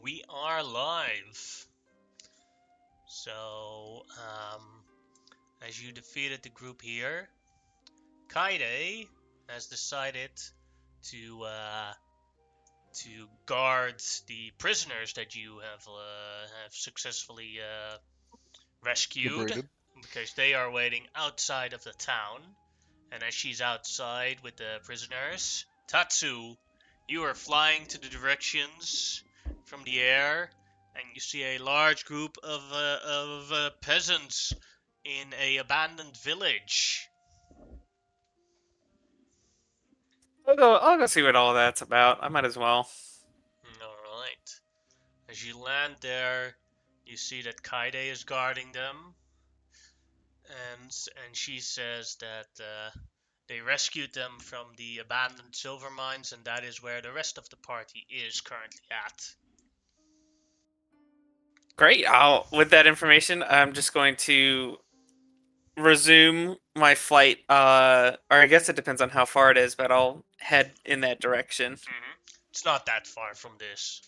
we are live. So, as you defeated the group here, Kaide has decided to guard the prisoners that you have successfully rescued, Liberated. because they are waiting outside of the town. And as she's outside with the prisoners, Tatsu, you are flying to the directions from the air, and you see a large group of peasants in a abandoned village. I'll go see what all that's about. I might as well. All right. As you land there, you see that Kaide is guarding them, and she says that they rescued them from the abandoned silver mines, and that is where the rest of the party is currently at. Great. With that information, I'm just going to resume my flight. Or I guess it depends on how far it is, but I'll head in that direction. It's not that far from this.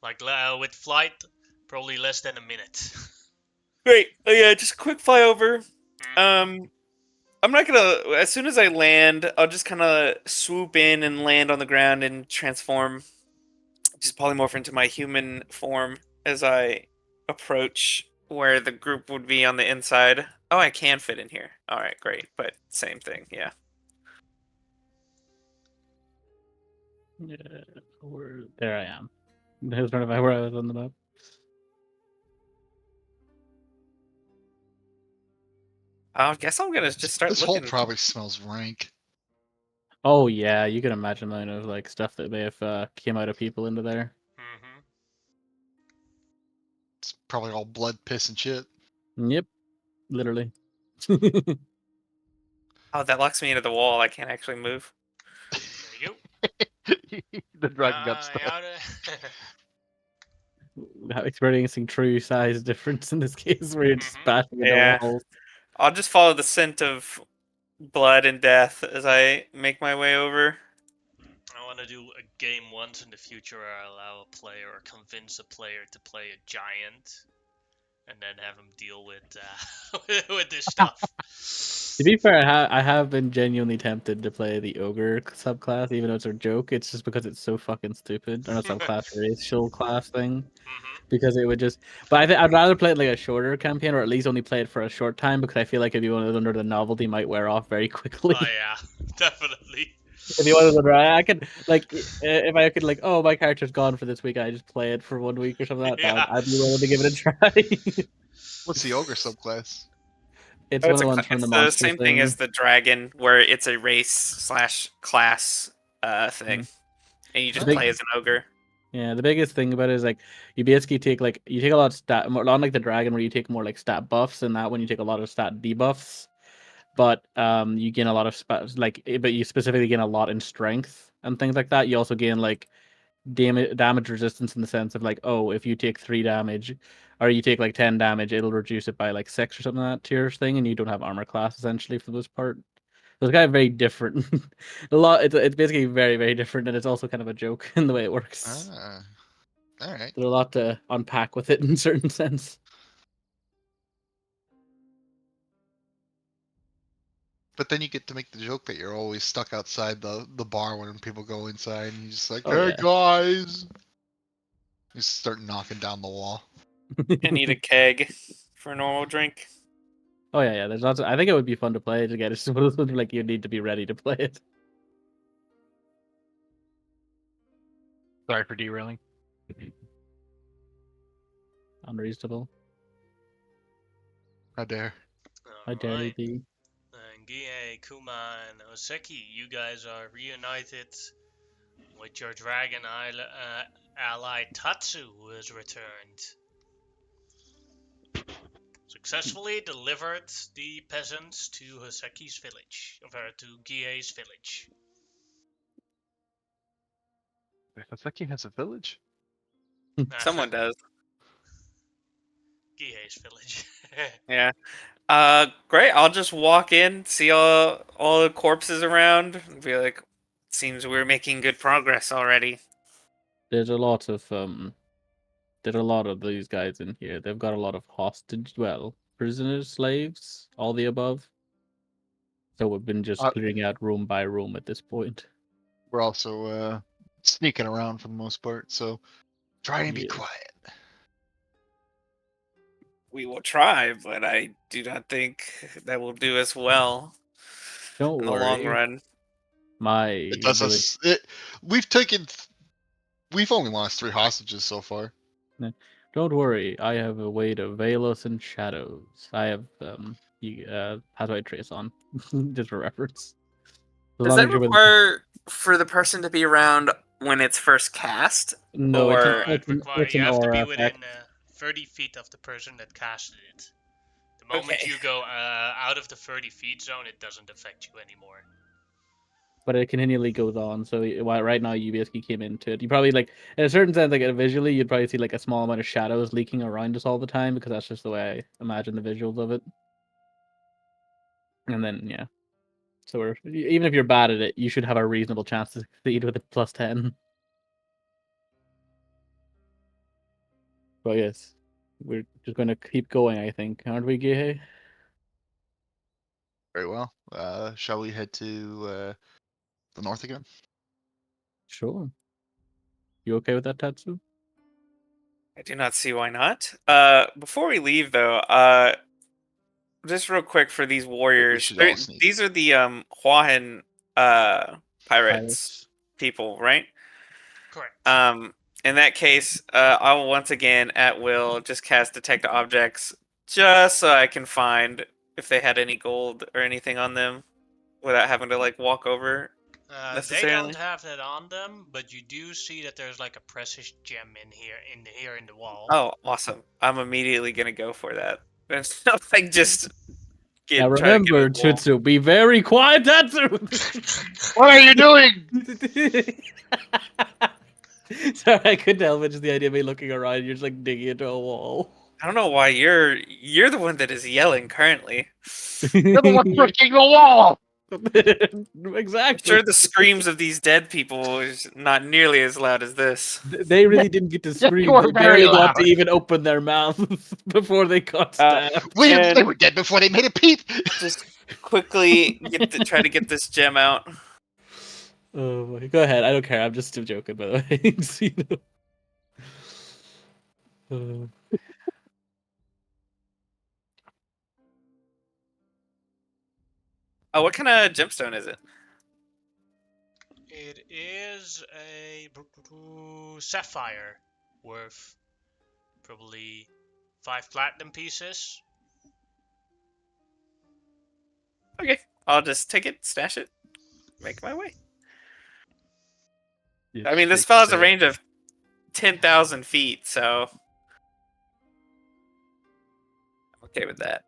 Like with flight, probably less than a minute. Great. Oh yeah, just a quick flyover. I'm not gonna. As soon as I land, I'll just kind of swoop in and land on the ground and transform, just polymorph into my human form as I approach where the group would be on the inside. Oh, I can fit in here. All right, great. But same thing, yeah. There I am. I was trying to find where I was on the map. I guess I'm gonna just start This looking. hole probably smells rank. Oh yeah, you can imagine the amount of like stuff that may have came out of people into there. It's probably all blood, piss, and shit. Yep, literally. Oh, that locks me into the wall. I can't actually move. There you The go. dragon got stuck. Experiencing true size difference in this case, where you're just bashing into Yeah. walls. I'll just follow the scent of blood and death as I make my way over. I want to do a game once in the future where I allow a player or convince a player to play a giant, and then have him deal with with this stuff. To be fair, I have been genuinely tempted to play the ogre subclass, even though it's a joke. It's just because it's so fucking stupid. Or not subclass, racial class thing. Because it would just. But I'd rather play it like a shorter campaign, or at least only play it for a short time, because I feel like if you wanted under the novelty, might wear off very quickly. Oh yeah, definitely. If you wanted to, I could like if I could like, oh, my character's gone for this week, I just play it for 1 week or something like that. Yeah. I'd be willing to give it a try. What's the ogre subclass? It's one of the ones from it's the the monster same thing as the dragon, where it's a race/class thing, and you just play as an ogre. Yeah, the biggest thing about it is like you basically take a lot of stat, more unlike the dragon where you take more like stat buffs, and that when you take a lot of stat debuffs, but you gain a lot of but you specifically gain a lot in strength and things like that. You also gain like damage resistance in the sense of like, oh, if you take 3 damage or you take like 10 damage, it'll reduce it by like 6 or something like that to your thing, and you don't have armor class essentially for this part. So it's kind of very different. It's basically very, very different, and it's also kind of a joke in the way it works. Ah, all right. There's a lot to unpack with it in a certain sense. But then you get to make the joke that you're always stuck outside the bar when people go inside, and you're just like, Oh, "Hey yeah. guys!" You start knocking down the wall. I need a keg for a normal drink. Oh yeah. There's lots. I think it would be fun to play it again. It's just one of those things like you need to be ready to play it. Sorry for derailing. Unreasonable. How dare? I dare Alright. thee. Gie, Kuma, and Oseki, you guys are reunited with your dragon ally Tatsu, who has returned. Successfully delivered the peasants to Hoseki's village, or to Gie's village. Hoseki has a village? Someone does. Gie's village. Yeah. Great. I'll just walk in, see all the corpses around, and be like, seems we're making good progress already. There's a lot of There's a lot of these guys in here. They've got a lot of hostage, well, prisoners, slaves, all the above. So we've been just Uh, clearing out room by room at this point. We're also sneaking around for the most part, so try and be Yeah. quiet. We will try, but I do not think that will do us well Don't in the long worry. run. My It does ability. us. We've only lost 3 hostages so far. Don't worry. I have a way to veil us in shadows. I have pathway trace on, just for reference. As Does long that as you're with. require for the person to be around when it's first cast? No, or- No, it requires it's you an have to be aura within effect. 30 feet of the person that casted it. The moment Okay. you go out of the 30 feet zone, it doesn't affect you anymore. But it continually goes on. So while right now you basically came into it, you probably like in a certain sense, like visually, you'd probably see like a small amount of shadows leaking around us all the time because that's just the way I imagine the visuals of it. And then yeah, so even if you're bad at it, you should have a reasonable chance to succeed with a +10. But yes, we're just going to keep going. I think, aren't we, Gehe? Very well. Shall we head to the north again? Sure. You okay with that, Tatsu? I do not see why not. Before we leave, though, just real quick for these We warriors. should all sneak. These are the Huahan pirates Pirates. people, right? Correct. In that case, I will once again at will just cast detect objects just so I can find if they had any gold or anything on them without having to like walk over They necessarily. don't have that on them, but you do see that there's like a precious gem in here in the wall. Oh, awesome! I'm immediately gonna go for that. It's not like just Now try to get remember, a gold. Tatsu, be very quiet, Tatsu! What are you doing? Sorry, I couldn't help it. Just the idea of me looking around, you're just like digging into a wall. I don't know why you're the one that is yelling currently. You're the one breaking the wall. I'm Exactly. sure the screams of these dead people is not nearly as loud as this. They really didn't get to Yeah, scream. you are They very barely got to loud. even open their mouths before they got stabbed. And- They were dead before they made a peep. Just quickly try to get this gem out. Oh boy. Go ahead. I don't care. I'm just still joking, by the way. So, Oh, what kind of gemstone is it? It is a sapphire worth probably 5 platinum pieces. Okay, I'll just take it, stash it, make my way. Yeah, I mean, this shake spell his has a head. range of 10,000 feet, so I'm okay with that.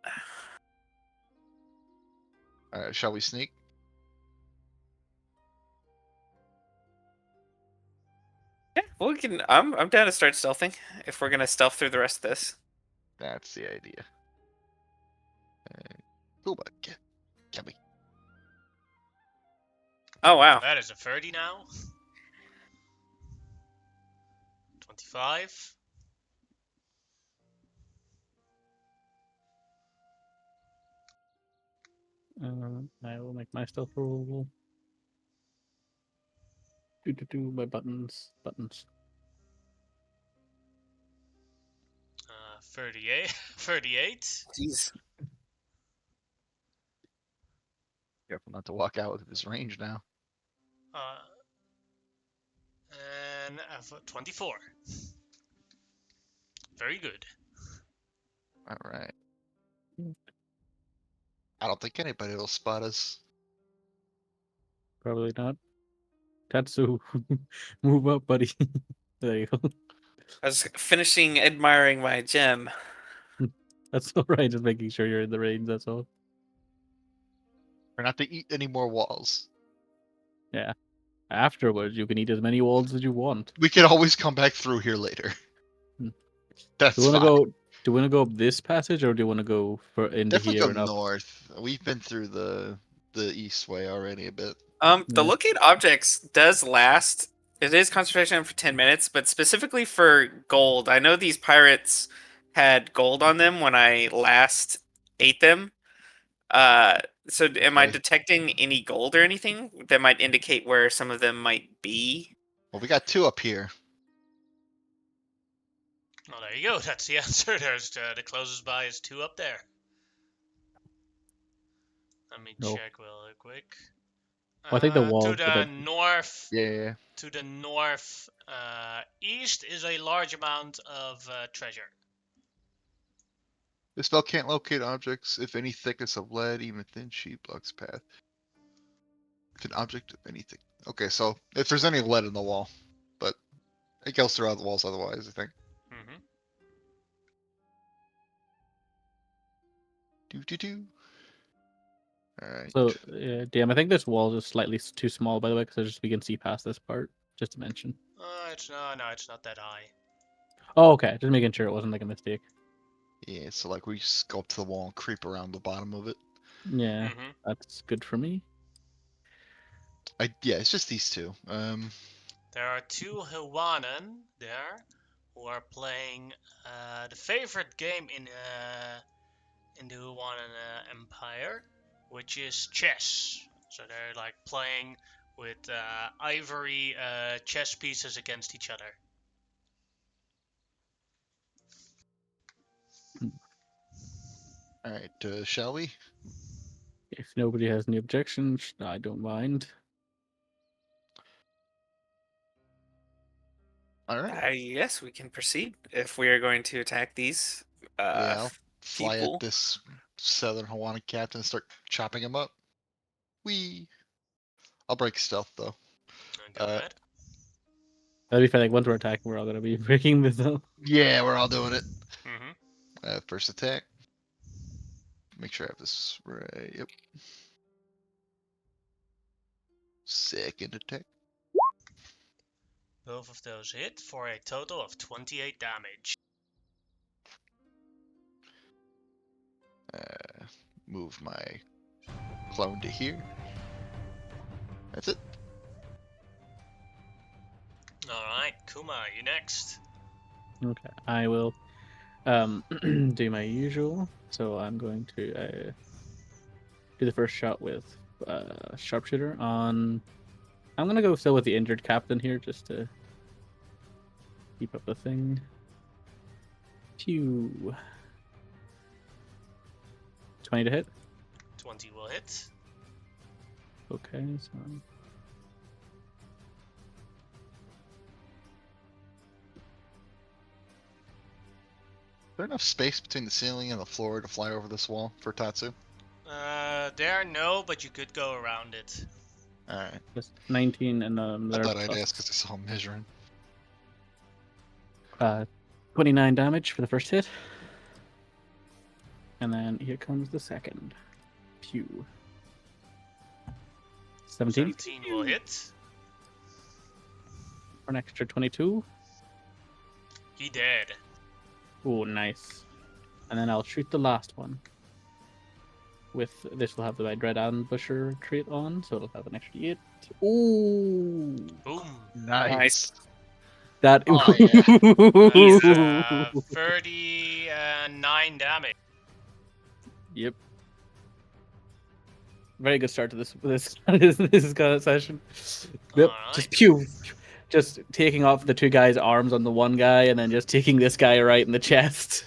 All right, shall we sneak? Yeah, well, we can. I'm down to start stealthing if we're gonna stealth through the rest of this. That's the idea. Cool, but get me. Oh wow, That is a 30 now. 25. I will make my stuff roll. Do my buttons. 38. 38. jeez. Careful not to walk out with this range now. And 24. Very good. All right. I don't think anybody will spot us. Probably not. Tatsu, move up, buddy. There you go. I was finishing admiring my gem. That's all right. Just making sure you're in the range. That's all. We're not to eat any more walls. Yeah. Afterwards, you can eat as many walls as you want. We can always come back through here later. Hmm. That's Do you want fine. to go? Do you want to go up this passage, or do you want to go for into Definitely here go and up? north. We've been through the east way already a bit. The Yeah. locate objects does last It is concentration for 10 minutes, but specifically for gold. I know these pirates had gold on them when I last ate them. So am I Okay. detecting any gold or anything that might indicate where some of them might be? Well, we got 2 up here. Well, there you go. That's the answer. There's the closest by is 2 up there. Let me No. check real quick. Well, I think the To wall. the north, Yeah. to the north east is a large amount of treasure. This spell can't locate objects if any thickness of lead, even thin sheet, blocks path. If an object of anything. Okay, so if there's any lead in the wall, but it goes throughout the walls otherwise, I think. Mm-hmm. Do. Alright. So, damn, I think this wall is slightly too small, by the way, because just we can see past this part. Just to mention. It's not that high. Oh, okay. Just making sure it wasn't like a mistake. Yeah, so like we just go up to the wall and creep around the bottom of it. Yeah, Mm-hmm. that's good for me. Yeah, it's just these 2. There are 2 Hawaiian there who are playing the favorite game in the Hawaiian Empire, which is chess. So they're like playing with ivory chess pieces against each other. Alright, shall we? If nobody has any objections, I don't mind. Alright. Yes, we can proceed if we are going to attack these Yeah, I'll fly people. at this southern Hawaiian captain and start chopping him up. Wee. I'll break stealth though. Go ahead. That'd be fine. Like once we're attacking, we're all gonna be breaking this up. Yeah, we're all doing it. Mm-hmm. First attack. Make sure I have this right. Yep. Second attack. Both of those hit for a total of 28 damage. Move my clone to here. That's it. Alright, Kuma, you next. Okay, I will do my usual. So I'm going to do the first shot with sharpshooter on. I'm gonna go still with the injured captain here, just to keep up the thing. 20 to hit. 20 will hit. Okay, so Is there enough space between the ceiling and the floor to fly over this wall for Tatsu? There no, but you could go around it. Alright. just 19 and I another thought I'd plus, ask because I saw him measuring. 29 damage for the first hit. And then here comes the second. Pew. 17 17 will hit. for an extra 22. He dead. Oh, nice. And then I'll shoot the last one. With this, will have the Dread Ambusher trait on, so it'll have an extra 8. Ooh, Boom. Nice. that. Oh, yeah. That's 39 damage. Yep. Very good start to this kind of session. Yep. Alright. Just pew. Just taking off the 2 guys' arms on the one guy, and then just taking this guy right in the chest.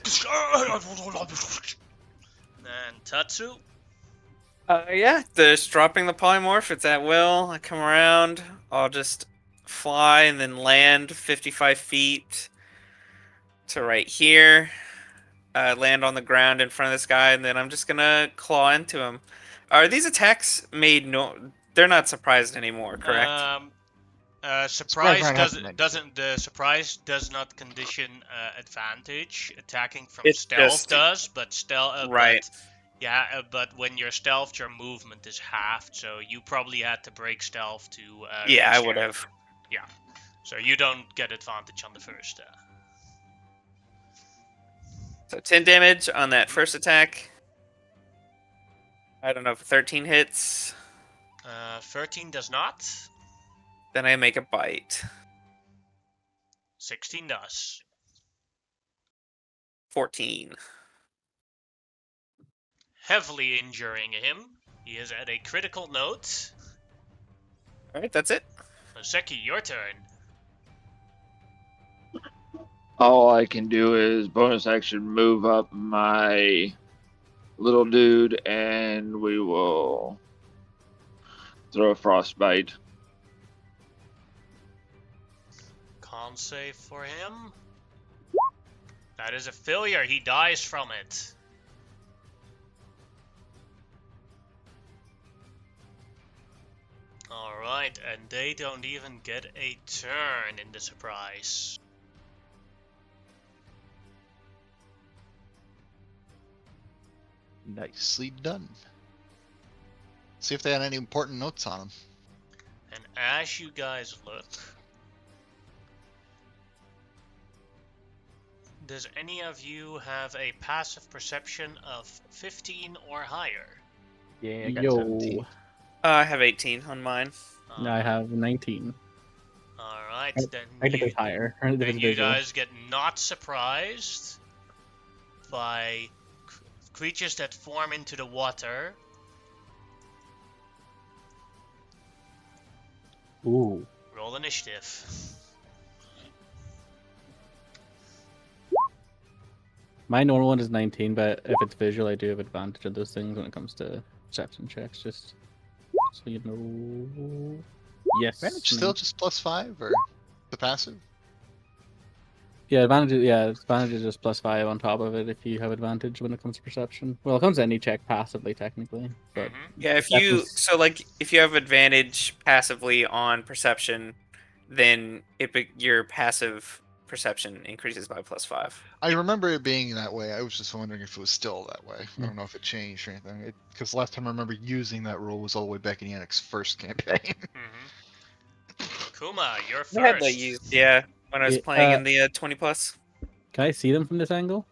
And Tatsu. Yeah, just dropping the polymorph. It's at will. I come around. I'll just fly and then land 55 feet to right here. Land on the ground in front of this guy, and then I'm just gonna claw into him. Are these attacks made no? They're not surprised anymore, correct? Surprise Surprise round doesn't the surprise does not condition advantage. Attacking from It's stealth just- does, but stealth Right. but when you're stealth, your movement is halved, so you probably had to break stealth to. Yeah, I reach would here. have. Yeah, so you don't get advantage on the first. So 10 damage on that first attack. I don't know if 13 hits. 13 does not. Then I make a bite. 16 does. 14. Heavily injuring him. He is at a critical note. Alright, that's it. Hoseki, your turn. All I can do is bonus action move up my little dude, and we will throw a frostbite. Con save for him. That is a failure. He dies from it. Alright, and they don't even get a turn in the surprise. Nicely done. See if they had any important notes on them. And as you guys look, does any of you have a passive perception of 15 or higher? Yeah, I got Yo. 17. I have 18 on mine. No, I have 19. Alright, then Technically you, higher. If then it's you visual. guys get not surprised by creatures that form into the water. Ooh. Roll initiative. My normal one is 19, but if it's visual, I do have advantage on those things when it comes to perception checks. Just so you know. Yes. Advantage still just +5 or the passive? Yeah, advantage. Yeah, advantage is just +5 on top of it if you have advantage when it comes to perception. Well, it comes to any check passively, technically, but Yeah, if perception's- if you have advantage passively on perception, then your passive perception increases by +5. I remember it being that way. I was just wondering if it was still that way. I Yeah. don't know if it changed or anything. Because last time I remember using that rule was all the way back in Yannick's first campaign. Kuma, you're I had that first. used, yeah, when I was Yeah, playing in the 20 plus. Can I see them from this angle?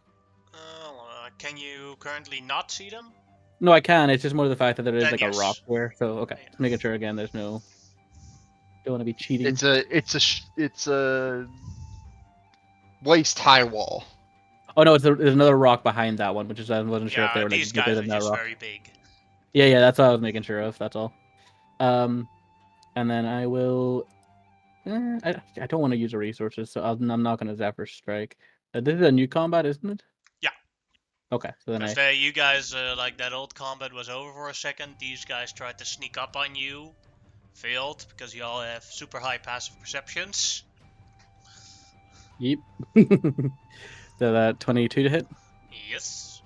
Can you currently not see them? No, I can. It's just more the fact that there is Then like a yes. rock there. So okay, Yeah. just making sure again. There's no. Don't want to be cheating. It's a waist high wall. Oh no, there's another rock behind that one, which is I wasn't sure if they Yeah, were like these bigger guys are than that just rock. very big. Yeah, that's all I was making sure of. That's all. And then I will. I don't want to use the resources, so I'm not going to Zephyr Strike. This is a new combat, isn't it? Yeah. Okay, so then Because you guys, like that old combat was over for a second. These guys tried to sneak up on you. Failed because you all have super high passive perceptions. Yep. So that 22 to hit. Yes.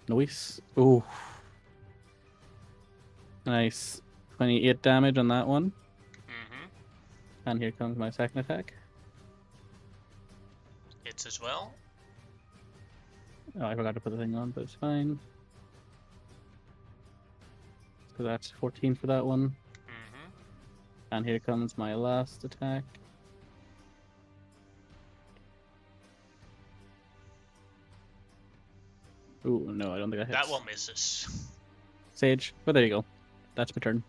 Nice. Ooh. Nice. 28 damage on that one. And here comes my second attack. Hits as well. Oh, I forgot to put the thing on, but it's fine. So that's 14 for that one. And here comes my last attack. Ooh, no, I don't think that hits. That one misses. Sage. But there you go. That's my turn.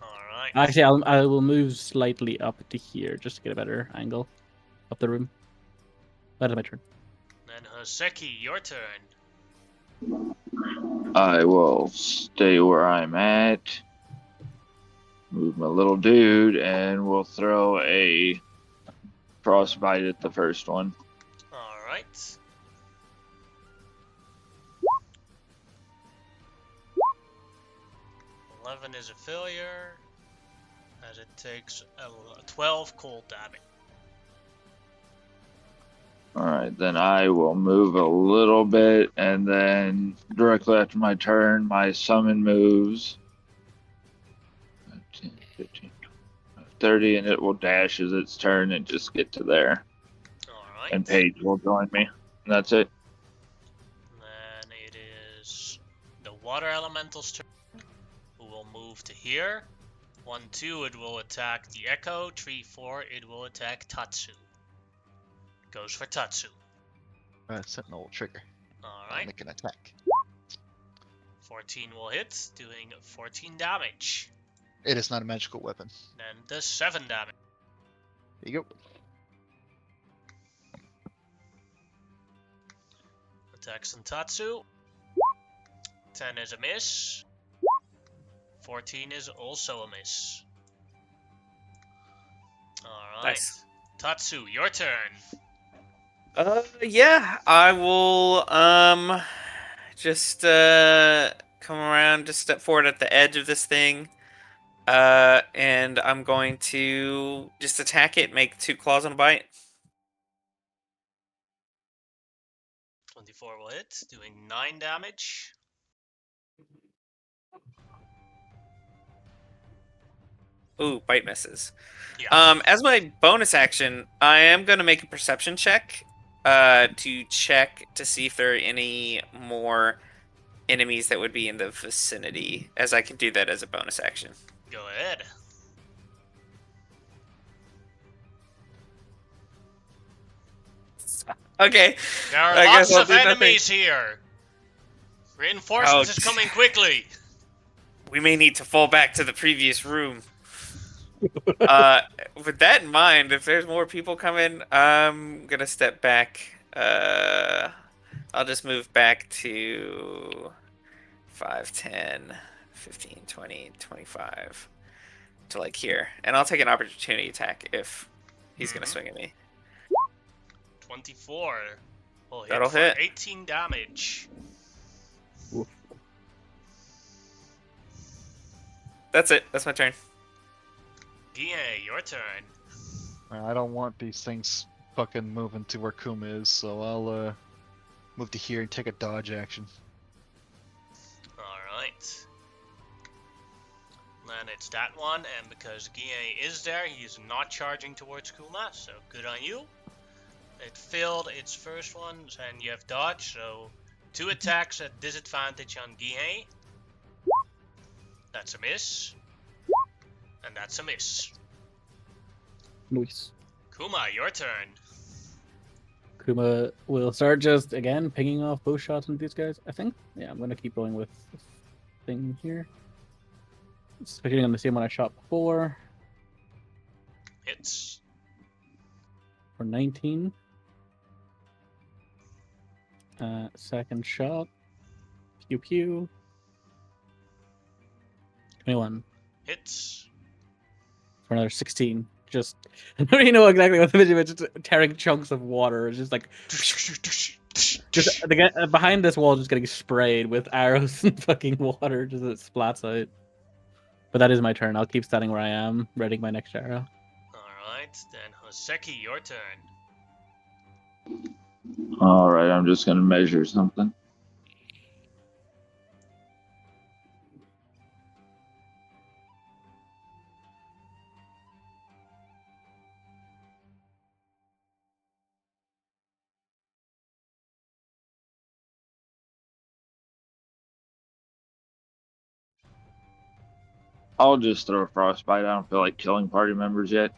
Alright. Actually, I will move slightly up to here just to get a better angle up the room. That is my turn. Then Hoseki, your turn. I will stay where I'm at. Move my little dude, and we'll throw a frostbite at the first one. Alright. Eleven is a failure, as it takes 12 cold damage. Alright, then I will move a little bit, and then directly after my turn, my summon moves. 10, 15, 30, and it will dash as its turn and just get to there. Alright. And Paige will join me. And that's it. Then it is the water elemental's turn, who will move to here. 1, 2, it will attack the Echo. 3, 4, it will attack Tatsu. Goes for Tatsu. Sentinel will trigger. Alright. Make an attack. 14 will hit, doing 14 damage. It is not a magical weapon. Then does 7 damage. There you go. Attacks on Tatsu. 10 is a miss. 14 is also a miss. Alright. Nice. Tatsu, your turn. Yeah, I will just come around, just step forward at the edge of this thing. And I'm going to just attack it, make 2 claws and a bite. 24 will hit, doing 9 damage. Ooh, bite misses. Yeah. As my bonus action, I am going to make a perception check to check to see if there are any more enemies that would be in the vicinity, as I can do that as a bonus action. Go ahead. Okay. There are I guess lots I'll of do nothing. enemies here. Reinforcements is coming quickly. We may need to fall back to the previous room. With that in mind, if there's more people coming, I'm gonna step back. I'll just move back to 5, 10, 15, 20, 25 to like here. And I'll take an opportunity attack if he's gonna swing at me. 24. Will hit That'll for hit. 18 damage. That's it. That's my turn. Gie, your turn. I don't want these things fucking moving to where Kuma is, so I'll move to here and take a dodge action. Alright. Then it's that one, and because Gie is there, he's not charging towards Kuma, so good on you. It failed its first one, and you have dodge, so 2 attacks at disadvantage on Gie. That's a miss. And that's a miss. Nice. Kuma, your turn. Kuma will start just again pinging off bow shots into these guys. I think. Yeah, I'm gonna keep going with this thing here. It's hitting on the same one I shot before Hits. for 19. Second shot. Pew pew. 21 Hits. for another 16. Just I don't even know exactly what the video is. Just tearing chunks of water. It's just like just the guy behind this wall just getting sprayed with arrows and fucking water just as it splats out. But that is my turn. I'll keep standing where I am, readying my next arrow. Alright, then Hoseki, your turn. All right, I'm just gonna measure something. I'll just throw a frostbite. I don't feel like killing party members yet.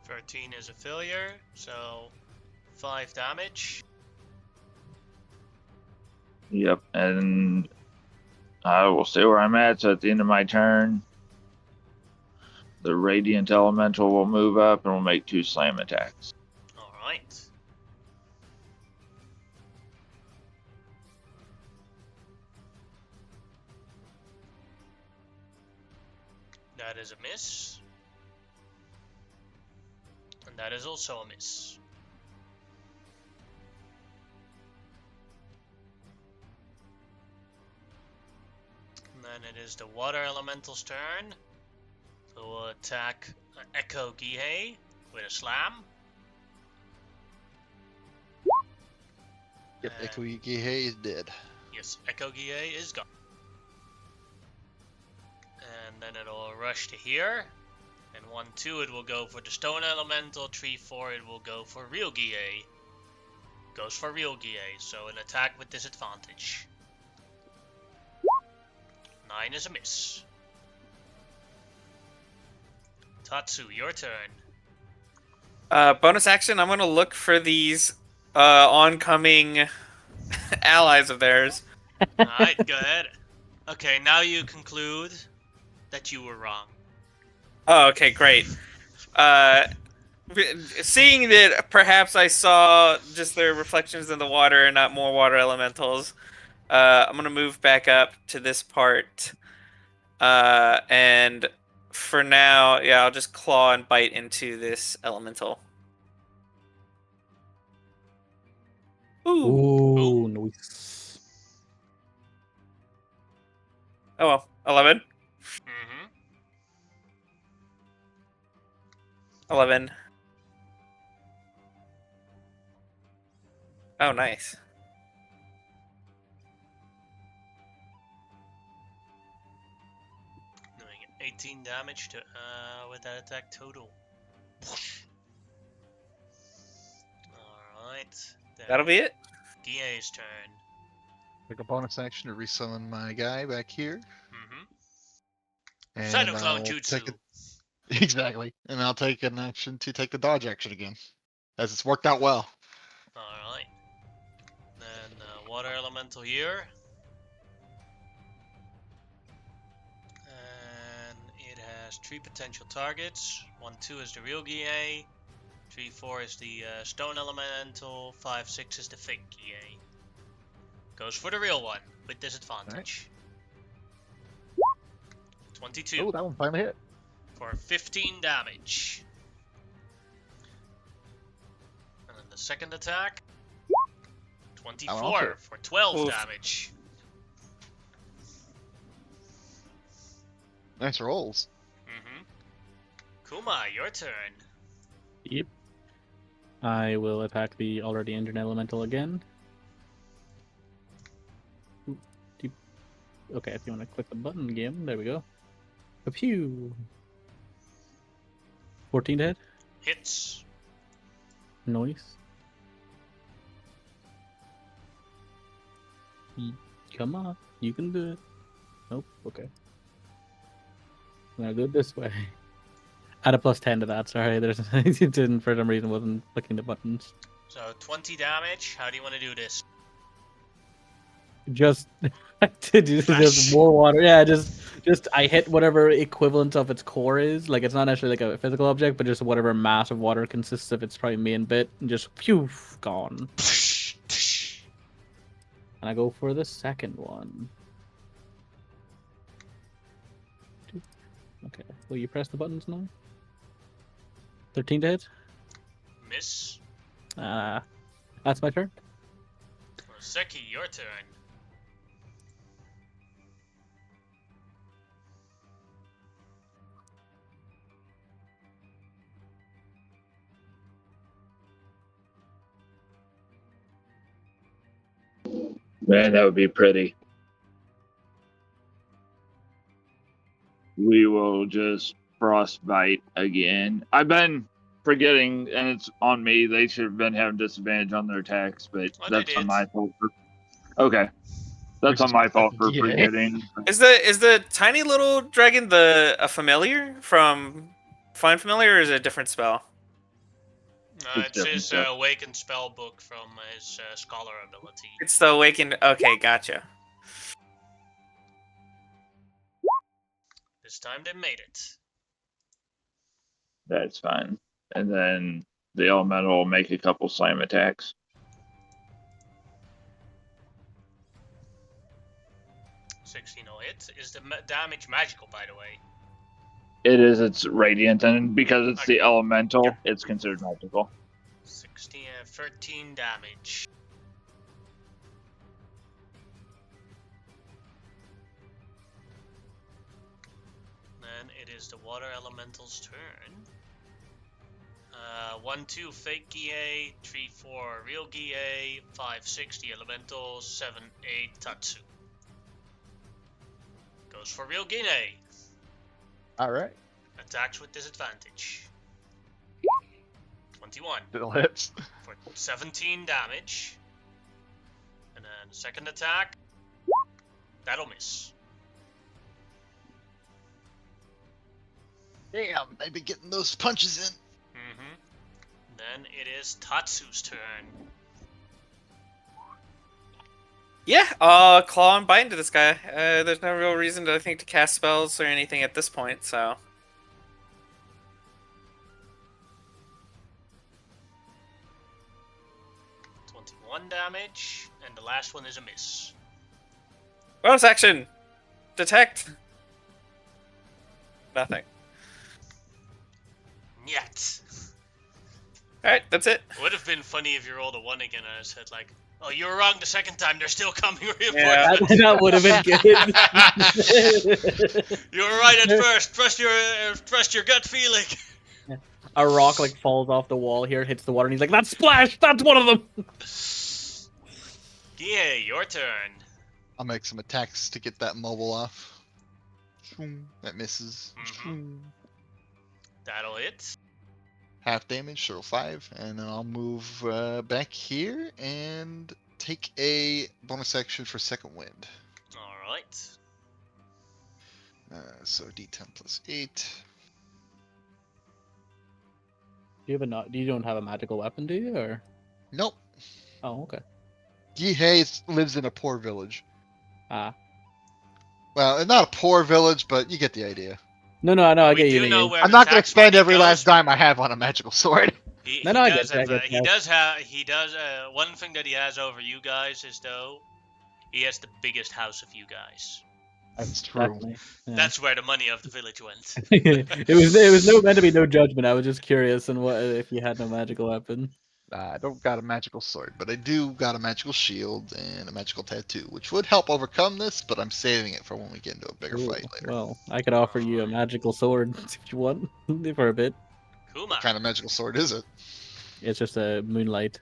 13 is a failure, so 5 damage. Yep, and I will stay where I'm at. So at the end of my turn, the radiant elemental will move up and will make 2 slam attacks. Alright. That is a miss. And that is also a miss. And then it is the water elemental's turn. So we'll attack Echo Gihei with a slam. Yep, Uh, Ikuigihei is dead. Yes, Echo Gihei is gone. And then it'll rush to here. And 1-2 it will go for the stone elemental. 3-4 it will go for real Gihei. Goes for real Gihei, so an attack with disadvantage. 9 is a miss. Tatsu, your turn. Bonus action, I'm going to look for these oncoming allies of theirs. Alright, go ahead. Okay, now you conclude that you were wrong. Oh, okay, great. Seeing that perhaps I saw just their reflections in the water and not more water elementals, I'm gonna move back up to this part. And for now, yeah, I'll just claw and bite into this elemental. Ooh. Ooh, nice. Oh well, 11. Mm-hmm. 11. Oh, nice. Doing 18 damage to with that attack total. Alright. That'll be it. DA's turn. Take a bonus action to resummon my guy back here. Mm-hmm. And Cyclone I'll Jutsu. take it. Exactly. And I'll take an action to take the dodge action again. As it's worked out well. Alright. Then water elemental here. And it has 3 potential targets. 1-2 is the real GA. 3-4 is the stone elemental. 5-6 is the fake GA. Goes for the real one with disadvantage. 22 Oh, that one finally hit. for 15 damage. And then the second attack. 24 for 12 Oof. damage. Nice rolls. Mm-hmm. Kuma, your turn. Yep. I will attack the already injured elemental again. Ooh, deep. Okay, if you want to click the button again, there we go. A pew. 14 to hit. Hits. Nice. Come on, you can do it. Nope. Okay. I'm gonna do it this way. Add a +10 to that. Sorry, there's it didn't for some reason wasn't clicking the buttons. So 20 damage. How do you want to do this? Just to do just more water. Yeah, just I hit whatever equivalent of its core is. Like it's not actually like a physical object, but just whatever mass of water consists of its probably main bit, and just phew, gone. And I go for the second one. Okay. Will you press the buttons now? 13 to hit. Miss. That's my turn. Seki, your turn. Man, that would be pretty. We will just frostbite again. I've been forgetting, and it's on me. They should have been having disadvantage on their attacks, but Oh, they that's on did. my fault. Okay, that's on my fault for Yeah. forgetting. Is the tiny little dragon a familiar from Find Familiar, or is it a different spell? It's It's his different stuff. awakened spell book from his scholar ability. It's the awakened. Okay, gotcha. This time they made it. That's fine. And then the elemental will make a couple slam attacks. 16 will hit. Is the damage magical, by the way? It is. It's radiant, and because it's the elemental, Yeah. it's considered magical. 13 damage. Then it is the water elemental's turn. 1-2 fake GA, 3-4 real GA, 5-6 the elemental, 7-8 Tatsu. Goes for real GA. Alright. Attacks with disadvantage. 21 Still hits. for 17 damage. And then second attack. That'll miss. Damn, they've been getting those punches in. Then it is Tatsu's turn. Yeah, claw and bite into this guy. There's no real reason to think to cast spells or anything at this point, so. 21 damage, and the last one is a miss. Bonus action! Detect! Nothing. Yet. Alright, that's it. Would have been funny if you rolled a 1 again and I said, like, oh, you were wrong the second time, they're still coming Yeah. reinforcements. That would have been good. You were right at first. Trust your gut feeling. A rock like falls off the wall here, hits the water, and he's like, "That splash! That's one of them." Yeah, your turn. I'll make some attacks to get that mobile off. That misses. That'll hit. Half damage, so 5, and then I'll move back here and take a bonus action for second wind. All right. So D10 plus 8. You don't have a magical weapon, do you? Or Nope. oh, okay. Gihei lives in a poor village. Ah, Well, not a poor village, but you get the idea. no, I We get you. do know where I'm the not going to tax spend money every goes. last dime I have on a magical sword. He No, I does get have. that. He does. One thing that he has over you guys is though, he has the biggest house of you guys. That's true. Definitely. Yeah. That's where the money of the village went. it was meant to be no judgment. I was just curious on what if you had no magical weapon. I don't got a magical sword, but I do got a magical shield and a magical tattoo, which would help overcome this, but I'm saving it for when we get into a bigger Ooh, fight later. well, I could offer you a magical sword if you want for a bit. Kuma. What kind of magical sword is it? It's just a moonlight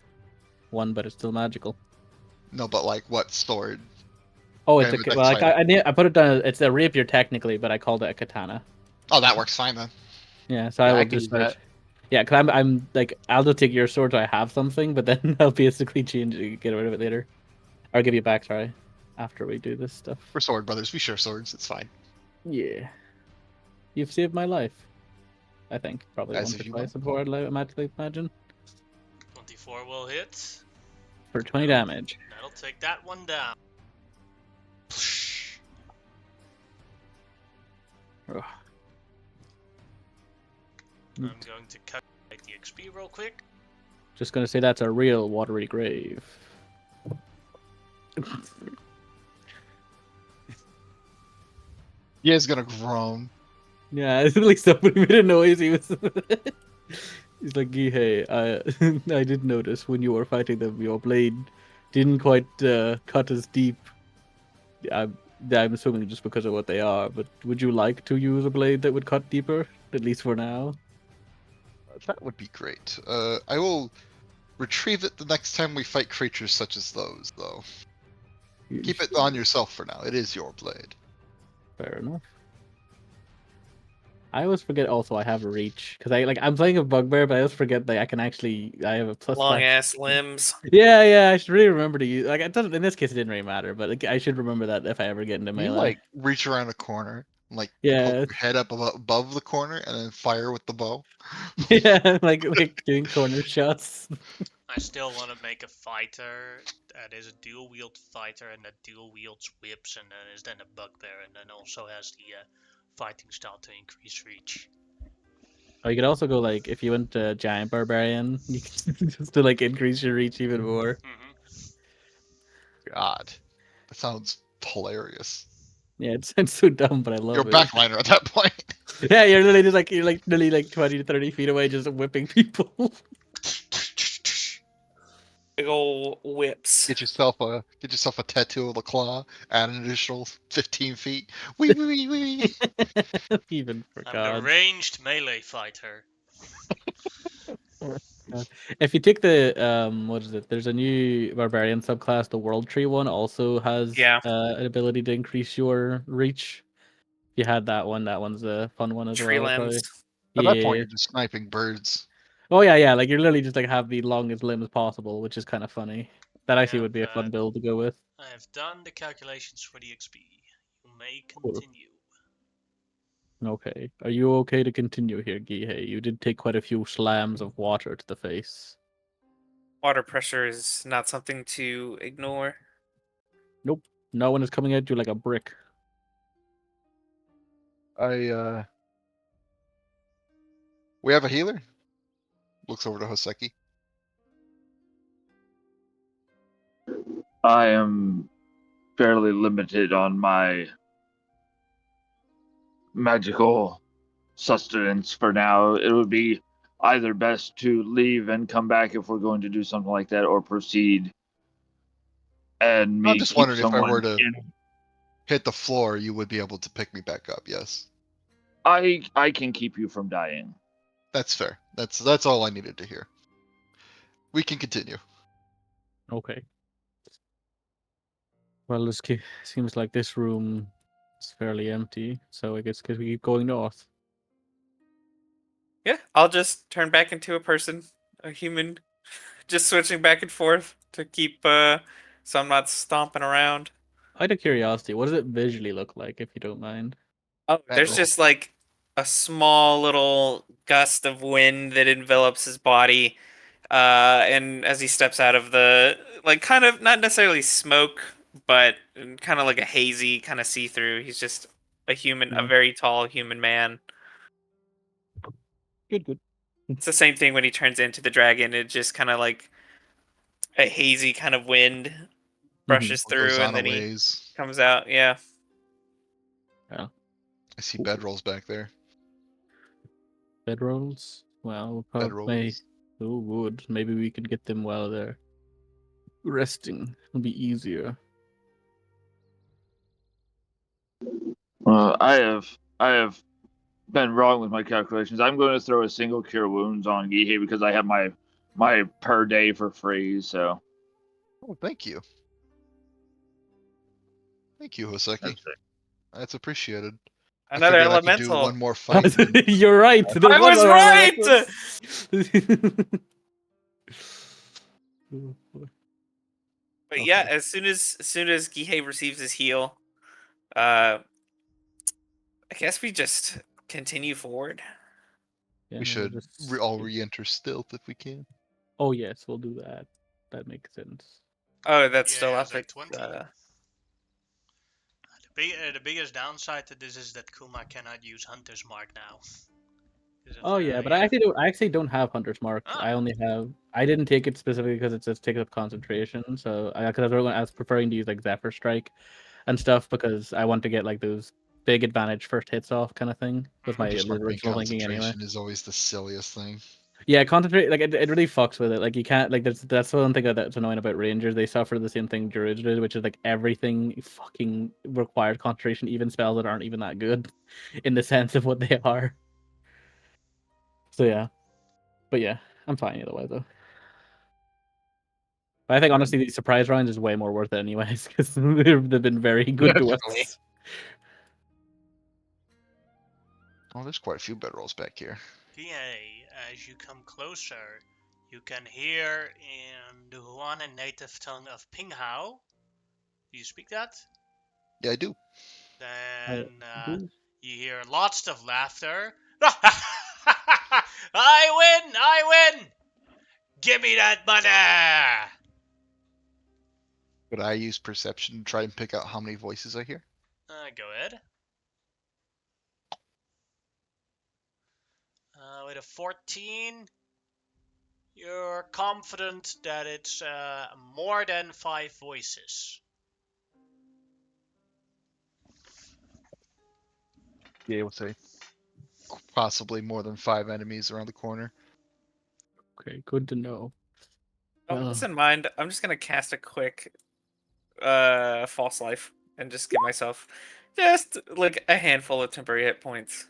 one, but it's still magical. No, but like what sword? Oh, it's Okay, a well. that's fine. I put it down. It's a rapier technically, but I called it a katana. Oh, that works fine then. Yeah, so Yeah, I will I can just use that. yeah, because I'm like I'll just take your sword so I have something, but then I'll basically change it, get rid of it later, or give you back. Sorry, after we do this stuff. We're sword brothers. We share swords. It's fine. Yeah, you've saved my life. I think probably As once if or you twice before I'd magically imagine 24 will hit. for 20 damage. That'll take that one down. Ugh. I'm going to calculate the XP real quick. Just gonna say that's a real watery grave. You guys gonna groan. Yeah, at least somebody made a noise. He was. He's like, hey, I did notice when you were fighting them, your blade didn't quite cut as deep. I'm assuming just because of what they are, but would you like to use a blade that would cut deeper, at least for now? That would be great. I will retrieve it the next time we fight creatures such as those, though. Keep it on yourself for now. It is your blade. Fair enough. I always forget. Also, I have a reach because I'm playing a bugbear, but I always forget that I have a plus Long 5. ass limbs. Yeah. I should really remember to use. Like, it doesn't. In this case, it didn't really matter, but like, I should remember that if I ever get into You melee. like reach around a corner, like Yeah. poke your head up above the corner, and then fire with the bow. Yeah, like doing corner shots. I still want to make a fighter that is a dual wield fighter and that dual wields whips and then is then a bugbear and then also has the fighting style to increase reach. Or you could also go like if you went to giant barbarian, you can just to like increase your reach even more. God, that sounds hilarious. Yeah, it sounds so dumb, but I love You're a it. backliner at that point. Yeah, you're literally just like nearly like 20 to 30 feet away, just whipping people. Big ol' whips. Get yourself a tattoo of the claw. Add an additional 15 feet. Wee wee wee wee. Even for I'm God. the ranged melee fighter. If you take the what is it? There's a new barbarian subclass, the World Tree one, also has an ability to increase your reach. If you had that one, that one's a fun one as Tree well. limbs. At that point, Yeah. you're just sniping birds. Oh yeah. Like you're literally just like have the longest limbs possible, which is kind of funny. That actually would be a fun build to go with. I have done the calculations for the XP. You may Cool. continue. Okay. Are you okay to continue here, Gihei? You did take quite a few slams of water to the face. Water pressure is not something to ignore. Nope. No one is coming at you like a brick. We have a healer. Looks over to Hoseki. I am fairly limited on my magical sustenance for now. It would be either best to leave and come back if we're going to do something like that, or proceed and I'm me just keep wondering if I were someone to in. hit the floor, you would be able to pick me back up. Yes, I can keep you from dying. that's fair. That's all I needed to hear. We can continue. Okay. Well, seems like this room is fairly empty, so I guess we keep going north. Yeah, I'll just turn back into a person, a human, just switching back and forth to keep so I'm not stomping around. Out of curiosity, what does it visually look like, if you don't mind? Oh, there's Bedroll. just like a small little gust of wind that envelops his body, and as he steps out of the like kind of not necessarily smoke, but kind of like a hazy kind of see through. He's just a human, a Yeah. very tall human man. Good. It's the same thing when he turns into the dragon. It just kind of like a hazy kind of wind brushes What goes through, on and a then he ways. comes out. Yeah. Yeah. I see bedrolls back there. Bedrolls? Well, probably. Bedrolls. Oh, wood. Maybe we can get them while they're resting. It'll be easier. I have been wrong with my calculations. I'm going to throw a single cure wounds on Gihei because I have my per day for free. So Oh, thank you. Thank you, Hoseki. That's appreciated. I Another figured I could do elemental. one more fight. And You're right. There I was was right. right. But yeah, okay. as soon as Gihei receives his heal, uh, I guess we just continue forward. Yeah, We we'll should just. all re-enter stealth if we can. Oh yes, we'll do that. That makes sense. Oh, that's Yeah, still yeah, up. it's like It's 20. The biggest downside to this is that Kuma cannot use Hunter's Mark now. 'Cause of, Oh yeah, but yeah. I actually don't have Hunter's Mark. Ah, I only have. I didn't take it specifically because it just takes up concentration. So I was preferring to use like Zephyr Strike and stuff because I want to get like those big advantage first hits off kind of thing. Was my Hunter's Mark being original thinking anyway. concentration is always the silliest thing. Yeah, concentrate like it really fucks with it. Like you can't like that's one thing that's annoying about Rangers. They suffer the same thing Druids did, which is like everything fucking required concentration, even spells that aren't even that good, in the sense of what they are. So yeah, but yeah, I'm fine either way though. But I think honestly, these surprise rounds is way more worth it anyways because they've been very good to Definitely. us. Oh, there's quite a few bedrolls back here. PA, as you come closer, you can hear in the Huanan native tongue of Pinghao. Do you speak that? Yeah, I do. Then do. you hear lots of laughter. I win! I win! Give me that money! Could I use perception to try and pick out how many voices I hear? Go ahead. With a 14, you're confident that it's more than 5 voices. Yeah, I would say possibly more than 5 enemies around the corner. Okay, good to know. With Well, this in mind, I'm just gonna cast a quick false life and just give myself just like a handful of temporary hit points.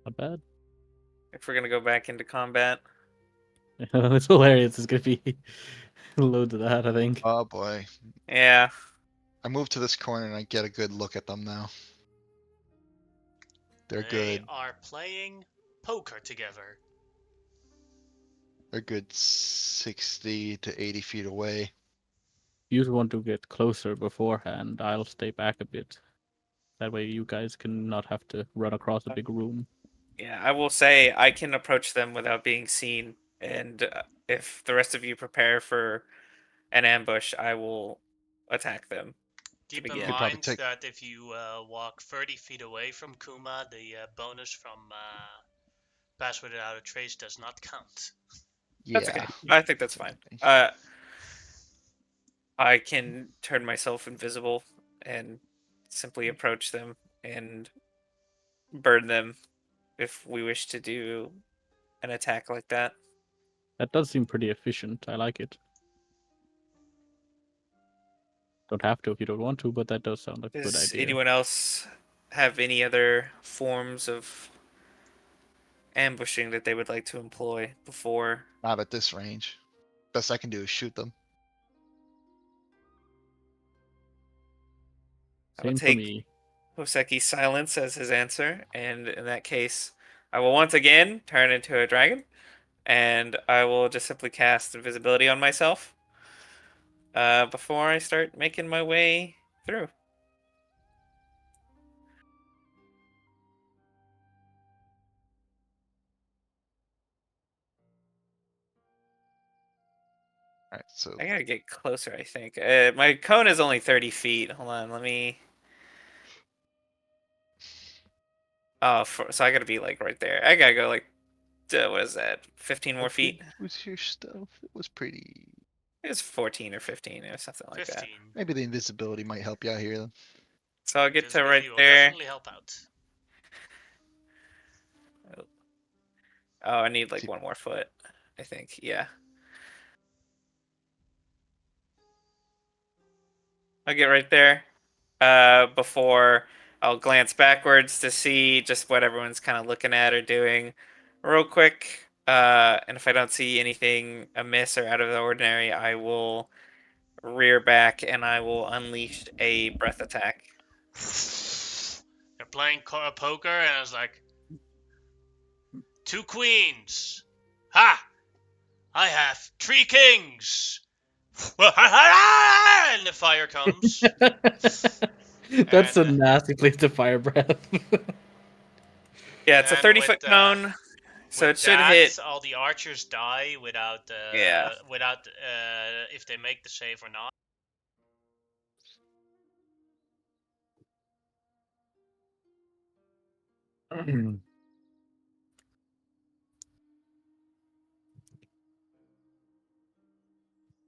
not bad. If we're gonna go back into combat. It's hilarious. It's gonna be loads of that. I think. Oh boy. Yeah. I move to this corner and I get a good look at them now. They're They good. are playing poker together. They're good 60 to 80 feet away. You want to get closer beforehand. I'll stay back a bit. That way, you guys can not have to run across a big room. Yeah, I will say I can approach them without being seen and if the rest of you prepare for an ambush, I will attack them to Keep in begin. Could probably mind take- that if you walk 30 feet away from Kuma, the bonus from Pass Without a Trace does not count. That's Yeah. okay. I think that's fine. I can turn myself invisible and simply approach them and burn them if we wish to do an attack like that. That does seem pretty efficient. I like it. Don't have to if you don't want to, but that does sound like a good Does idea. anyone else have any other forms of ambushing that they would like to employ before? Not at this range. Best I can do is shoot them. I will Same for take me. Hoseki's silence as his answer, and in that case, I will once again turn into a dragon, and I will just simply cast invisibility on myself before I start making my way through. Alright, so I gotta get closer, I think. My cone is only 30 feet. Hold on, let me... Oh, so I gotta be, like, right there. I gotta go, like, what is that? 15 more feet? was your stuff? It was pretty. It was 14 or 15 or something like that. 15. Maybe the invisibility might help you out here then. So I'll get to right Visibility will there. definitely help out. Oh, I need, like, one more foot, I think. Yeah. I'll get right there. Before I'll glance backwards to see just what everyone's kind of looking at or doing real quick. And if I don't see anything amiss or out of the ordinary, I will rear back and I will unleash a breath attack. They're playing poker, and I was like, 2 queens. Ha! I have 3 kings. And the fire comes. That's a And, nasty place to fire breath. Yeah, it's a and 30-foot cone, so with it should that, hit. all the archers die without Yeah. if they make the save or not.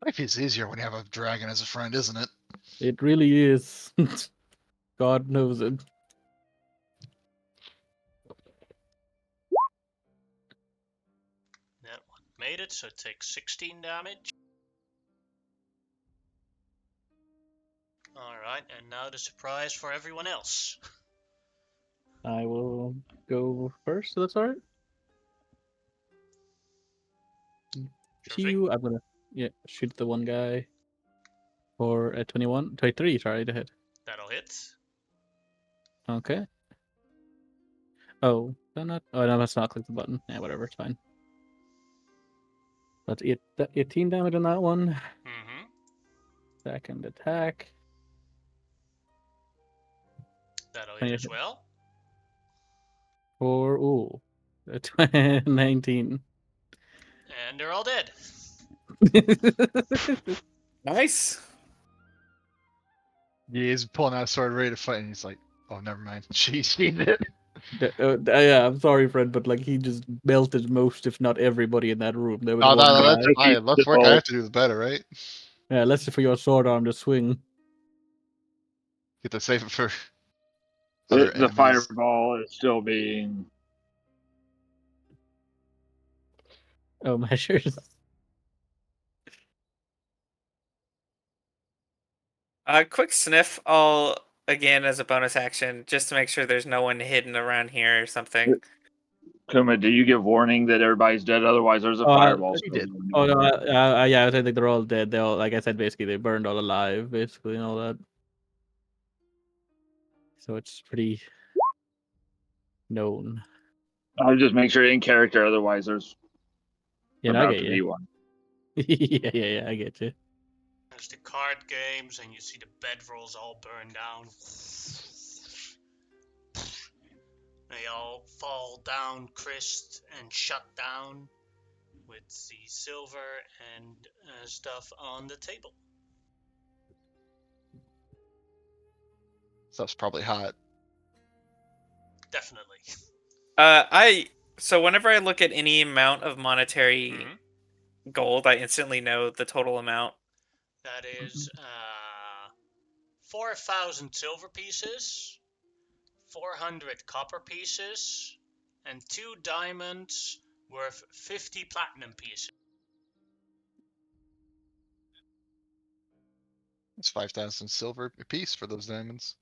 Life is easier when you have a dragon as a friend, isn't it? It really is. God knows it. That one made it, so it takes 16 damage. Alright, and now the surprise for everyone else. I will go first, so that's alright. Sure See thing. you. I'm gonna shoot the one guy for a 21, 23. Sorry to hit. That'll hit. Okay. Oh, not. Oh no, let's not click the button. Yeah, whatever. It's fine. That's 18 damage on that one. Mm-hmm. Second attack. That'll hit as 20 well. for a 19. And they're all dead. Nice. Yeah, he's pulling out a sword ready to fight, and he's like, oh, never mind. She did. Yeah, I'm sorry, Fred, but like he just melted most, if not everybody, in that room. There was Oh, one no, guy. that's fine. The less work I have to do, the better, right? Yeah, let's say for your sword arm to swing. Get to save it for other The enemies. fireball is still being. Oh, measures. Quick sniff, all again as a bonus action, just to make sure there's no one hidden around here or something. Kuma, do you give warning that everybody's dead? Otherwise, there's a Oh, fireball. He did. Oh no, yeah, I think they're all dead. They all, like I said, basically they burned all alive, basically, and all that. So it's pretty known. I'll just make sure in character. Otherwise, there's Yeah, no, I about get to you. be one. yeah, I get you. There's the card games, and you see the bedrolls all burn down. They all fall down, crisped, and shut down. with the silver and stuff on the table. Stuff's probably hot. Definitely. So whenever I look at any amount of monetary Mhm. gold, I instantly know the total amount. That is 4,000 silver pieces, 400 copper pieces, and 2 diamonds worth 50 platinum pieces. It's 5,000 silver a piece for those diamonds.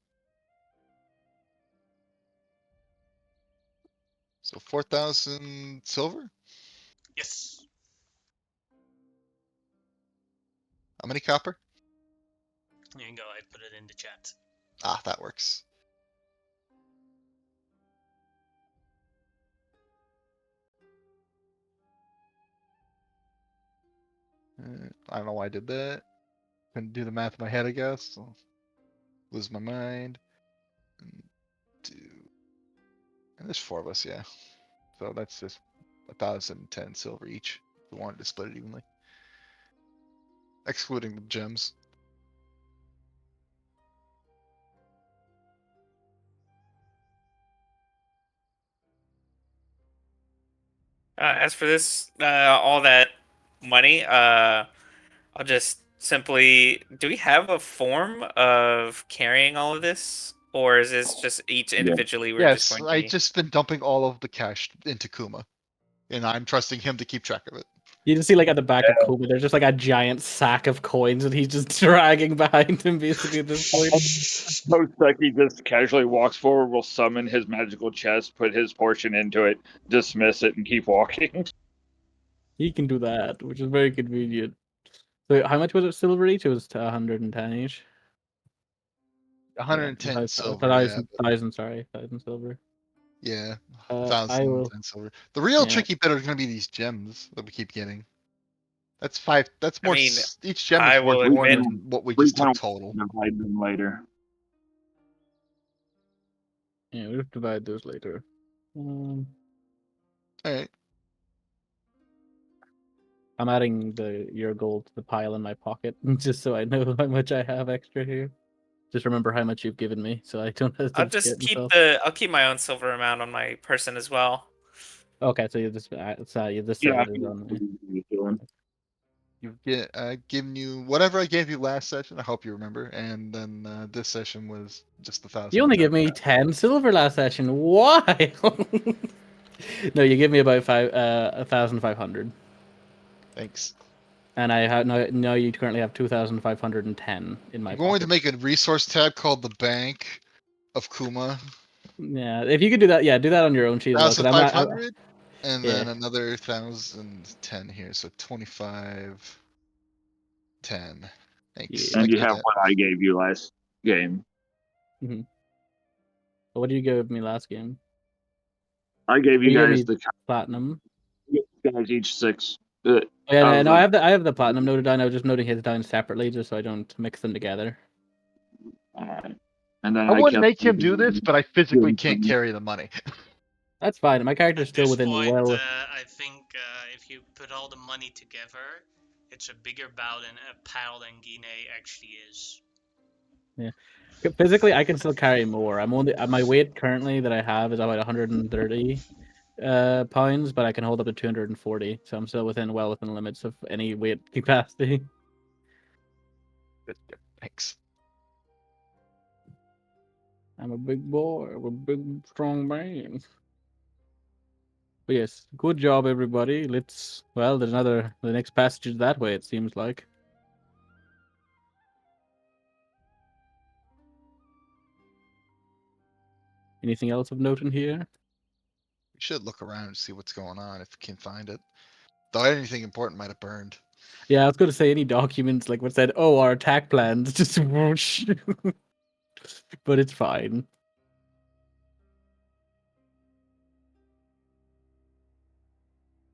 So 4,000 silver? Yes. How many copper? There you go, I put it in the chat. Ah, that works. I don't know why I did that. Couldn't do the math in my head, I guess. So lose my mind. And there's 4 of us, yeah. So that's just 1,010 silver each. If we wanted to split it evenly, excluding the gems. As for this, all that money, I'll just simply. Do we have a form of carrying all of this, or is this just each individually? We're just Yes, going to I be. just been dumping all of the cash into Kuma, and I'm trusting him to keep track of it. You just see like at the back of Kobe, there's just like a giant sack of coins that he's just dragging behind him basically at this point. Looks like he just casually walks forward, will summon his magical chest, put his portion into it, dismiss it, and keep walking. He can do that, which is very convenient. So how much was it silver each? It was 110 each. 110 silver, yeah, Sorry, 1,000 silver. yeah, I will. 1,010 silver. The real Yeah. tricky bit are gonna be these gems that we keep getting. That's 5. That's I more. mean, Each gem I is worth will more admit- than what we We just kind took of total. divide them later. Yeah, we'll divide those later. All right. I'm adding your gold to the pile in my pocket just so I know how much I have extra here. Just remember how much you've given me, so I don't have to I'll just forget keep myself. I'll keep my own silver amount on my person as well. Okay, so you just you this Yeah, is on me. You've given you whatever I gave you last session. I hope you remember. And then this session was just 1,000. You only give me 10 silver last session. Why? No, you give me about 1,500. Thanks. And I have now you currently have 2,510 in my I'm going pocket. to make a resource tab called the Bank of Kuma. Yeah, if you could do that, yeah, do that on your own sheet as well. Because I'm not. 1,500, and Yeah. then another 1,010 here. So 2,510. Thanks. Yeah. And I you can do have that. what I gave you last game. What did you give me last game? I gave you You gave guys me the platinum. you guys each 6. Oh, yeah, Out of no, the- I have the platinum noted down. I was just noting his down separately, just so I don't mix them together. Alright. And then I I wouldn't kept make him do this, but I physically can't carry the money. That's fine. My character's At still this within point, well. I think if you put all the money together, it's a bigger bow than a pal than Guinea actually is. Yeah, physically, I can still carry more. I'm only my weight currently that I have is about 130 pounds, but I can hold up to 240. So I'm still well within the limits of any weight capacity. Good. Thanks. I'm a big boy. I'm a big, strong man. But yes, good job, everybody. Well, there's the next passage is that way, it seems like. Anything else of note in here? We should look around and see what's going on if we can find it. Though anything important might have burned. Yeah, I was going to say any documents, like what said, oh, our attack plans, just whoosh. But it's fine.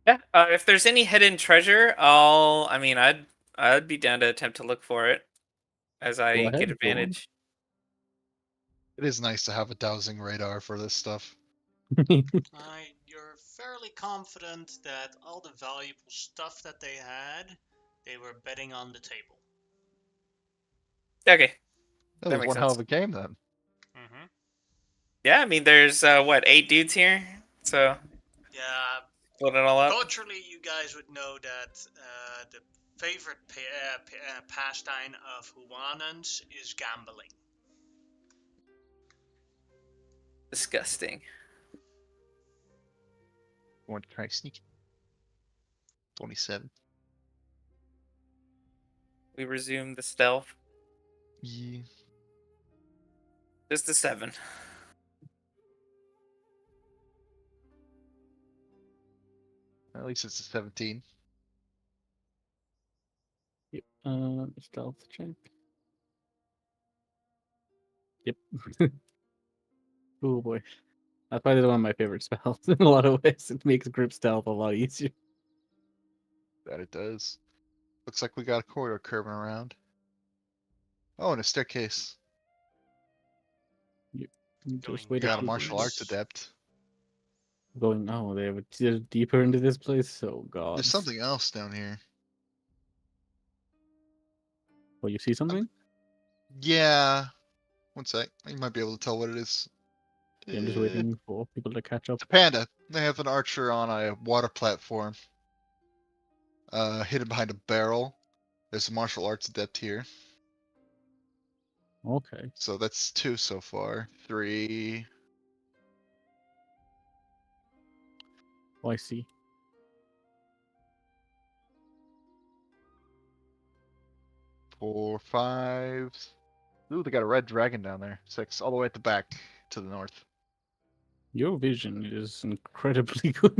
Yeah. If there's any hidden treasure, I'd be down to attempt to look for it as Go I ahead, get go on. advantage. It is nice to have a dowsing radar for this stuff. You're fairly confident that all the valuable stuff that they were betting on the table. Okay, That that was makes one hell sense. of a game then. Mm-hmm. Yeah, I mean, there's what 8 dudes here, so Yeah, split it all up. culturally, you guys would know that the favorite pastime of Hawaiians is gambling. Disgusting. Want to try sneak? 27. We resume the stealth. Yeah. Just a 7. At least it's a 17. Yep. Stealth check. Yep. Oh boy. That's probably one of my favorite spells in a lot of ways. It makes group stealth a lot easier. That it does. Looks like we got a corridor curving around. Oh, and a staircase. I'm Going just waiting Got a for martial downwards. arts adept. going. Oh, they have deeper into this place. Oh god. There's something else down here. Oh, you see something? Yeah. One sec. You might be able to tell what it is. Yeah, I'm just It's waiting for people to catch up. a panda. They have an archer on a water platform. Hidden behind a barrel. There's a martial arts adept here. Okay. So that's 2 so far. 3. Oh, I see. 4, 5. Ooh, they got a red dragon down there. 6, all the way at the back to the north. Your vision is incredibly good.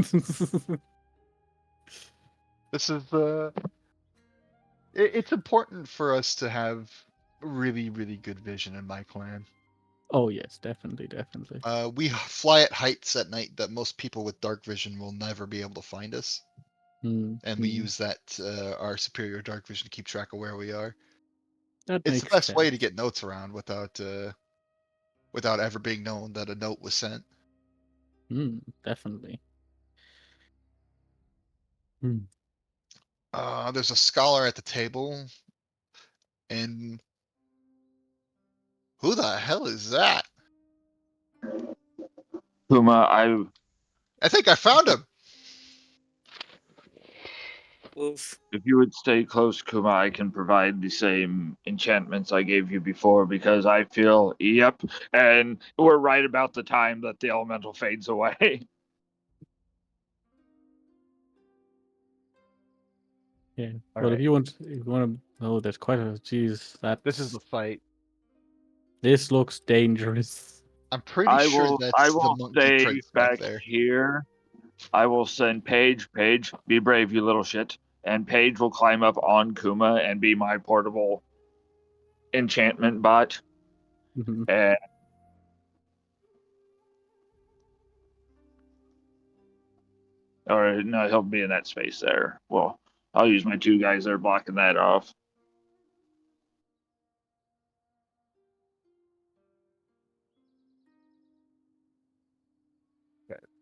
This is it's important for us to have really, really good vision in my clan. Oh yes, definitely, definitely. We fly at heights at night that most people with dark vision will never be able to find us, Mm, and we mm. use that our superior dark vision to keep track of where we are. That It's the makes best way to sense. get notes around without ever being known that a note was sent. Definitely. Mm. There's a scholar at the table, and who the hell is that? Kuma, I think I found him. Oof. if you would stay close, Kuma, I can provide the same enchantments I gave you before because I feel, yep, and we're right about the time that the elemental fades away. Yeah. All Well, right. if you want to, oh, there's quite a. Jeez, This is the fight. This looks dangerous. I'm pretty I sure will that's the monkey stay prince back back there. here. I will send Paige. Paige, be brave, you little shit. And Paige will climb up on Kuma and be my portable enchantment bot. Mhm. And or no, he'll be in that space there. Well, I'll use my 2 guys there blocking that off.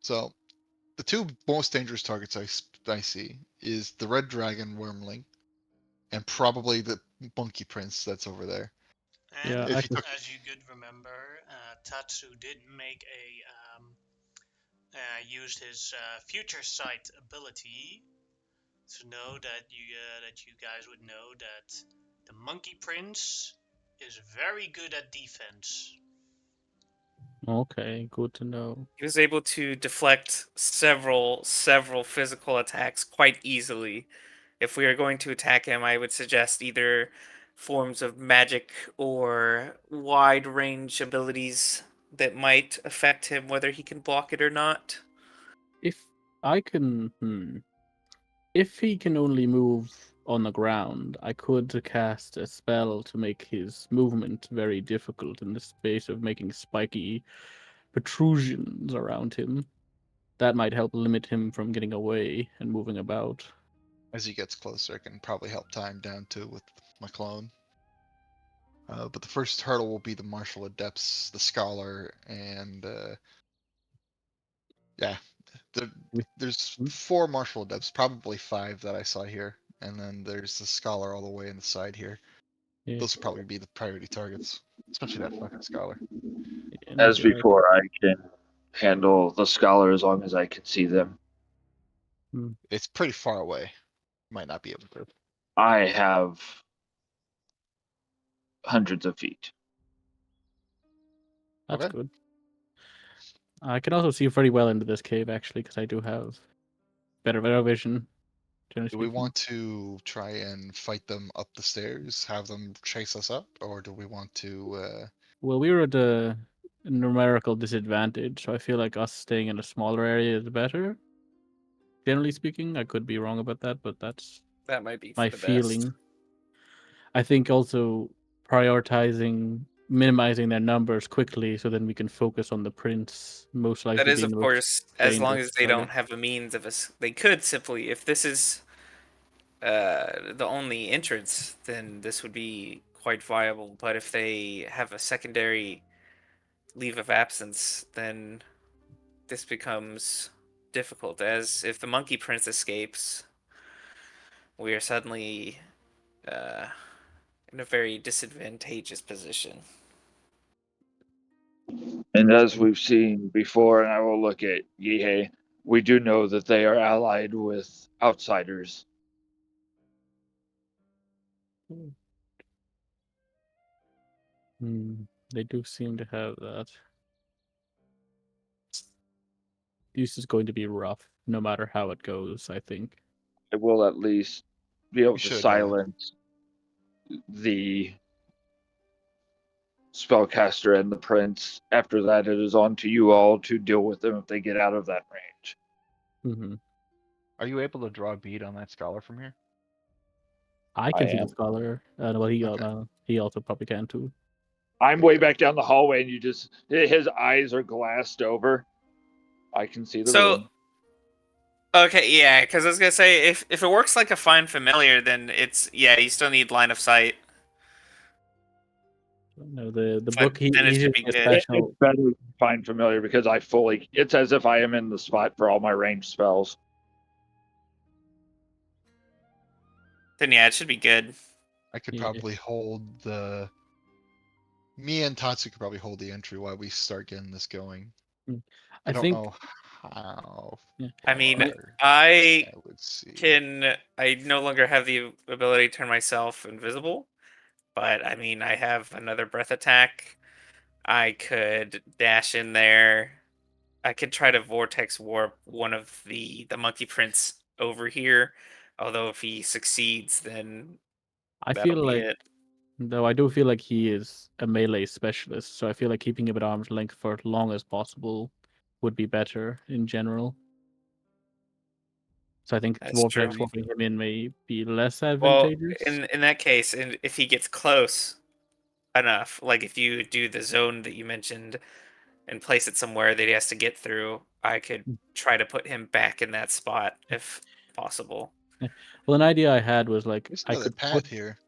So the 2 most dangerous targets I see is the red dragon wormling and probably the monkey prince that's over there. And Yeah, I If you can. took as you could remember, Tatsu did make used his future sight ability to know that you guys would know that the Monkey Prince is very good at defense. Okay, good to know. He was able to deflect several physical attacks quite easily. If we are going to attack him, I would suggest either forms of magic or wide range abilities that might affect him, whether he can block it or not. If I can, if he can only move on the ground, I could cast a spell to make his movement very difficult in the space of making spiky protrusions around him. That might help limit him from getting away and moving about. as he gets closer, I can probably help time down too with my clone. But the first hurdle will be the martial adepts, the scholar, and yeah, There's Hmm? 4 martial adepts, probably 5 that I saw here, and then there's the scholar all the way in the side here. Yeah, Those would probably be the priority targets, especially that fucking scholar. yeah, As you're right. before, I can handle the scholar as long as I can see them. It's pretty far away. Might not be able to. I have hundreds of feet. That's Okay. good. I can also see pretty well into this cave actually, because I do have better vision. Generally Do we speaking. want to try and fight them up the stairs, have them chase us up, or do we want to? Well, we were at a numerical disadvantage, so I feel like us staying in a smaller area is better. Generally speaking, I could be wrong about that, but that's That might be for my the best. feeling. I think also prioritizing minimizing their numbers quickly, so then we can focus on the prince, most likely That is, being of the most course, as long dangerous as they target. don't have a means of us. They could simply, if this is the only entrance, then this would be quite viable. But if they have a secondary leave of absence, then this becomes difficult. As if the monkey prince escapes, we are suddenly uh, in a very disadvantageous position. And as we've seen before, and I will look at Yihei, we do know that they are allied with outsiders. They do seem to have that. This is going to be rough, no matter how it goes, I think. I will at least be able We to should. silence the spellcaster and the prince. After that, it is on to you all to deal with them if they get out of that range. Mm-hmm. Are you able to draw a bead on that scholar from here? I I can see the am. scholar. Well, Okay. he also probably can too. I'm way back down the hallway, and you just his eyes are glassed over. I can see the So, room. okay, yeah, because I was gonna say if it works like a find familiar, then it's you still need line of sight, No, the but book then it he's should using be a good. It's special. better to find familiar because I fully. It's as if I am in the spot for all my ranged spells. Then yeah, it should be good. I could Yeah. probably hold the. Me and Tatsu could probably hold the entry while we start getting this going. I I don't think know how yeah. I mean, far I I would see. I no longer have the ability to turn myself invisible, but I mean, I have another breath attack. I could dash in there. I could try to vortex warp one of the monkey prince over here. Although if he succeeds, then I that'll feel be like it. though I do feel like he is a melee specialist, so I feel like keeping him at arm's length for as long as possible would be better in general. So I think That's vortex true. swapping him in may be less Well, advantageous. in that case, and if he gets close enough, like if you do the zone that you mentioned and place it somewhere that he has to get through, I could try to put him back in that spot if possible. Yeah. Well, an idea I had was like There's I another could put path here.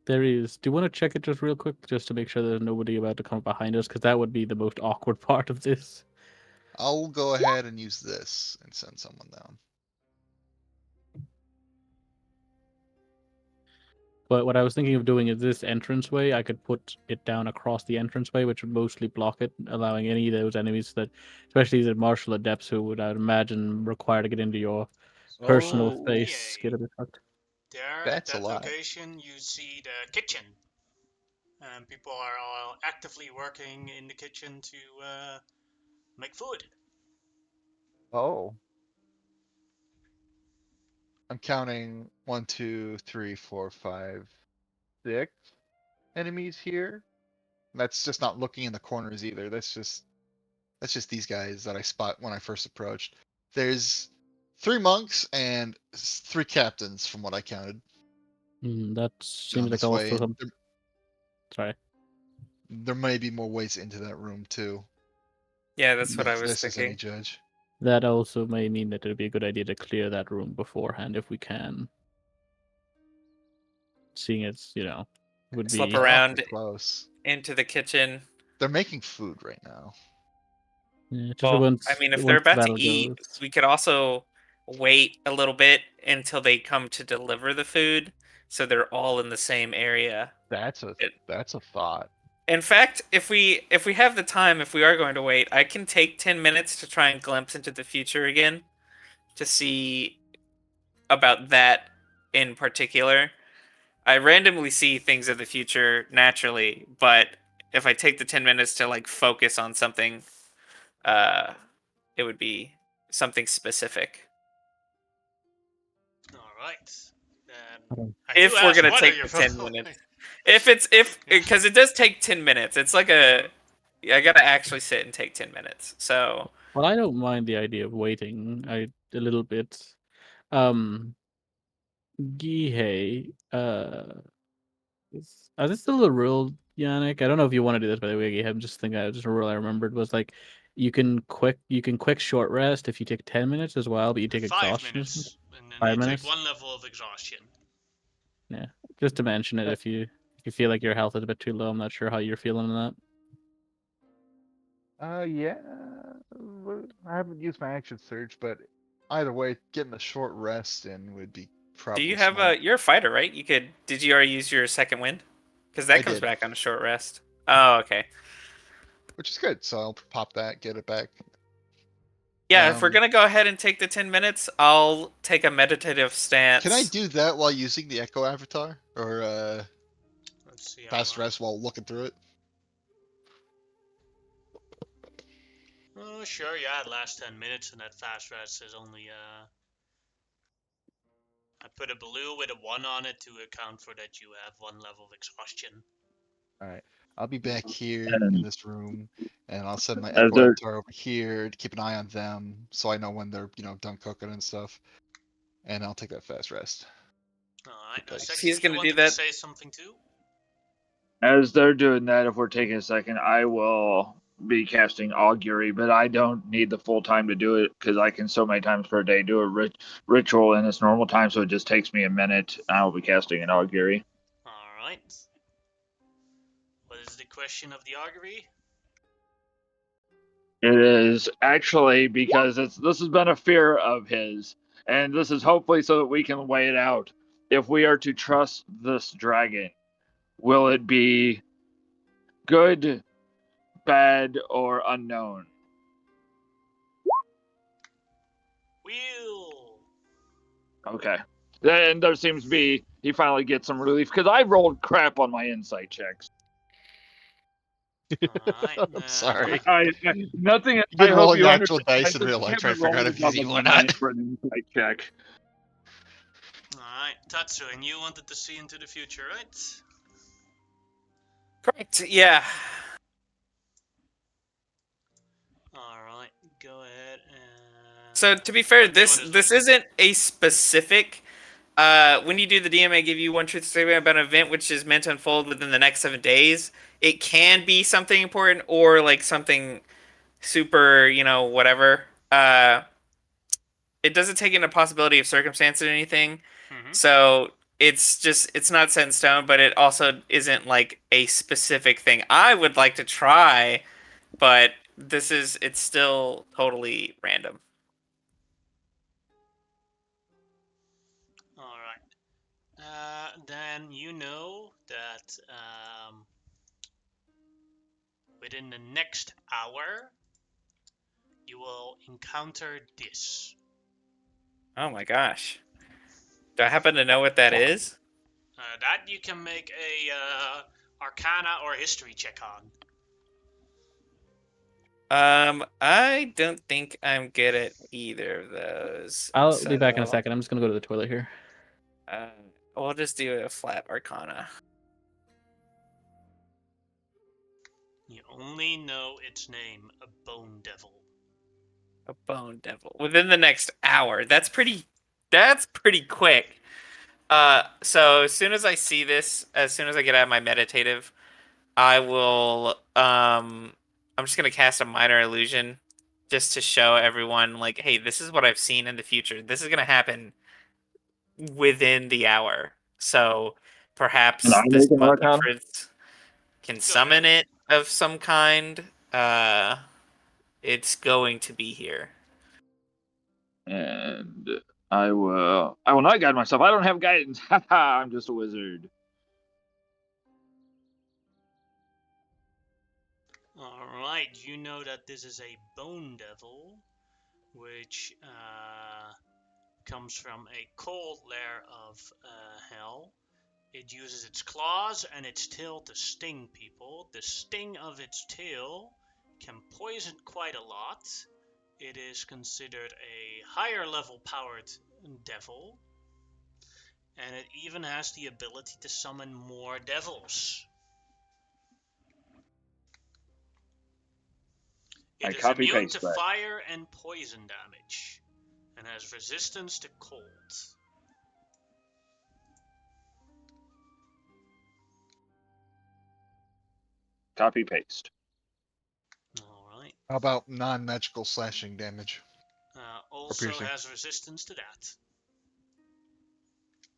there is. Do you want to check it just real quick, just to make sure there's nobody about to come up behind us? Because that would be the most awkward part of this. I'll go ahead and use this and send someone down. But what I was thinking of doing is this entranceway. I could put it down across the entranceway, which would mostly block it, allowing any of those enemies that, especially the martial adepts, who would I'd imagine require to get into your personal So, Oh, space, get EA, a bit fucked. there at that's a that lot. location, you see the kitchen. And people are all actively working in the kitchen to make food. Oh. I'm counting 1, 2, 3, 4, 5, 6 enemies here. That's just not looking in the corners either. That's just these guys that I spot when I first approached. There's 3 monks and 3 captains from what I counted That seems down like this way, also and some. Sorry. there may be more ways into that room too. Yeah, that's what I If was this is any thinking. judge. That also may mean that it'd be a good idea to clear that room beforehand if we can. Seeing as, would Slip be. They're awfully around close. into the kitchen. They're making food right now. Yeah, just Well, once, I mean, if they're once the about to battle eat, goes. we could also wait a little bit until they come to deliver the food, so they're all in the same area. That's a It- that's a thought. In fact, if we have the time, if we are going to wait, I can take 10 minutes to try and glimpse into the future again to see about that in particular. I randomly see things of the future naturally, but if I take the 10 minutes to like focus on something, uh, it would be something specific. All right. Then Okay. I do If we're ask, gonna what are take your the 10 minutes, if Yeah. because it does take 10 minutes, it's like I gotta actually sit and take 10 minutes. So Well, I don't mind the idea of waiting a little bit. Um, Gihei, is this still a rule, Yannick? I don't know if you want to do this, by the way, Gihei. I'm just thinking, just a rule I remembered was like, you can quick short rest if you take 10 minutes as well, but you take 5 exhaustion or something. minutes, and then you 5 minutes. take 1 level of exhaustion. Yeah, just to mention it if you feel like your health is a bit too low. I'm not sure how you're feeling on that. Yeah. I haven't used my action surge, but either way, getting a short rest in would be do probably you have smart. you're a fighter, right? Did you already use your second wind? Because that I comes did. back on a short rest. Oh, okay. Which is good. So I'll pop that, get it back. Yeah, if we're Um, gonna go ahead and take the 10 minutes, I'll take a meditative stance. Can I do that while using the Echo Avatar or Let's see how fast long. rest while looking through it? Oh, sure, yeah, it lasts 10 minutes, and that fast rest is only, I put a blue with a 1 on it to account for that you have 1 level of exhaustion. All right. I'll be back here in And this room, and I'll send my as Echo they're Avatar over here to keep an eye on them, so I know when they're done cooking and stuff. And I'll take that fast rest. Alright, now Because Sexy, He's you gonna do wanted to that. say something too? as they're doing that, if we're taking a second, I will be casting augury, but I don't need the full time to do it because I can so many times per day do a ritual in its normal time, so it just takes me a minute. I will be casting an augury. Alright. What is the question of the augury? It is actually because this has been a fear of his, and this is hopefully so that we can weigh it out. If we are to trust this dragon, will it be good, bad, or unknown? Wheel! Okay. Then there seems to be he finally gets some relief because I rolled crap on my insight checks. Alright, I'm sorry. Nothing. You've I been hope rolling you natural understand. dice in I real life, trying haven't to figure out rolled if he's above a evil or 9 not. for an insight check. Alright, Tatsu, and you wanted to see into the future, right? Correct. Yeah. Alright, go ahead and... So to be fair, what do you want to this say? isn't a specific. When you do the DMA, give you one truth statement about an event which is meant to unfold within the next 7 days. It can be something important or like something super, whatever. It doesn't take into possibility of circumstance or anything. Mm-hmm. So it's not set in stone, but it also isn't like a specific thing. I would like to try, but it's still totally random. Alright. Then you know that within the next hour, you will encounter this. Oh my gosh. Do I happen to know what that is? That you can make a Arcana or History check on. I don't think I'm good at either of those. I'll be back in a So, second. I'm just gonna go to the toilet here. we'll just do a flat Arcana. You only know its name, a Bone Devil. A bone devil within the next hour. That's pretty quick. So as soon as I see this, as soon as I get out of my meditative, I will I'm just gonna cast a minor illusion just to show everyone like, hey, this is what I've seen in the future. This is gonna happen within the hour. So And I perhaps make this an monkey arcana. prince can Go summon ahead. it of some kind. It's going to be here. And I will not guide myself. I don't have guidance. Haha, I'm just a wizard. Alright, you know that this is a bone devil, which comes from a cold layer of hell. It uses its claws and its tail to sting people. The sting of its tail can poison quite a lot. It is considered a higher level powered devil, and it even has the ability to summon more devils. I It is copy immune paste to that. fire and poison damage, and has resistance to cold. Copy paste. Alright. How about non-magical slashing damage? Also piercing. has resistance to that.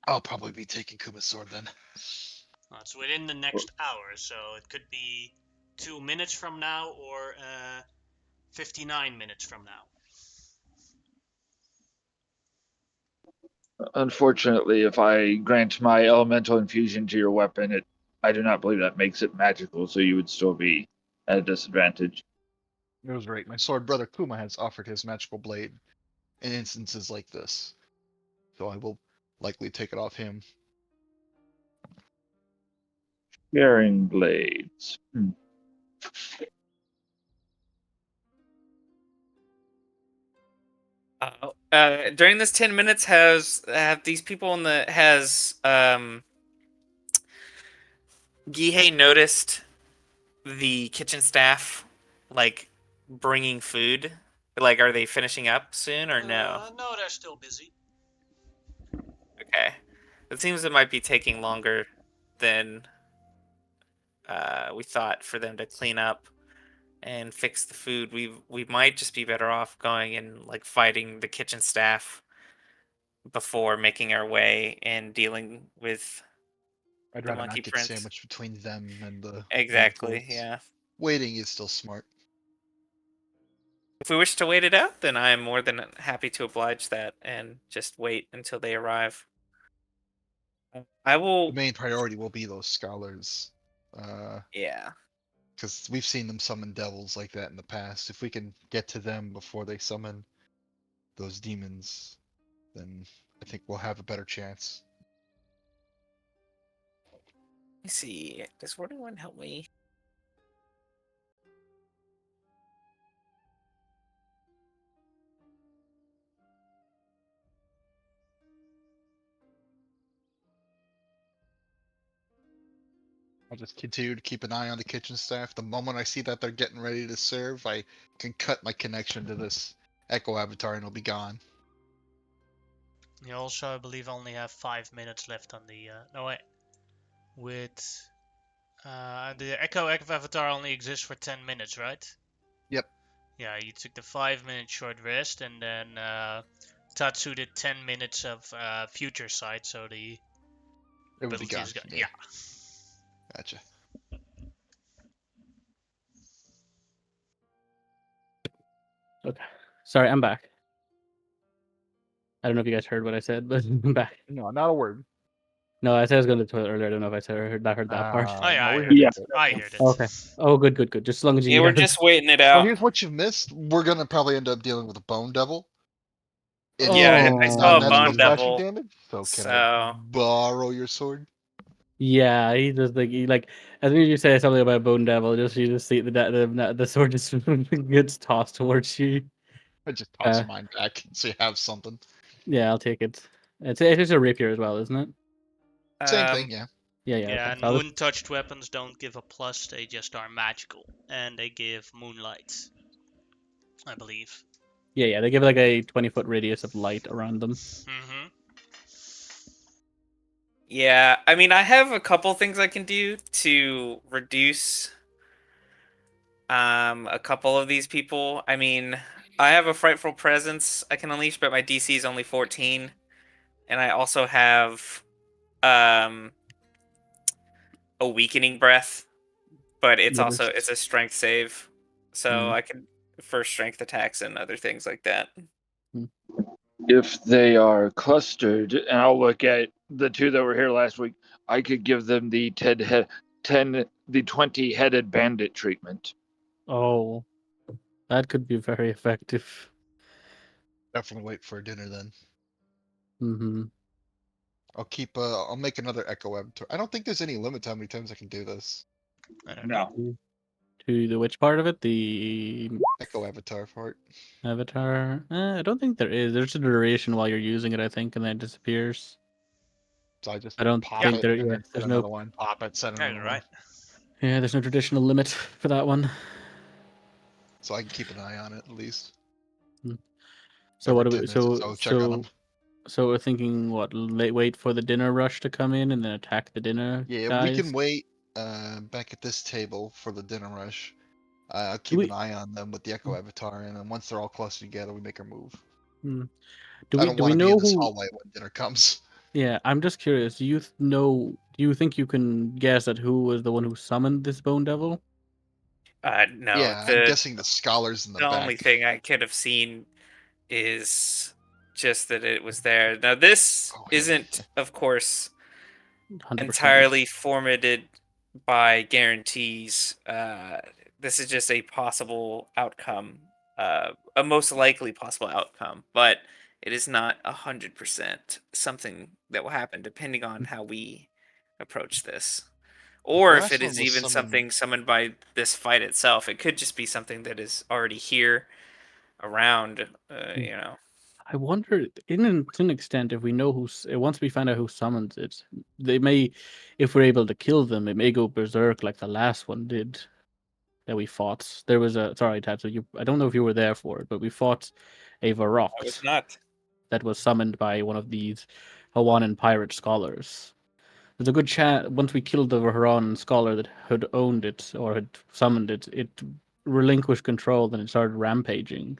I'll probably be taking Kuma's sword then. It's within the next hour, so it could be 2 minutes from now or 59 minutes from now. Unfortunately, if I grant my elemental infusion to your weapon, I do not believe that makes it magical, so you would still be at a disadvantage. It was right. My sword brother Kuma has offered his magical blade in instances like this, so I will likely take it off him. Sharing blades. During this 10 minutes, have these people in the has Gihei noticed the kitchen staff like bringing food? Like, are they finishing up soon or no? No, they're still busy. Okay, it seems it might be taking longer than we thought for them to clean up and fix the food. We might just be better off going and like fighting the kitchen staff before making our way and dealing with I'd the rather monkey not get prince. sandwiched between them and the Exactly, Manticores. yeah. Waiting is still smart. If we wish to wait it out, then I am more than happy to oblige that and just wait until they arrive. I The will. main priority will be those scholars, Yeah. because we've seen them summon devils like that in the past. If we can get to them before they summon those demons, then I think we'll have a better chance. Let me see. Does anyone help me? I'll just continue to keep an eye on the kitchen staff. The moment I see that they're getting ready to serve, I can cut my connection to this Echo Avatar and it'll be gone. You also, I believe, only have 5 minutes left on the. No, wait. With. The Echo Avatar only exists for 10 minutes, right? Yep. Yeah, you took the 5 minute short rest, and then Tatsu did 10 minutes of future sight, so the It would be ability gone. is gone. Yeah. Yeah. Gotcha. Okay. Sorry, I'm back. I don't know if you guys heard what I said, but I'm back. No, not a word. No, I said I was going to the toilet earlier. I don't know if I heard that part. Oh, yeah, No, I we heard heard Yeah. it. I heard it. Okay. Oh, good, good, good. Just as long as you Yeah, we're guys- just waiting it Well, out. here's what you missed. We're gonna probably end up dealing with a bone devil. It's Yeah, I saw a non-magical bone slashing devil. damage. So can I So borrow your sword? Yeah, he just like as soon as you say something about Bone Devil, you just see the sword just gets tossed towards you. I just toss Uh, mine back so you have something. Yeah, I'll take it. It's a rapier as well, isn't it? Same thing, yeah. Yeah, Yeah, okay. and So I'll just- moon-touched weapons don't give a plus, they just are magical. And they give moonlight, I believe. yeah. They give like a 20-foot radius of light around them. Mm-hmm. yeah, I mean, I have a couple things I can do to reduce a couple of these people. I mean, I have a frightful presence I can unleash, but my DC is only 14, and I also have a weakening breath, but it's Yeah, also there's- it's a strength save, so Hmm. I can first strength attacks and other things like that. If they are clustered, and I'll look at the 2 that were here last week, I could give them the 20-headed bandit treatment. Oh, that could be very effective. Definitely wait for dinner then. Mm-hmm. I'll make another Echo Avatar. I don't think there's any limit to how many times I can do this. I don't know. No. To the which part of it? The Echo Avatar part. avatar? I don't think there is. There's a duration while you're using it, I think, and then it disappears. So I just I don't pop think it there. and Yeah, then set there's another no. one. Pop it, set Yeah, another you're one. right. Yeah, there's no traditional limit for that one. So I can keep an eye on it at least. So Every what do 10 we? minutes or So check on them. so we're thinking what? Wait for the dinner rush to come in and then attack the dinner Yeah, guys. we can wait back at this table for the dinner rush. I'll keep we- an eye on them with the Echo Avatar, and then once they're all clustered together, we make our move. Hmm. I don't Do want we to be in know this who? hallway when dinner comes. Yeah, I'm just curious. Do you know? Do you think you can guess at who was the one who summoned this bone devil? No, Yeah, I'm guessing the scholars in the the only back. thing I could have seen is just that it was there. Now this Oh, yeah. isn't, of course, 100%. entirely formatted by guarantees. This is just a possible outcome, a most likely possible outcome, but it is not 100% something that will happen depending on how we approach this. Or if Last it one is was even summoned. something summoned by this fight itself, it could just be something that is already here around, Mm. you know. I wonder, to an extent, if we know once we find out who summons it, they may, if we're able to kill them, it may go berserk like the last one did that we fought. There was sorry, Tatsu, I don't know if you were there for it, but we fought a I was Varrock not. that was summoned by one of these Hawaiian pirate scholars. There's a good chance once we killed the Hawaiian scholar that had owned it or had summoned it, it relinquished control and it started rampaging.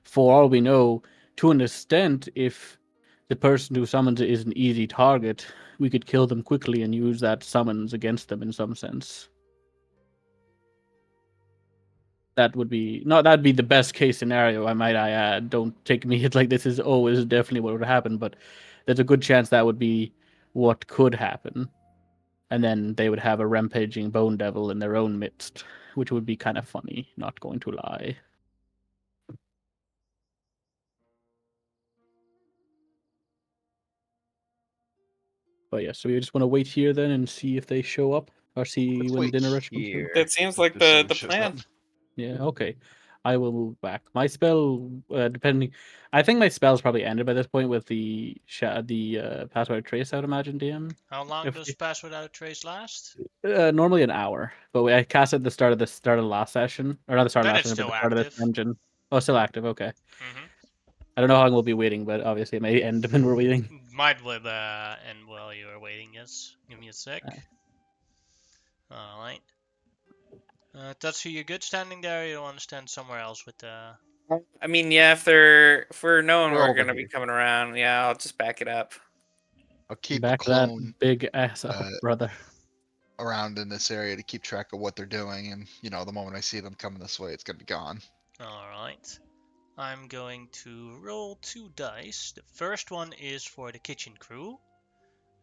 For all we know, to an extent, if the person who summons it is an easy target, we could kill them quickly and use that summons against them in some sense. That would be that'd be the best case scenario, I might add. Don't take me like this is always definitely what would happen, but there's a good chance that would be what could happen. And then they would have a rampaging bone devil in their own midst, which would be kind of funny, not going to lie. But yeah, so we just want to wait here then and see if they show up or see Let's when wait dinner rush comes through. here. That seems like Just so the it the shows up. plan. Yeah, okay. I will move back. My spell, depending, I think my spell's probably ended by this point with the pass without trace. I would imagine, DM. How long If does Pass Without a Trace last? normally an hour, but I cast it at the start of the last session, or not the start of Then last it's session, but the still start of this active. dungeon. Oh, still active. Okay. Mm-hmm. I don't know how long we'll be waiting, but obviously it may end when we're waiting. Might end while you are waiting, yes. Give me a sec. Alright. That's who you're good standing there, or you want to stand somewhere else with the... I mean, yeah, if we're knowing We're we're over gonna be here. coming around, yeah, I'll just back it up. I'll keep a Back that clone big ass up, brother. around in this area to keep track of what they're doing, and the moment I see them coming this way, it's gonna be gone. Alright. I'm going to roll 2 dice. The first one is for the kitchen crew,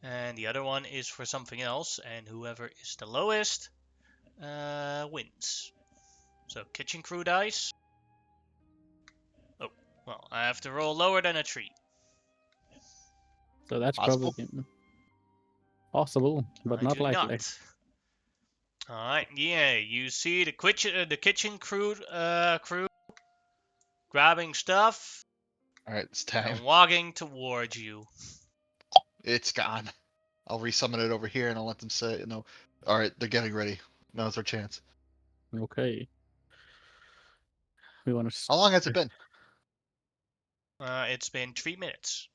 and the other one is for something else, and whoever is the lowest wins. So, kitchen crew dice. Oh, well, I have to roll lower than a 3. So that's Possible? probably possible, but I not do likely. not. Alright, yeah, you see the kitchen crew grabbing stuff All right, it's time. and walking towards you. It's gone. I'll resummon it over here, and I'll let them say, All right, they're getting ready. Now's our chance. Okay. We want to. How long has it been? It's been 3 minutes.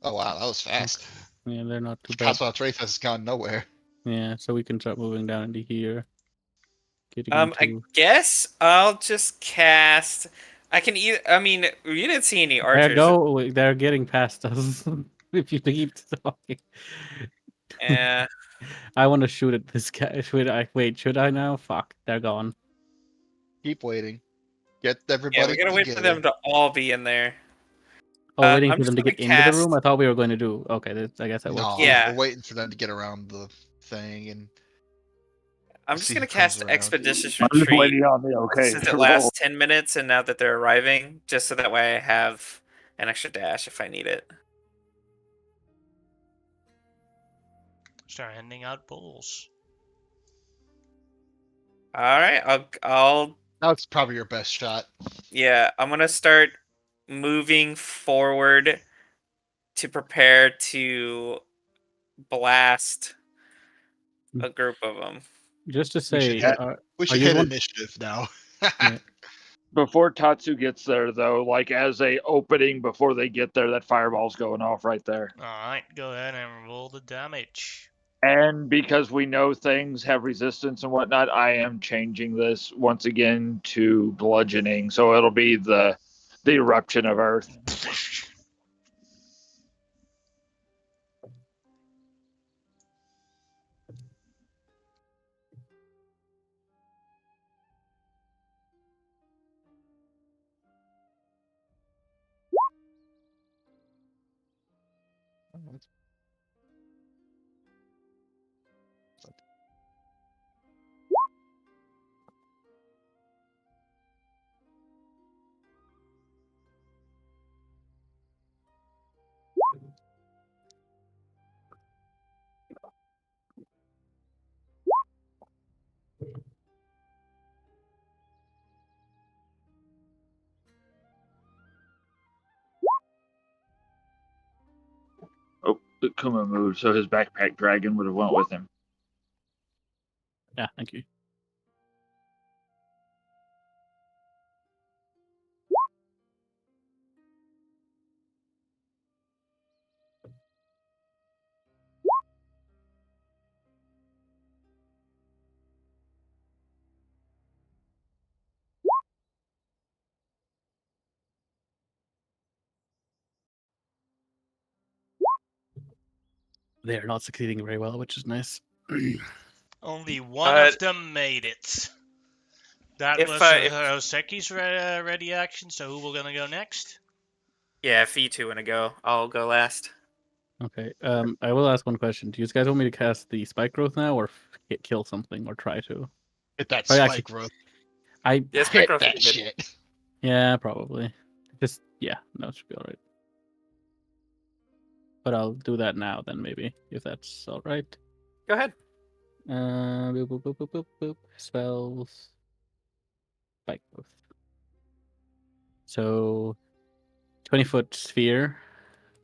Oh wow, that was fast. Yeah, they're not too bad. Castle Trace has gone nowhere. Yeah, so we can start moving down into here. Getting I into. guess I'll just cast. I can either. I mean, you didn't see any archers. They're getting past us. If you keep talking. Yeah. I want to shoot at this guy. Should I wait? Should I now? Fuck, they're gone. Keep waiting. Get Yeah, everybody we gotta wait for them together. to all be in there. Oh, waiting I'm for just them to gonna get into the room. cast. I thought we were going to do. Okay, I guess that works. No, too. Yeah. we're waiting for them to get around the thing and I'm just see gonna who comes cast around. Expeditious I'm just Retreat waiting on the okay since to it roll. lasts 10 minutes, and now that they're arriving, just so that way I have an extra dash if I need it. Start handing out bowls. All right, I'll That's probably your best shot. yeah, I'm gonna start moving forward to prepare to blast a group of them. Just to We should say, hit, are we should you hit one? initiative now. Yeah. Before Tatsu gets there, though, like as a opening before they get there, that fireball's going off right there. Alright, go ahead and roll the damage. And because we know things have resistance and whatnot, I am changing this once again to bludgeoning, so it'll be the eruption of Earth. Oh, the Kuma moved, so his backpack dragon would have went with him. Yeah, thank you. They are not succeeding very well, which is nice. Only one of But them made it. That if was Hoseki's ready action, so who will gonna go next? yeah, if you two wanna go, I'll go last. Okay. I will ask one question. Do you guys want me to cast the spike growth now, or kill something, or try to? Hit that I actually- spike growth. I Yeah, spike Hit growth would that be good. shit. yeah, probably. Just yeah, no, it should be all right. But I'll do that now then, maybe if that's all right. Go ahead. Boop, boop, boop, boop, boop, boop. Spells. Spike growth. So, 20-foot sphere.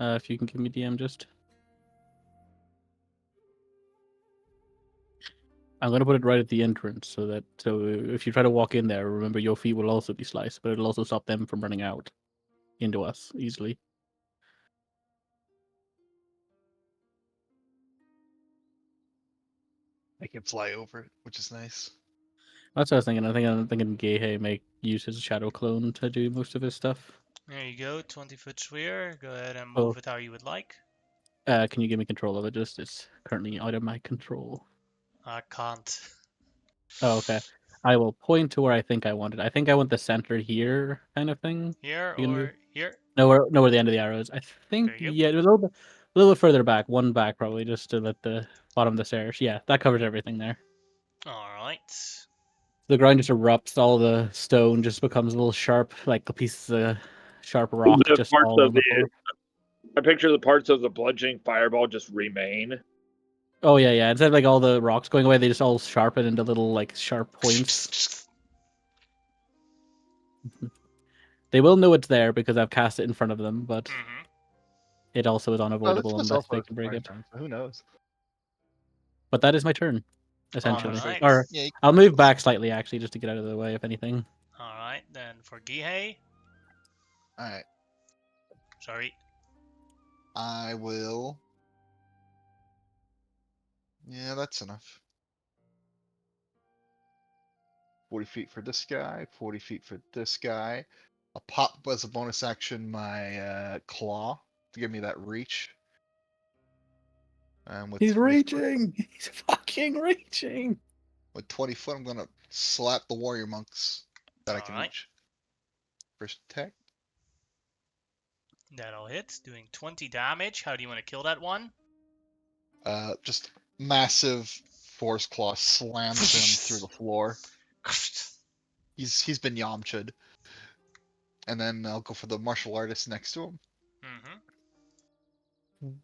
If you can give me DM just. I'm gonna put it right at the entrance so if you try to walk in there, remember your feet will also be sliced, but it'll also stop them from running out into us easily. I can fly over it, which is nice. That's what I was thinking. I'm thinking Geihei may use his shadow clone to do most of his stuff. There you go, 20-foot sphere. Go ahead and Oh. move it how you would like. Can you give me control of it? Just it's currently out of my control. I can't. Oh, okay. I will point to where I think I want it. I think I want the center here, kind of thing. Here You can or move. here? No, where the end of the arrow is. I think There you go. yeah, a little bit further back, one back probably, just to let the bottom of the stairs. Yeah, that covers everything there. Alright. The ground just erupts. All the stone just becomes a little sharp, like the pieces of sharp rock, The just parts all of on the the- floor. I picture the parts of the bludgeoning fireball just remain. Oh yeah. Instead of like all the rocks going away, they just all sharpen into little like sharp points. They will know it's there because I've cast it in front of them, but Mm-hmm. it also is Oh, unavoidable that's unless they also can break my it. turn, so who knows? But that is my turn, essentially. Alright. Or Yeah, I'll move back slightly actually, just to get out of the way, if anything. Alright, then for Gihei. alright. Sorry. I will. Yeah, that's enough. 40 feet for this guy, 40 feet for this guy. I'll pop as a bonus action my claw to give me that reach. And with He's 20 reaching! He's fucking reaching! with 20 foot, I'm gonna slap the warrior monks that I can Alright. reach. first attack. That'll hit, doing 20 damage. How do you want to kill that one? Just massive force claw slams him through the floor. He's been Yamcha'd. And then I'll go for the martial artist next to him. Mm-hmm.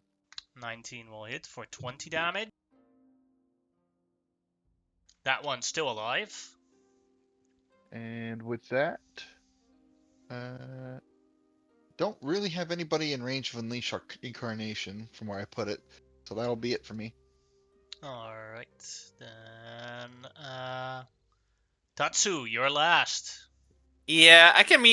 19 will hit for 20 damage. That one's still alive. And with that, don't really have anybody in range of Unleash Incarnation from where I put it. So that'll be it for me. Alright, then, Tatsu, you're last. Yeah, I can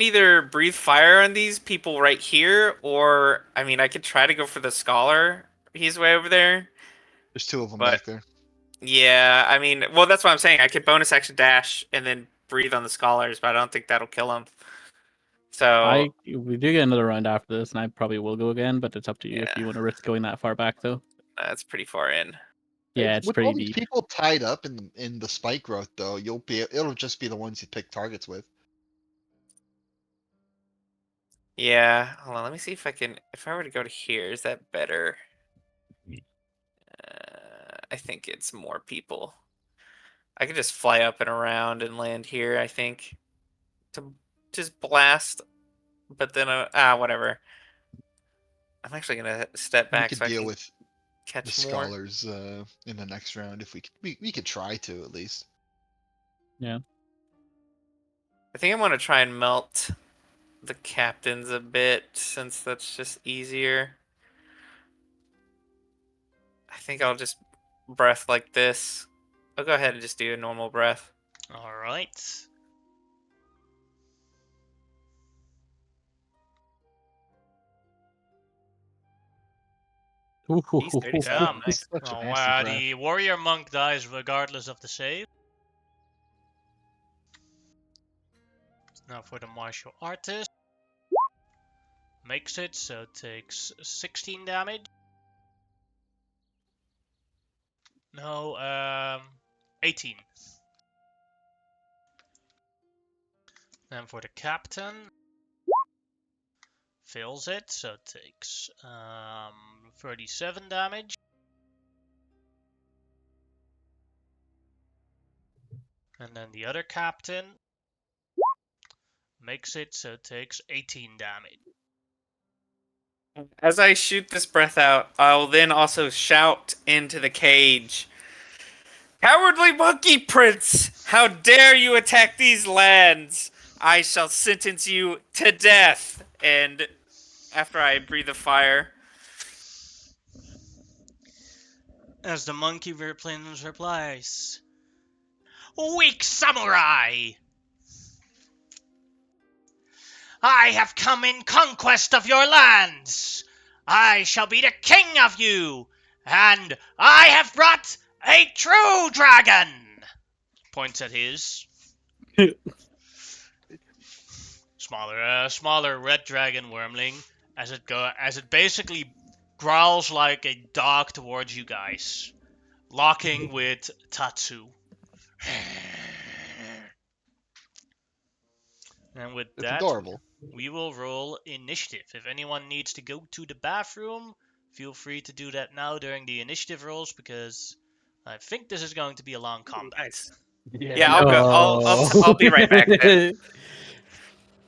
either breathe fire on these people right here, or I could try to go for the scholar. He's way over there. There's two of them But back there. yeah, well, that's what I'm saying. I could bonus action dash and then breathe on the scholars, but I don't think that'll kill him. So We do get another round after this, and I probably will go again, but it's up to you if you yeah, want to risk going that far back, though. that's pretty far in. Yeah, it's With pretty all these deep. people tied up in the spike growth, though, it'll just be the ones you pick targets with. Yeah, hold on. Let me see if I were to go to here, is that better? I think it's more people. I could just fly up and around and land here, I think. To just blast, but then, whatever. I'm actually gonna step We back could so I deal can with the catch more. scholars in the next round if we could try to at least. Yeah. I think I want to try and melt the captains a bit, since that's just easier. I think I'll just breath like this. I'll go ahead and just do a normal breath. Alright. He's 37, Damn. nice. Such a Oh, nasty breath. the warrior monk dies regardless of the save. Now for the martial artist. Makes it, so it takes 16 damage. No, 18. Then for the captain. Fails it, so it takes 37 damage. And then the other captain makes it, so it takes 18 damage. As I shoot this breath out, I'll then also shout into the cage. Cowardly monkey prince! How dare you attack these lands! I shall sentence you to death! And after I breathe a fire, As the monkey replies, "Weak samurai! I have come in conquest of your lands! I shall be the king of you! And I have brought a true dragon!" Points at his. Smaller red dragon wormling as it basically growls like a dog towards you guys, locking with Tatsu. And with It's that, adorable. we will roll initiative. If anyone needs to go to the bathroom, feel free to do that now during the initiative rolls, because I think this is going to be a long combat. nice. Yeah, Yeah, I'll go. I'll be right back then.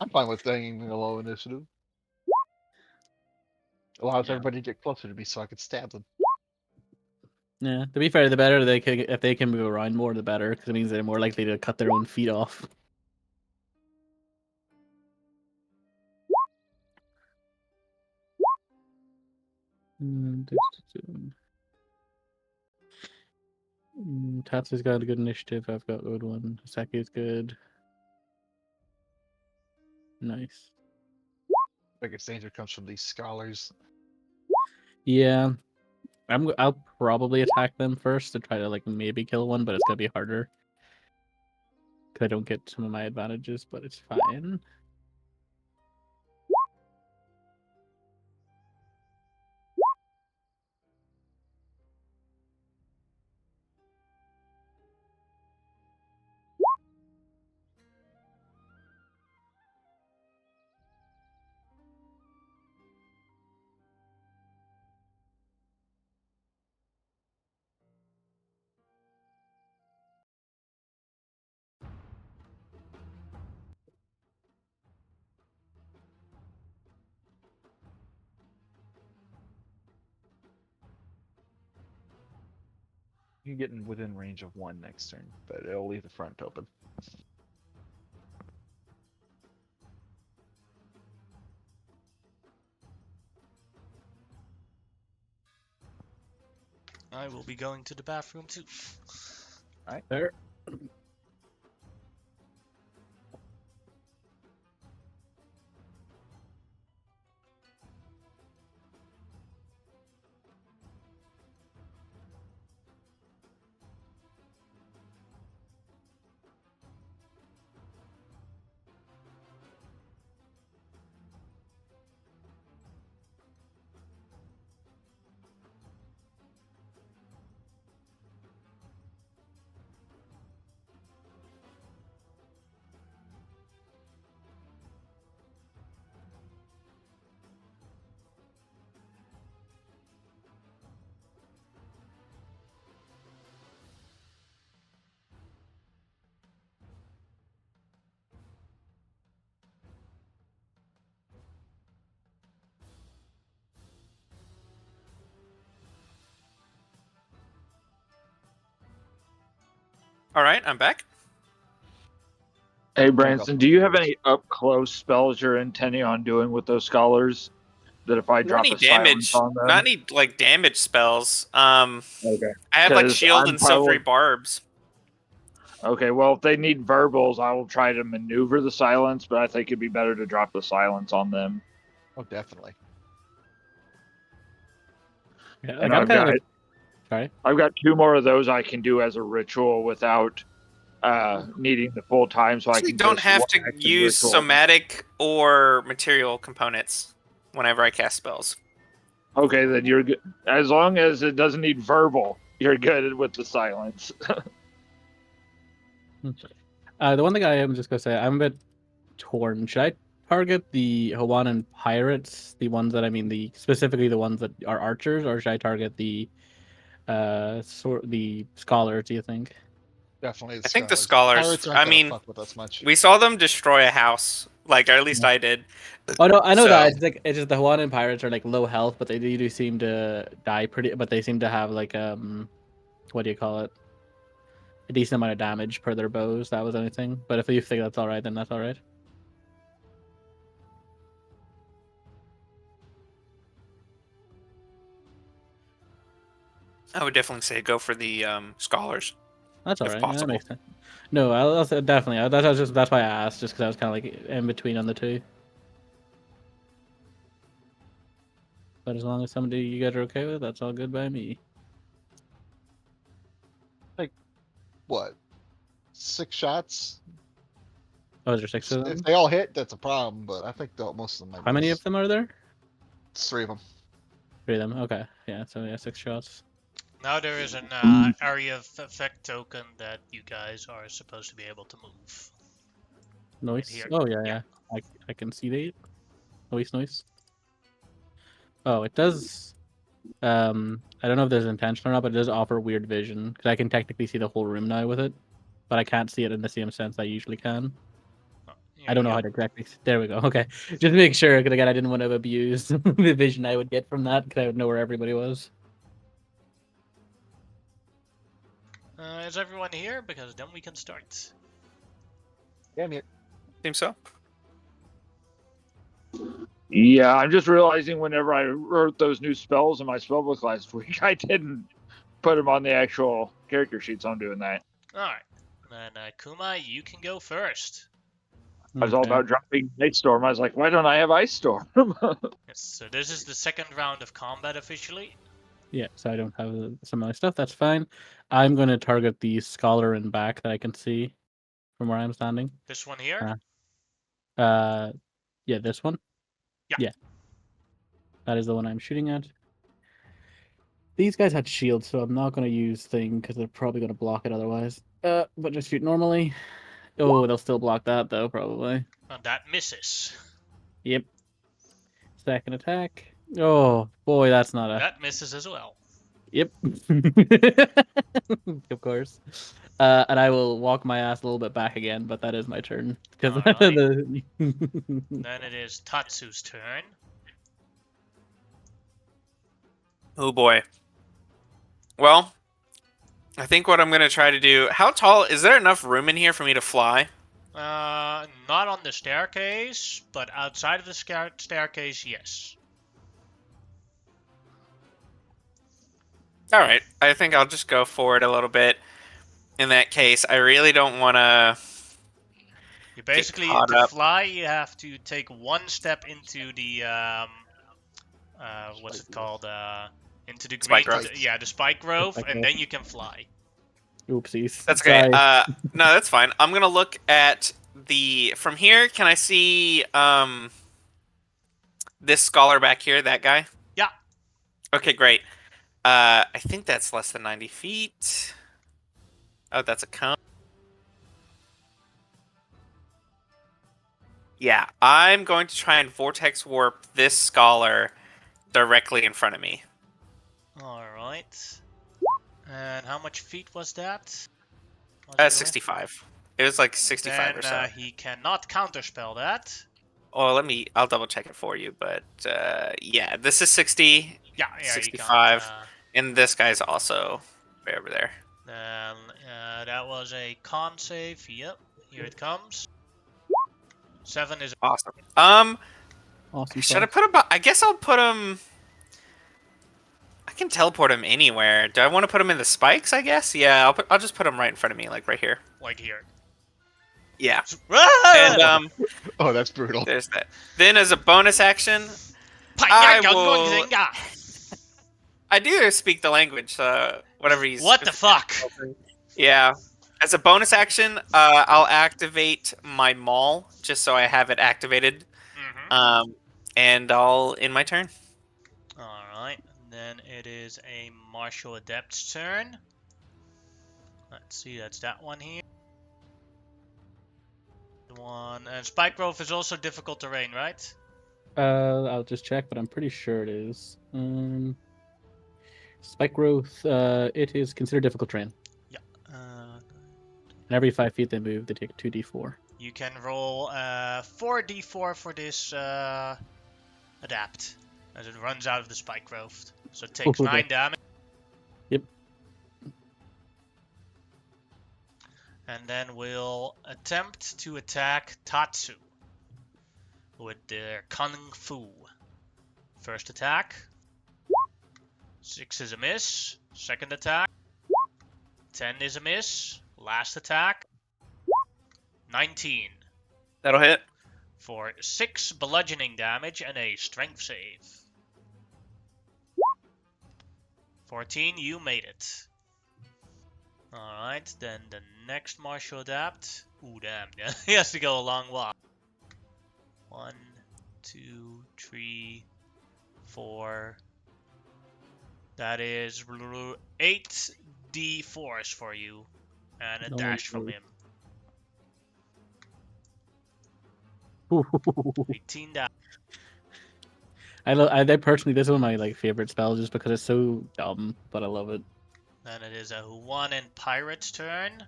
I'm fine with staying a low initiative. Allows Yeah. everybody to get closer to me so I can stab them. Yeah, to be fair, the better if they can move around more, the better, because it means they're more likely to cut their own feet off. Tatsu's got a good initiative. I've got a good one. Saki's good. Nice. Biggest danger comes from these scholars. Yeah, I'll probably attack them first to try to maybe kill one, but it's gonna be harder because I don't get some of my advantages. But it's fine. You can get within range of 1 next turn, but it'll leave the front open. I will be going to the bathroom too. There. All right, I'm back. Hey, Branson, do you have any up close spells you're intending on doing with those scholars? That if I Not drop any a silence damage. on them, Not any like damage spells. okay. I have like 'Cause shield I'm and silvery probably- barbs. Okay, well, if they need verbals, I will try to maneuver the silence, but I think it'd be better to drop the silence on them. Oh, definitely. Yeah, And like, I'm I've kind of got, like. Sorry. I've got 2 more of those I can do as a ritual without needing the full time, so I Actually, can don't just have one to action use ritual. somatic or material components whenever I cast spells. Okay, then you're good. As long as it doesn't need verbal, you're good with the silence. The one thing I am just gonna say, I'm a bit torn. Should I target the Hawaiian pirates, the ones that specifically the ones that are archers, or should I target the the scholars? Do you think? Definitely I think the scholars. scholars. Pirates aren't I gonna mean, fuck with us much. we saw them destroy a house, like or at least I did. Oh no, I know So- that. It's just the Hawaiian pirates are like low health, but they do seem to die pretty. But they seem to have like what do you call it? A decent amount of damage per their bows. That was anything. But if you think that's all right, then that's all right. I would definitely say go for the scholars. That's all If right. Yeah, that possible. makes sense. No, I'll say definitely. That's why I asked, just because I was kind of like in between on the two. But as long as somebody you guys are okay with, that's all good by me. What? 6 shots? Oh, is there 6 of them? If they all hit, that's a problem, but I think most of them might How many miss. of them are there? It's 3 of them. 3 of them. Okay. Yeah. So yeah, 6 shots. Now there is an area of effect token that you guys are supposed to be able to move. Noise. here. Oh yeah, Yeah. yeah. I can see that. Noise. Oh, it does. I don't know if there's intention or not, but it does offer weird vision because I can technically see the whole room now with it, but I can't see it in the same sense I usually can. Oh, here I don't you know go. how to exactly. There we go. Okay, just make sure because again, I didn't want to abuse the vision I would get from that because I would know where everybody was. Is everyone here? Because then we can start. Yeah, I'm here. Seems so. Yeah, I'm just realizing whenever I wrote those new spells in my spellbook last week, I didn't put them on the actual character sheet, so I'm doing that. Alright. Then Kuma, you can go first. I was all Okay. about dropping Night Storm. I was like, why don't I have Ice Storm? Yes, so this is the second round of combat officially. Yeah, so I don't have some of my stuff. That's fine. I'm going to target the scholar in back that I can see from where I'm standing. This one here. Yeah, this one. Yeah. That is the one I'm shooting at. These guys had shields, so I'm not going to use thing because they're probably going to block it otherwise. But just shoot normally. Oh, they'll still block that though, probably. And that misses. Yep. Second attack. Oh boy, that's not a. That misses as well. Yep. Of course. And I will walk my ass a little bit back again, but that is my turn. Because Alright. the... Then it is Tatsu's turn. Oh boy. Well, I think what I'm gonna try to do. How tall is there enough room in here for me to fly? Not on the staircase, but outside of the staircase, yes. All right. I think I'll just go forward a little bit. In that case, I really don't want to You get basically caught to up. fly, you have to take one step into the what's it called? Into the Spike green. growth. Yeah, the spike growth, Spike and growth. then you can fly. Oopsies. That's okay. Sorry. No, that's fine. I'm gonna look at from here. Can I see this scholar back here? That guy. Yeah. Okay, great. I think that's less than 90 feet. Oh, that's a cone. Yeah, I'm going to try and vortex warp this scholar directly in front of me. All right. And how much feet was that? 65. It was like 65 Then or so. he cannot counterspell that. Oh, I'll double check it for you, but yeah, this is 60, Yeah, 65, he can't. and this guy's also way over there. Then that was a con save. Yep, here it comes. 7 is Awesome. Awesome Should I sauce. put him? I guess I'll put him. I can teleport him anywhere. Do I want to put him in the spikes? I guess. Yeah, I'll just put him right in front of me, like right here. like here. Yeah. Ah! And Oh, that's brutal. there's that. Then as a bonus action, I do speak the language. Whatever he's. What the fuck? Yeah. As a bonus action, I'll activate my maul just so I have it activated. Mm-hmm. And I'll end my turn. All right. Then it is a martial adept's turn. Let's see. That's that one here. One and spike growth is also difficult terrain, right? I'll just check, but I'm pretty sure it is. Spike growth. It is considered difficult terrain. Yeah. And every 5 feet they move, they take 2d4. You can roll 4d4 for this adapt as it runs out of the spike growth. So it takes Oh, 9 okay. damage. Yep. And then we'll attempt to attack Tatsu with their Kung Fu. First attack. 6 is a miss. Second attack. 10 is a miss. Last attack. 19. That'll hit. For 6 bludgeoning damage and a strength save. 14, you made it. Alright, then the next martial adapt. Ooh, damn. He has to go a long walk. 1, 2, 3, 4. That is 8 d4s for you. And a No, dash from wait. him. 18 damage. I personally, this is one of my favorite spells just because it's so dumb, but I love it. Then it is a Huanan Pirate's turn.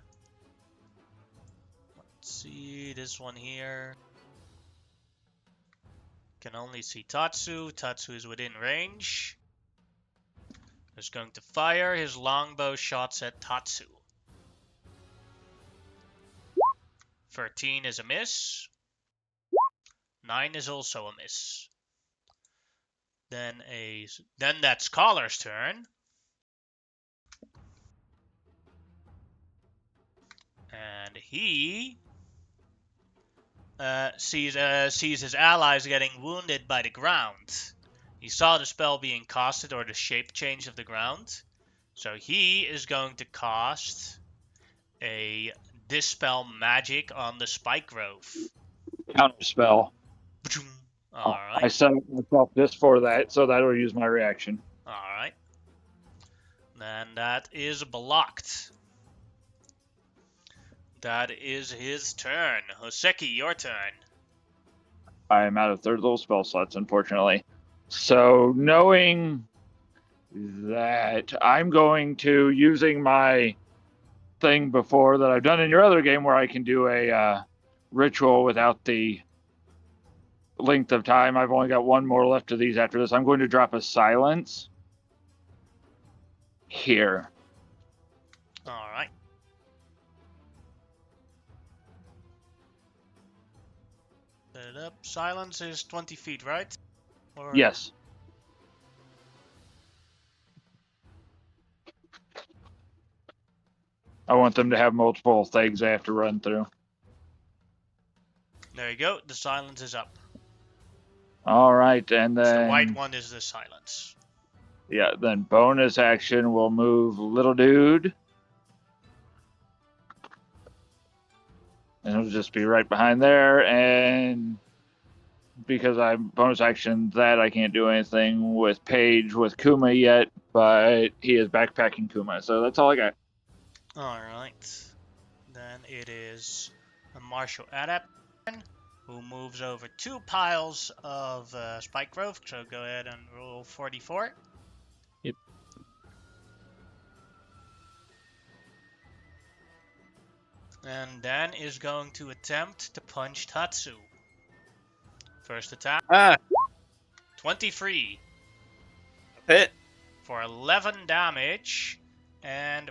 Let's see this one here. Can only see Tatsu. Tatsu is within range. He's going to fire his longbow shots at Tatsu. 13 is a miss. 9 is also a miss. Then that Scholar's turn. And he sees his allies getting wounded by the ground. He saw the spell being casted, or the shape change of the ground. So he is going to cast a Dispel Magic on the spike growth. Counter spell. I Alright. set up myself just for that, so that'll use my reaction. Alright. Then that is blocked. That is his turn. Hoseki, your turn. I am out of third level spell slots, unfortunately. So knowing that, I'm going to, using my thing before that I've done in your other game where I can do a ritual without the length of time. I've only got one more left of these after this. I'm going to drop a silence here. All right. Set it up. Silence is 20 feet, right? Or... Yes. I want them to have multiple things I have to run through. There you go. The silence is up. All right, and So the white then one is the silence. yeah, then bonus action will move little dude, and it'll just be right behind there. And because I'm bonus action that I can't do anything with Paige with Kuma yet, but he is backpacking Kuma, so that's all I got. All right. Then it is a martial adept who moves over 2 piles of spike growth. So go ahead and roll 44. Yep. And then is going to attempt to punch Tatsu. First attack, Ah, 23 hit. for 11 damage and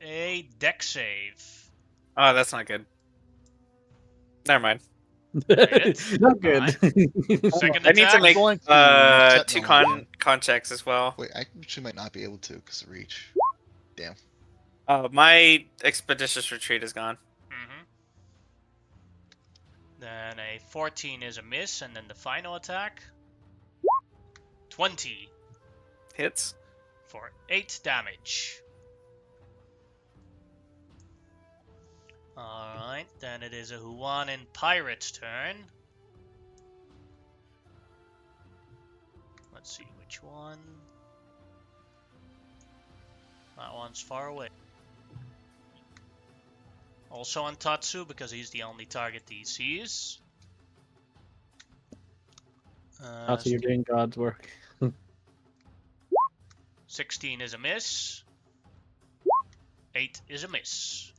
a deck save. Oh, that's not good. Never mind. Hit. Not good. Second I need to attack. make going to two Sentinel. con checks as well. Wait, I actually might not be able to because of reach. Damn. My expeditious retreat is gone. Mm-hmm. Then a 14 is a miss, and then the final attack, 20 Hits. for 8 damage. Alright, then it is a Huanin Pirate's turn. Let's see which one. That one's far away. Also on Tatsu because he's the only target he sees. Also, you're doing God's work. 16 is a miss. 8 is a miss.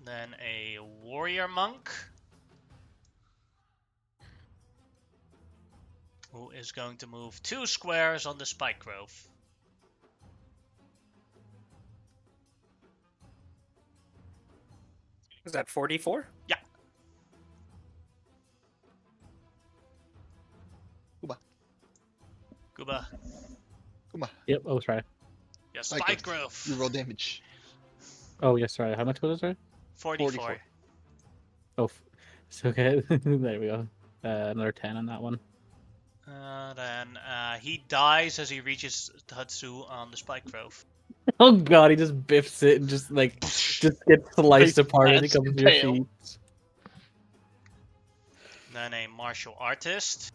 Then a warrior monk who is going to move 2 squares on the spike growth. Is that 44? Yeah. Kuba. Come on. Yep. Oh, sorry. Yeah, Spike spike growth. growth. You roll damage. Oh, yes. Sorry. How much was it? Sorry. 44. Oh, it's okay. There we go. Another 10 on that one. Then he dies as he reaches Tatsu on the spike growth. Oh god, he just biffs it and just gets sliced apart as he plants comes to your tail. feet. Then a martial artist.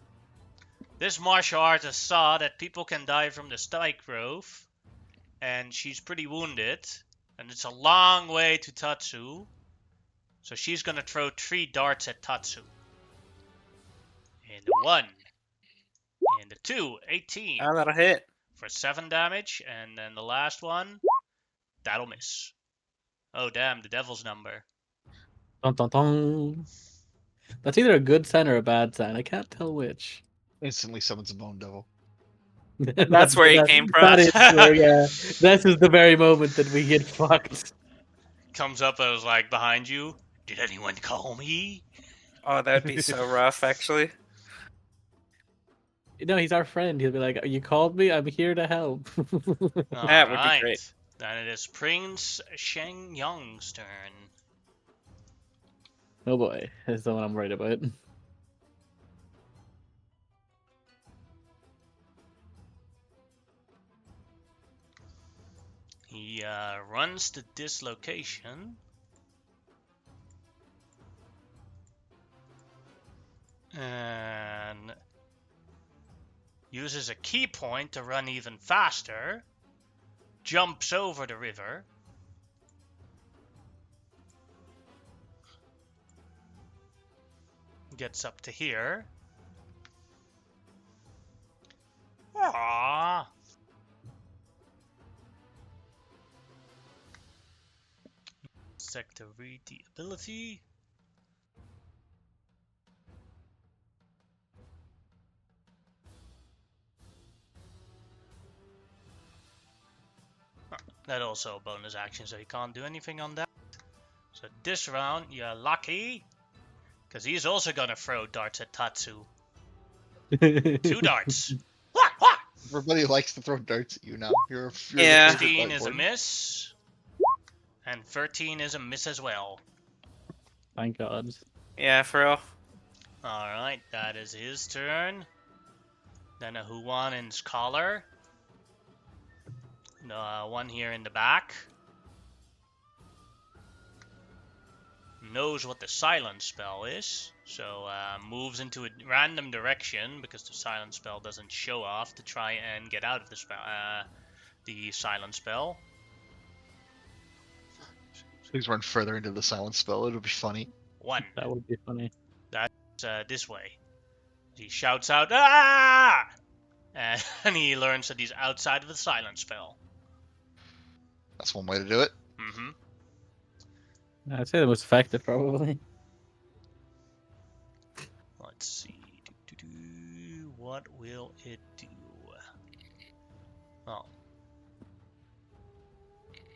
This martial artist saw that people can die from the spike growth, and she's pretty wounded, and it's a long way to Tatsu, so she's gonna throw 3 darts at Tatsu. And the 1, and the 2, 18 Oh, that'll hit. for 7 damage, and then the last one, that'll miss. Oh damn, the devil's number. Dun, dun, dun. That's either a good sign or a bad sign. I can't tell which. Instantly summons a bone devil. That's where he came from. That is where, yeah. This is the very moment that we get fucked. Comes up and was like behind you. Did anyone call me? Oh, that would be so rough, actually. No, he's our friend. He'll be like, "You called me. I'm here to help." That would be great. Then it is Prince Sheng Yong's turn. Oh boy, that's the one I'm worried about. He runs to this location. And uses a key point to run even faster. Jumps over the river. Gets up to here. Aww. Check to read the ability. That also a bonus action, so you can't do anything on that. So this round, you're lucky. Because he's also gonna throw darts at Tatsu. 2 darts. Wah, wah! Everybody likes to throw darts at you now. You're Yeah. the favorite 16 is a dartboard. miss. And 13 is a miss as well. Thank God. Yeah, for real. Alright, that is his turn. Then a Huan and Scholar. The one here in the back. Knows what the silence spell is. So moves into a random direction because the silence spell doesn't show off to try and get out of the silence spell. Please run further into the silent spell. It'll be funny. 1. That would be funny. This way. He shouts out, "Ah!" And he learns that he's outside of the silence spell. That's one way to do it. Mm-hmm. I'd say the most effective, probably. Let's see. What will it do? Oh.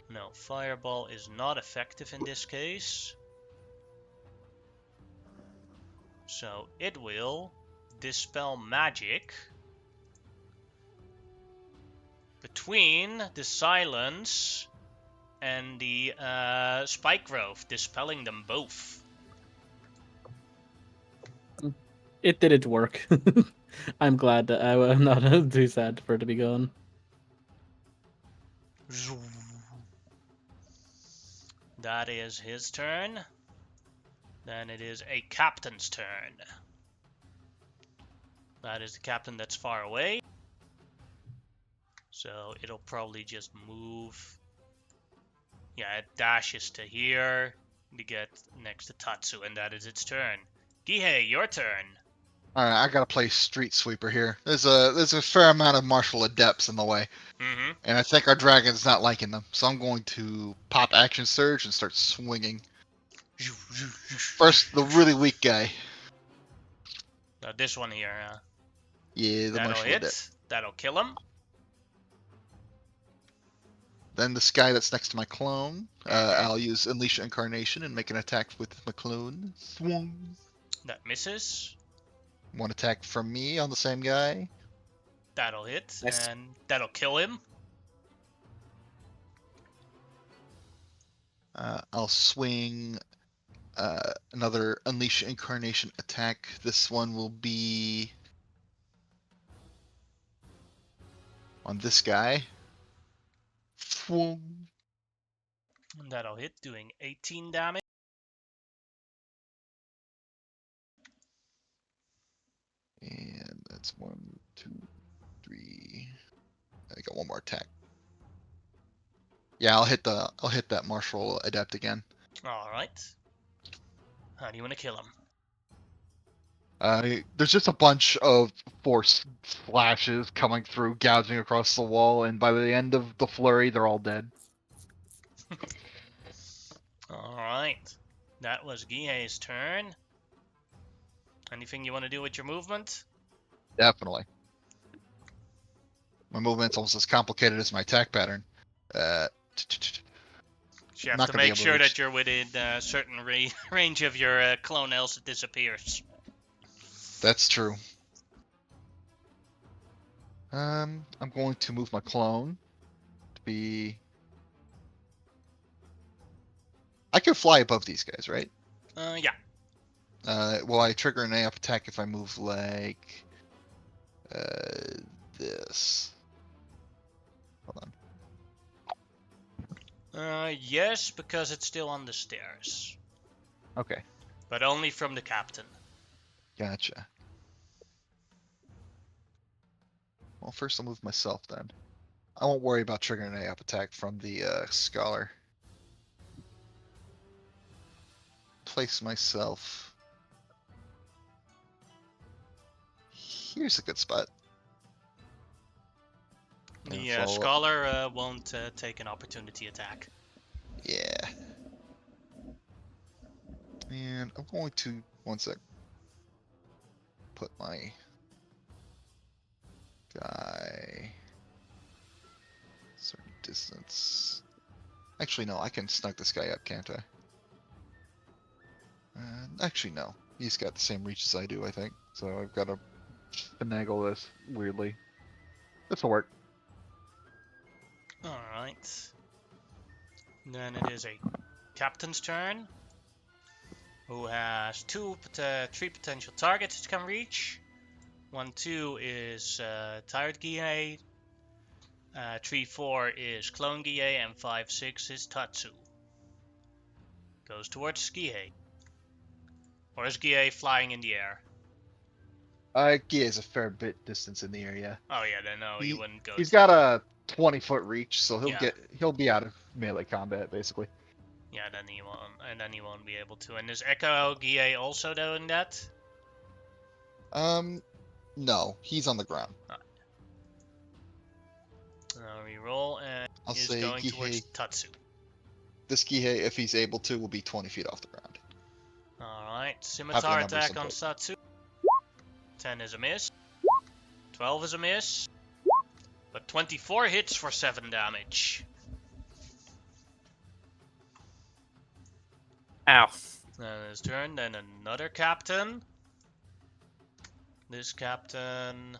No, Fireball is not effective in this case. So it will dispel magic between the silence and the spike growth, dispelling them both. It did its work. I'm glad that I'm not too sad for it to be gone. That is his turn. Then it is a captain's turn. That is the captain that's far away. So it'll probably just move. Yeah, it dashes to here to get next to Tatsu, and that is its turn. Gihei, your turn. Alright, I gotta play street sweeper here. There's a fair amount of martial adepts in the way. Mm-hmm. And I think our dragon's not liking them. So I'm going to pop action surge and start swinging. First, the really weak guy. This one here. Yeah, the That'll martial hit. adept. That'll kill him. Then this guy that's next to my clone. I'll use Unleash Incarnation and make an attack with my clone. Swung. That misses. One attack from me on the same guy. That'll hit. Nice. And that'll kill him. I'll swing another Unleash Incarnation attack. This one will be on this guy. Swung. And that'll hit, doing 18 damage. And that's 1, 2, 3. I got one more attack. Yeah, I'll hit that martial adept again. Alright. How do you want to kill him? There's just a bunch of force flashes coming through, gouging across the wall, and by the end of the flurry, they're all dead. Alright. That was Gihei's turn. Anything you want to do with your movement? Definitely. My movement's almost as complicated as my attack pattern. You have Not to gonna be make able to sure reach- that you're within a certain range of your clone, else it disappears. That's true. I'm going to move my clone to be. I can fly above these guys, right? Yeah. Will I trigger an AF attack if I move like this? Hold on. Yes, because it's still on the stairs. Okay, But only from the captain. gotcha. Well, first I'll move myself then. I won't worry about triggering an AF attack from the scholar. Place myself. Here's a good spot. And The follow up. scholar won't take an opportunity attack. Yeah. And I'm going to, one sec, put my guy certain distance. Actually, no. I can snug this guy up, can't I? Actually, no. He's got the same reach as I do, I think. So I've got to finagle this weirdly. This'll work. Alright. Then it is a captain's turn, who has three potential targets it can reach. 1-2 is Tired Guille, 3-4 is Clone Guille, and 5-6 is Tatsu. Goes towards Guille. Or is Guille flying in the air? Gia is a fair bit distance in the area. Oh yeah, then no, he He- wouldn't go. He's got a 20-foot reach, so Yeah. he'll be out of melee combat basically. Yeah, then he won't be able to. And is Echo Guille also doing that? No. He's on the ground. Reroll, and I'll he's say going Guille. towards Tatsu. This Guille, if he's able to, will be 20 feet off the ground. Alright, Have the scimitar numbers attack in on both. Tatsu. 10 is a miss. 12 is a miss. But 24 hits for 7 damage. Ow. Then his turn, then another captain. This captain...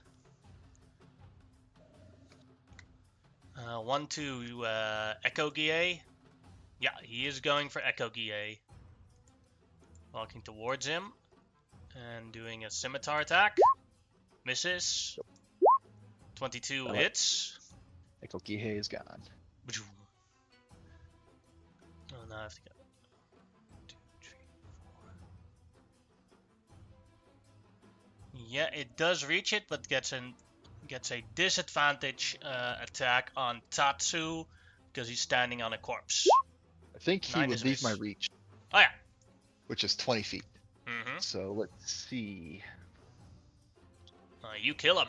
1-2 Echo Guille. Yeah, he is going for Echo Guille. Walking towards him. And doing a scimitar attack. Misses. 22 Alright. hits. Echo Gihei is gone. Oh, now I have to go. 2, 3, 4. Yeah, it does reach it, but gets a disadvantage attack on Tatsu because he's standing on a corpse. I think he 9 would is a leave my miss. reach, Oh yeah. which is 20 feet. Mm-hmm. So let's see. You kill him.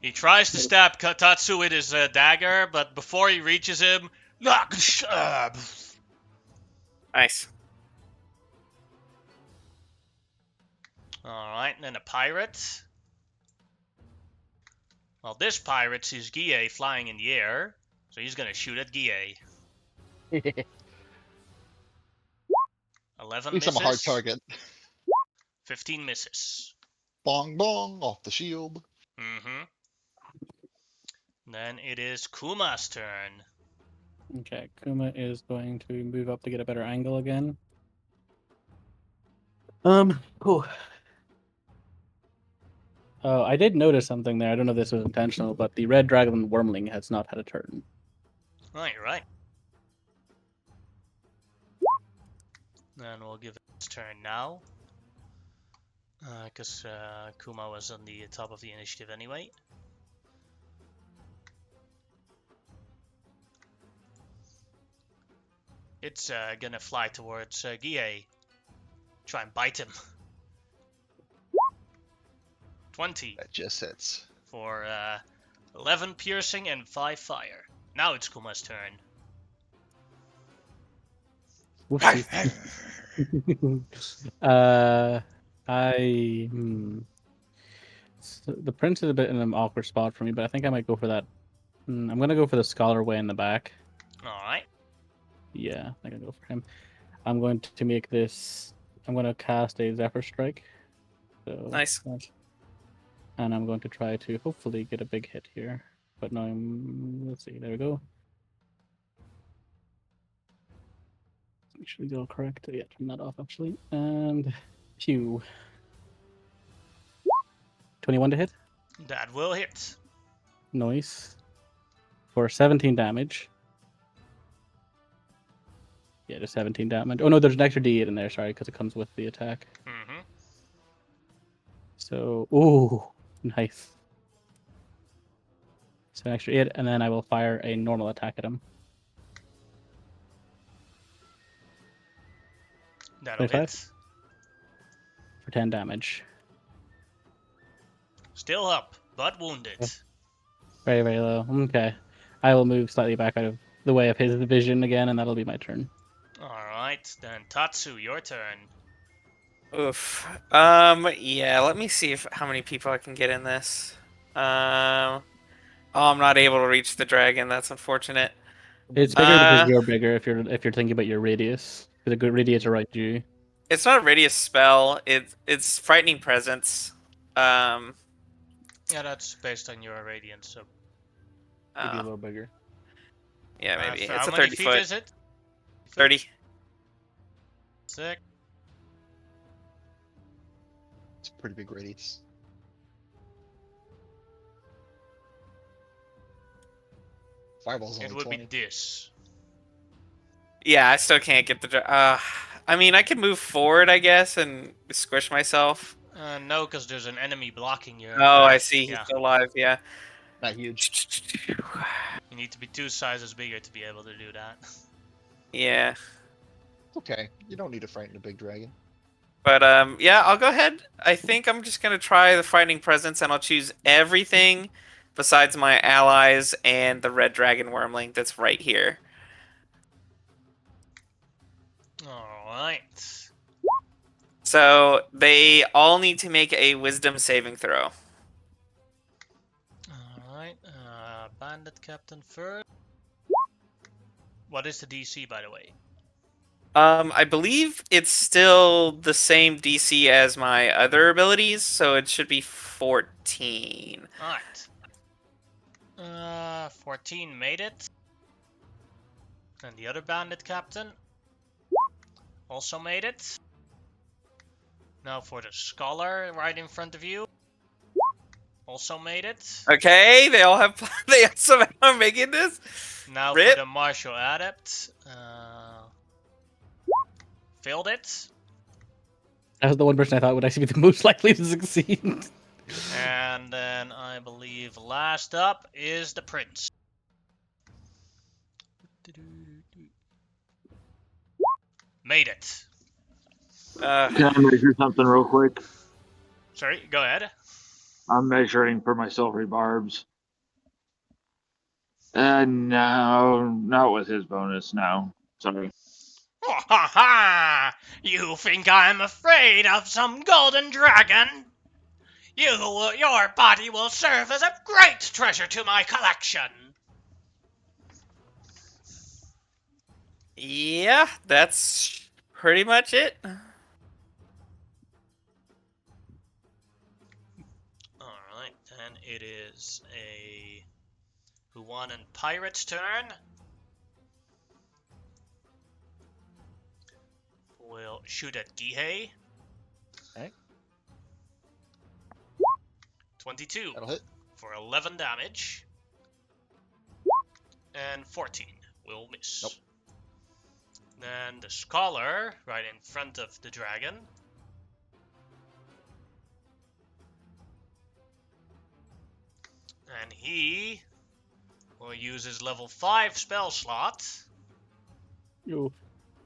He tries to stab Tatsu with his dagger, but before he reaches him, Nice. Alright, and then a pirate. Well, this pirate sees Guille flying in the air, so he's gonna shoot at Guille. 11 At least misses. I'm a hard target. 15 misses. Bong bong off the shield. Mm-hmm. Then it is Kuma's turn. Okay, Kuma is going to move up to get a better angle again. Cool. Oh, I did notice something there. I don't know if this was intentional, but the red dragon wormling has not had a turn. Oh, you're right. Then we'll give it its turn now. Because Kuma was on the top of the initiative anyway. It's gonna fly towards Guille. Try and bite him. 20 That just hits. for 11 piercing and 5 fire. Now it's Kuma's turn. Whoopsie. So the prince is a bit in an awkward spot for me, but I think I might go for that. I'm gonna go for the scholar way in the back. Alright. Yeah, I'm gonna go for him. I'm going to make this. I'm gonna cast a Zephyr Strike. So Nice. And I'm going to try to hopefully get a big hit here. But no, let's see. There we go. Make sure we go correct. Yeah, turn that off actually. And phew. 21 to hit. That will hit. Nice. For 17 damage. Yeah, just 17 damage. Oh no, there's an extra D8 in there, sorry, because it comes with the attack. Mm-hmm. So, ooh, nice. So an extra 8, and then I will fire a normal attack at him. That'll 25? hit. For 10 damage. Still up, but wounded. Yeah. Very, very low. Okay. I will move slightly back out of the way of his vision again, and that'll be my turn. Alright, then Tatsu, your turn. Oof. Yeah, let me see how many people I can get in this. Oh, I'm not able to reach the dragon. That's unfortunate. It's bigger because Uh, you're bigger. If you're thinking about your radius, because a good radius around you. it's not a radius spell. It's frightening presence. Um, Yeah, that's based on your radiance. So, Maybe a uh, little bigger. yeah, maybe so it's how a many 30 feet foot. is it? 30. Sick. It's a pretty big radius. Fireball's It only would 20. be this. Yeah, I still can't get the. I mean, I can move forward, I guess, and squish myself. No, because there's an enemy blocking your Oh, I path. see. He's Yeah, still alive. Yeah. Not huge. you need to be 2 sizes bigger to be able to do that. Yeah. It's okay. You don't need to frighten a big dragon. But yeah, I'll go ahead. I think I'm just gonna try the frightening presence, and I'll choose everything besides my allies and the red dragon wormling that's right here. Alright. So they all need to make a wisdom saving throw. Alright. Bandit Captain first. What is the DC, by the way? I believe it's still the same DC as my other abilities, so it should be 14. Alright. 14 made it. And the other bandit captain also made it. Now for the scholar right in front of you. Also made it. Okay, they all have they somehow are making this. Now Rip. for the martial adept. Failed it. That was the one person I thought would actually be the most likely to succeed. And then I believe last up is the prince. Made it. Can I measure something real quick? Sorry, go ahead. I'm measuring for my silvery barbs. No, not with his bonus. No, sorry. Ha ha ha! You think I'm afraid of some golden dragon? Your body will serve as a great treasure to my collection. Yeah, that's pretty much it. Alright, then it is a Huan and Pirate's turn. We'll shoot at Gihei. Alright. 22 That'll hit. for 11 damage. And 14 will miss. Nope. Then the Scholar, right in front of the dragon. And he will use his level 5 spell slot Yo.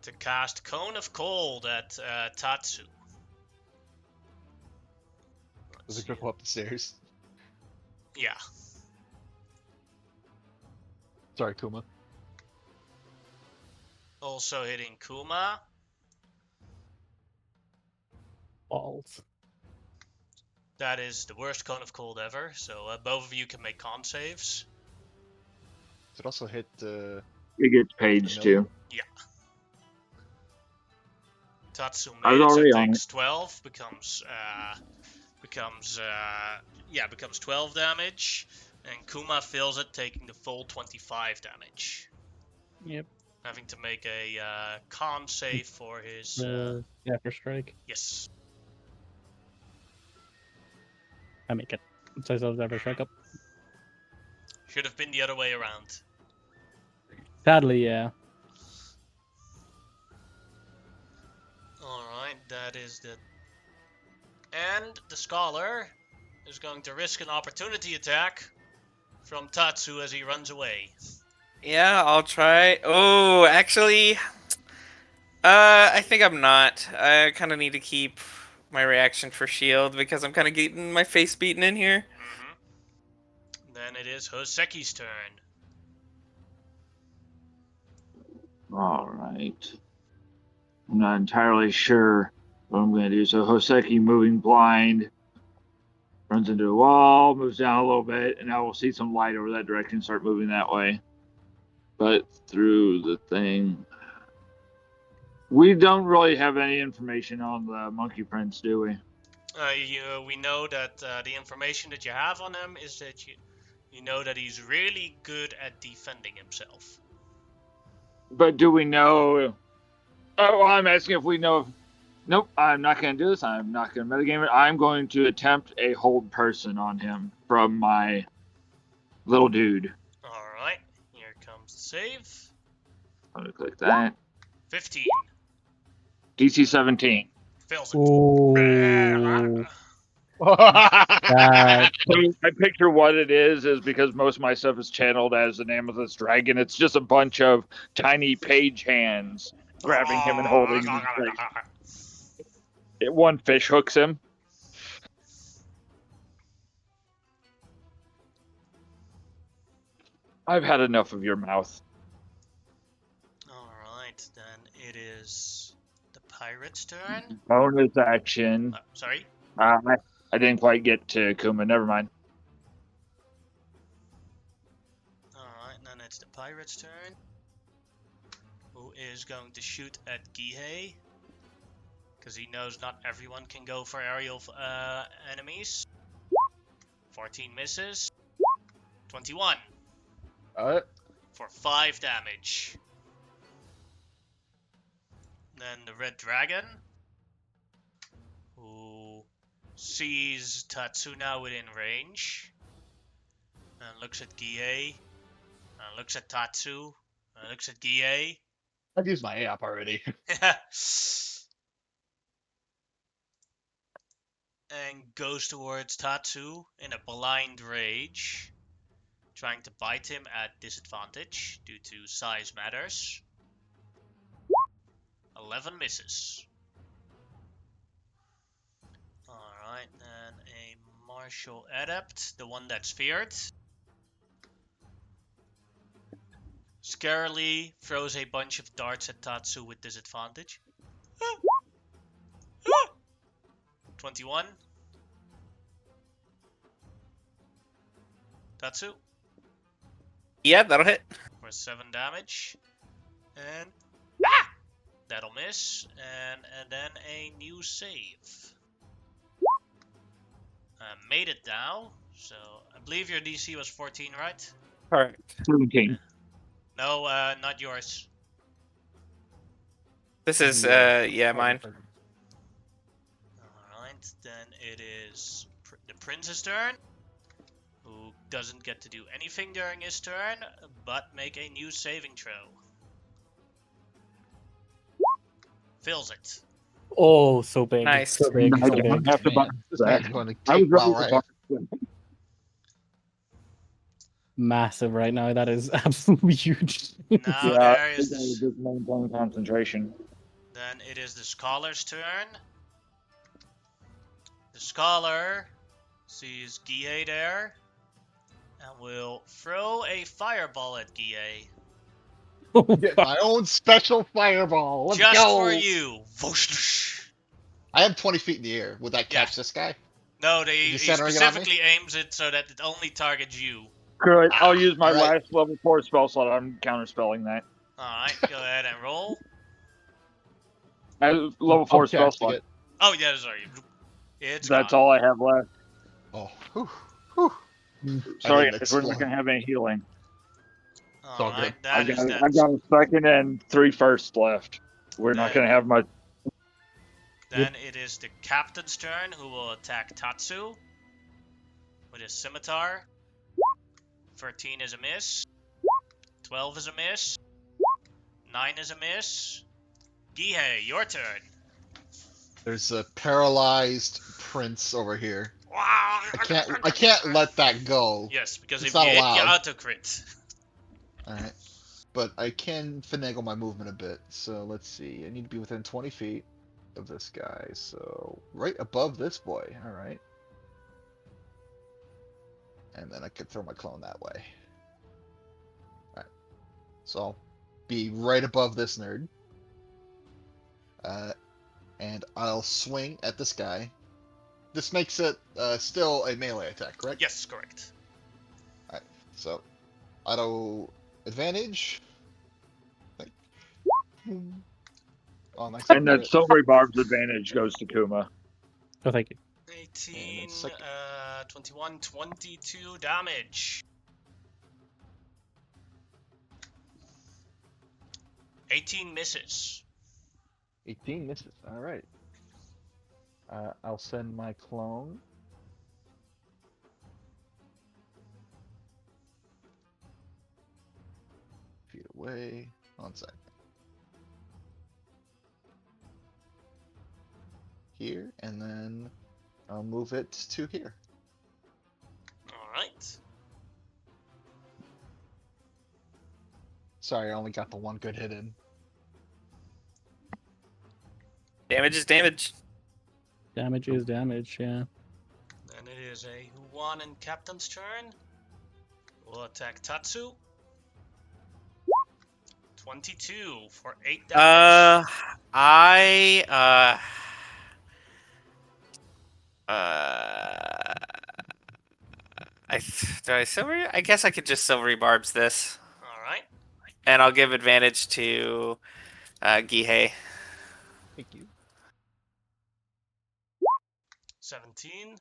to cast Cone of Cold at Tatsu. Does it go up the stairs? Yeah. Sorry, Kuma. Also hitting Kuma. Balls. That is the worst Cone of Cold ever, so both of you can make con saves. Does it also hit the... It gets paged too. Tatsu I was made it, so already on takes 12, becomes 12 damage, and Kuma fills it, taking the full 25 damage. Yep. Having to make a con save for his Yeah, for strike. yes. I make it. So I ever strike up. Should have been the other way around. Sadly, yeah. Alright, that is the... And the Scholar is going to risk an opportunity attack from Tatsu as he runs away. Yeah, I'll try. Oh, actually, I think I'm not. I kind of need to keep my reaction for shield because I'm kind of getting my face beaten in here. Then it is Hoseki's turn. All right. I'm not entirely sure what I'm going to do. So Hoseki moving blind, runs into a wall, moves down a little bit, and now we'll see some light over that direction, start moving that way. But through the thing, we don't really have any information on the Monkey Prince, do we? We know that the information that you have on him is that you know that he's really good at defending himself. But do we know? Oh, I'm asking if we know. Nope, I'm not going to do this. I'm not going to metagame it. I'm going to attempt a hold person on him from my little dude. All right, here comes the save. I'm going to click that. 15. DC 17. Fails it. Ooh. That I picture what it is because most of my stuff is channeled as the name of this dragon. It's just a bunch of tiny page hands grabbing him and holding him in place. One fish hooks him. I've had enough of your mouth. Alright, then it is the pirate's turn. Bonus action. Sorry? I didn't quite get to Kuma. Never mind. Alright, then it's the pirate's turn. Who is going to shoot at Gihei. Because he knows not everyone can go for aerial enemies. 14 misses. 21. For 5 damage. Then the red dragon, who sees Tatsu now within range, and looks at Gie, and looks at Tatsu, and looks at Gie. I've used my app already. And goes towards Tatsu in a blind rage, trying to bite him at disadvantage due to size matters. 11 misses. Alright, then a martial adept, the one that's feared. Scarily throws a bunch of darts at Tatsu with disadvantage. 21. Tatsu Yeah, that'll hit. for 7 damage. And that'll miss. And then a new save. Made it now. So I believe your DC was 14, right? Correct. 17. No, not yours. This is mine. Alright, then it is the prince's turn, who doesn't get to do anything during his turn, but make a new saving throw. Fails it. Oh, so big. Nice. So big. I So don't big. have to buy This that. man's going to I was take ready well, to right? buy that. Massive right now. That is absolutely huge. Now Yeah, there I is think I this. just maintain concentration. Then it is the scholar's turn. The scholar sees Gie there, and will throw a fireball at Gie. Get my own special fireball. Let's Just go. for you. Whoosh. I am 20 feet in the air. Would that Yeah. catch this guy? No, Is he he centering it on me? specifically aims it so that it only targets you. Good. I'll use my Alright. last level 4 spell slot. I'm counterspelling that. Alright, go ahead and roll. Level 4 spell casting slot. it. Oh, yeah, sorry. It's That's gone. all I have left. Oh, whew, whew. Sorry, didn't guys, we're not explode. going to have any healing. all good. Alright, I've that is that. got a second and 3 firsts left. We're not going to have much. Then it is the captain's turn, who will attack Tatsu with his scimitar. 13 is a miss. 12 is a miss. 9 is a miss. Gihei, your turn. There's a paralyzed prince over here. I can't let that go. Yes, because It's if you not hit, you allowed. auto crit. Alright. But I can finagle my movement a bit. So let's see. I need to be within 20 feet of this guy. So right above this boy. Alright. And then I could throw my clone that way. Alright. So I'll be right above this nerd. And I'll swing at this guy. This makes it still a melee attack, correct? Yes, correct. So, auto advantage. Oh, nice. And that silvery barb's advantage goes to Kuma. Oh, thank you. 18, second. 21, 22 damage. 18 misses. 18 misses. All right. I'll send my clone. Feet away. 1 second. Here, and then I'll move it to here. Alright. Sorry, I only got the one good hit in. Damage is damage. Damage is damage. Yeah. Then it is a Huan and Captain's turn. We'll attack Tatsu. 22 for 8 damage. Do I silvery? I guess I could just silvery barbs this, Alright. and I'll give advantage to Gihei. Thank you. 17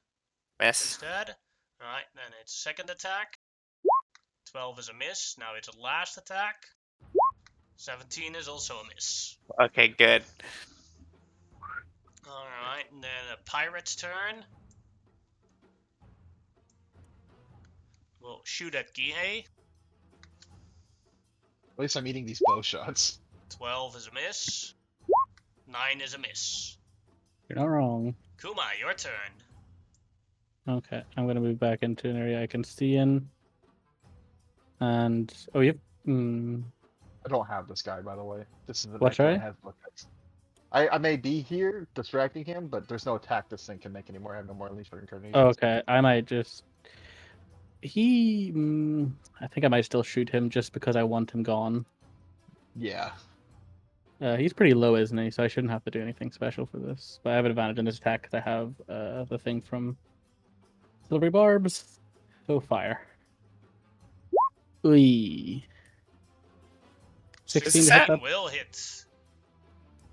Miss. instead. Alright, then its second attack. 12 is a miss. Now its last attack. 17 is also a miss. Okay, good. Alright, and then a pirate's turn. We'll shoot at Gihei. At least I'm eating these bow shots. 12 is a miss. 9 is a miss. You're not wrong. Kuma, your turn. Okay, I'm gonna move back into an area I can see in. And oh, yep. I don't have this guy, by the way. This is the What, next one sorry? that has look at. I may be here distracting him, but there's no attack this thing can make anymore. I have no more Unleash for Incarnations. Oh, okay, I might just. I think I might still shoot him just because I want him gone. Yeah. He's pretty low, isn't he? So I shouldn't have to do anything special for this. But I have an advantage in this attack because I have the thing from Silvery Barbs. So fire. Ooh. 16 to hit that. Will hit.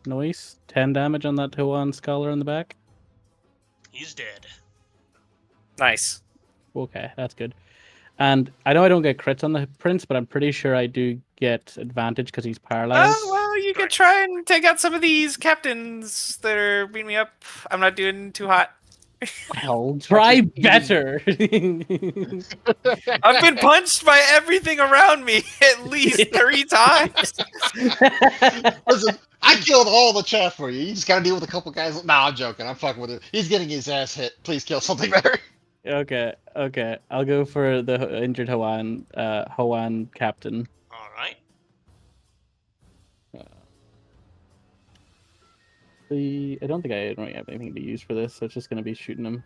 Noise. 10 damage on that Huan scholar in the back. He's dead. Nice. Okay, that's good. And I know I don't get crits on the prince, but I'm pretty sure I do get advantage because he's paralyzed. Oh, well, you could Correct. try and take out some of these captains that are beating me up. I'm not doing too hot. Well, try better. I've been punched by everything around me at least 3 times. Listen, I killed all the chaff for you. You just gotta deal with a couple guys. Nah, I'm joking. I'm fucking with it. He's getting his ass hit. Please kill something better. Okay. I'll go for the injured Hawaiian captain. Alright. I don't think I don't have anything to use for this, so it's just gonna be shooting him.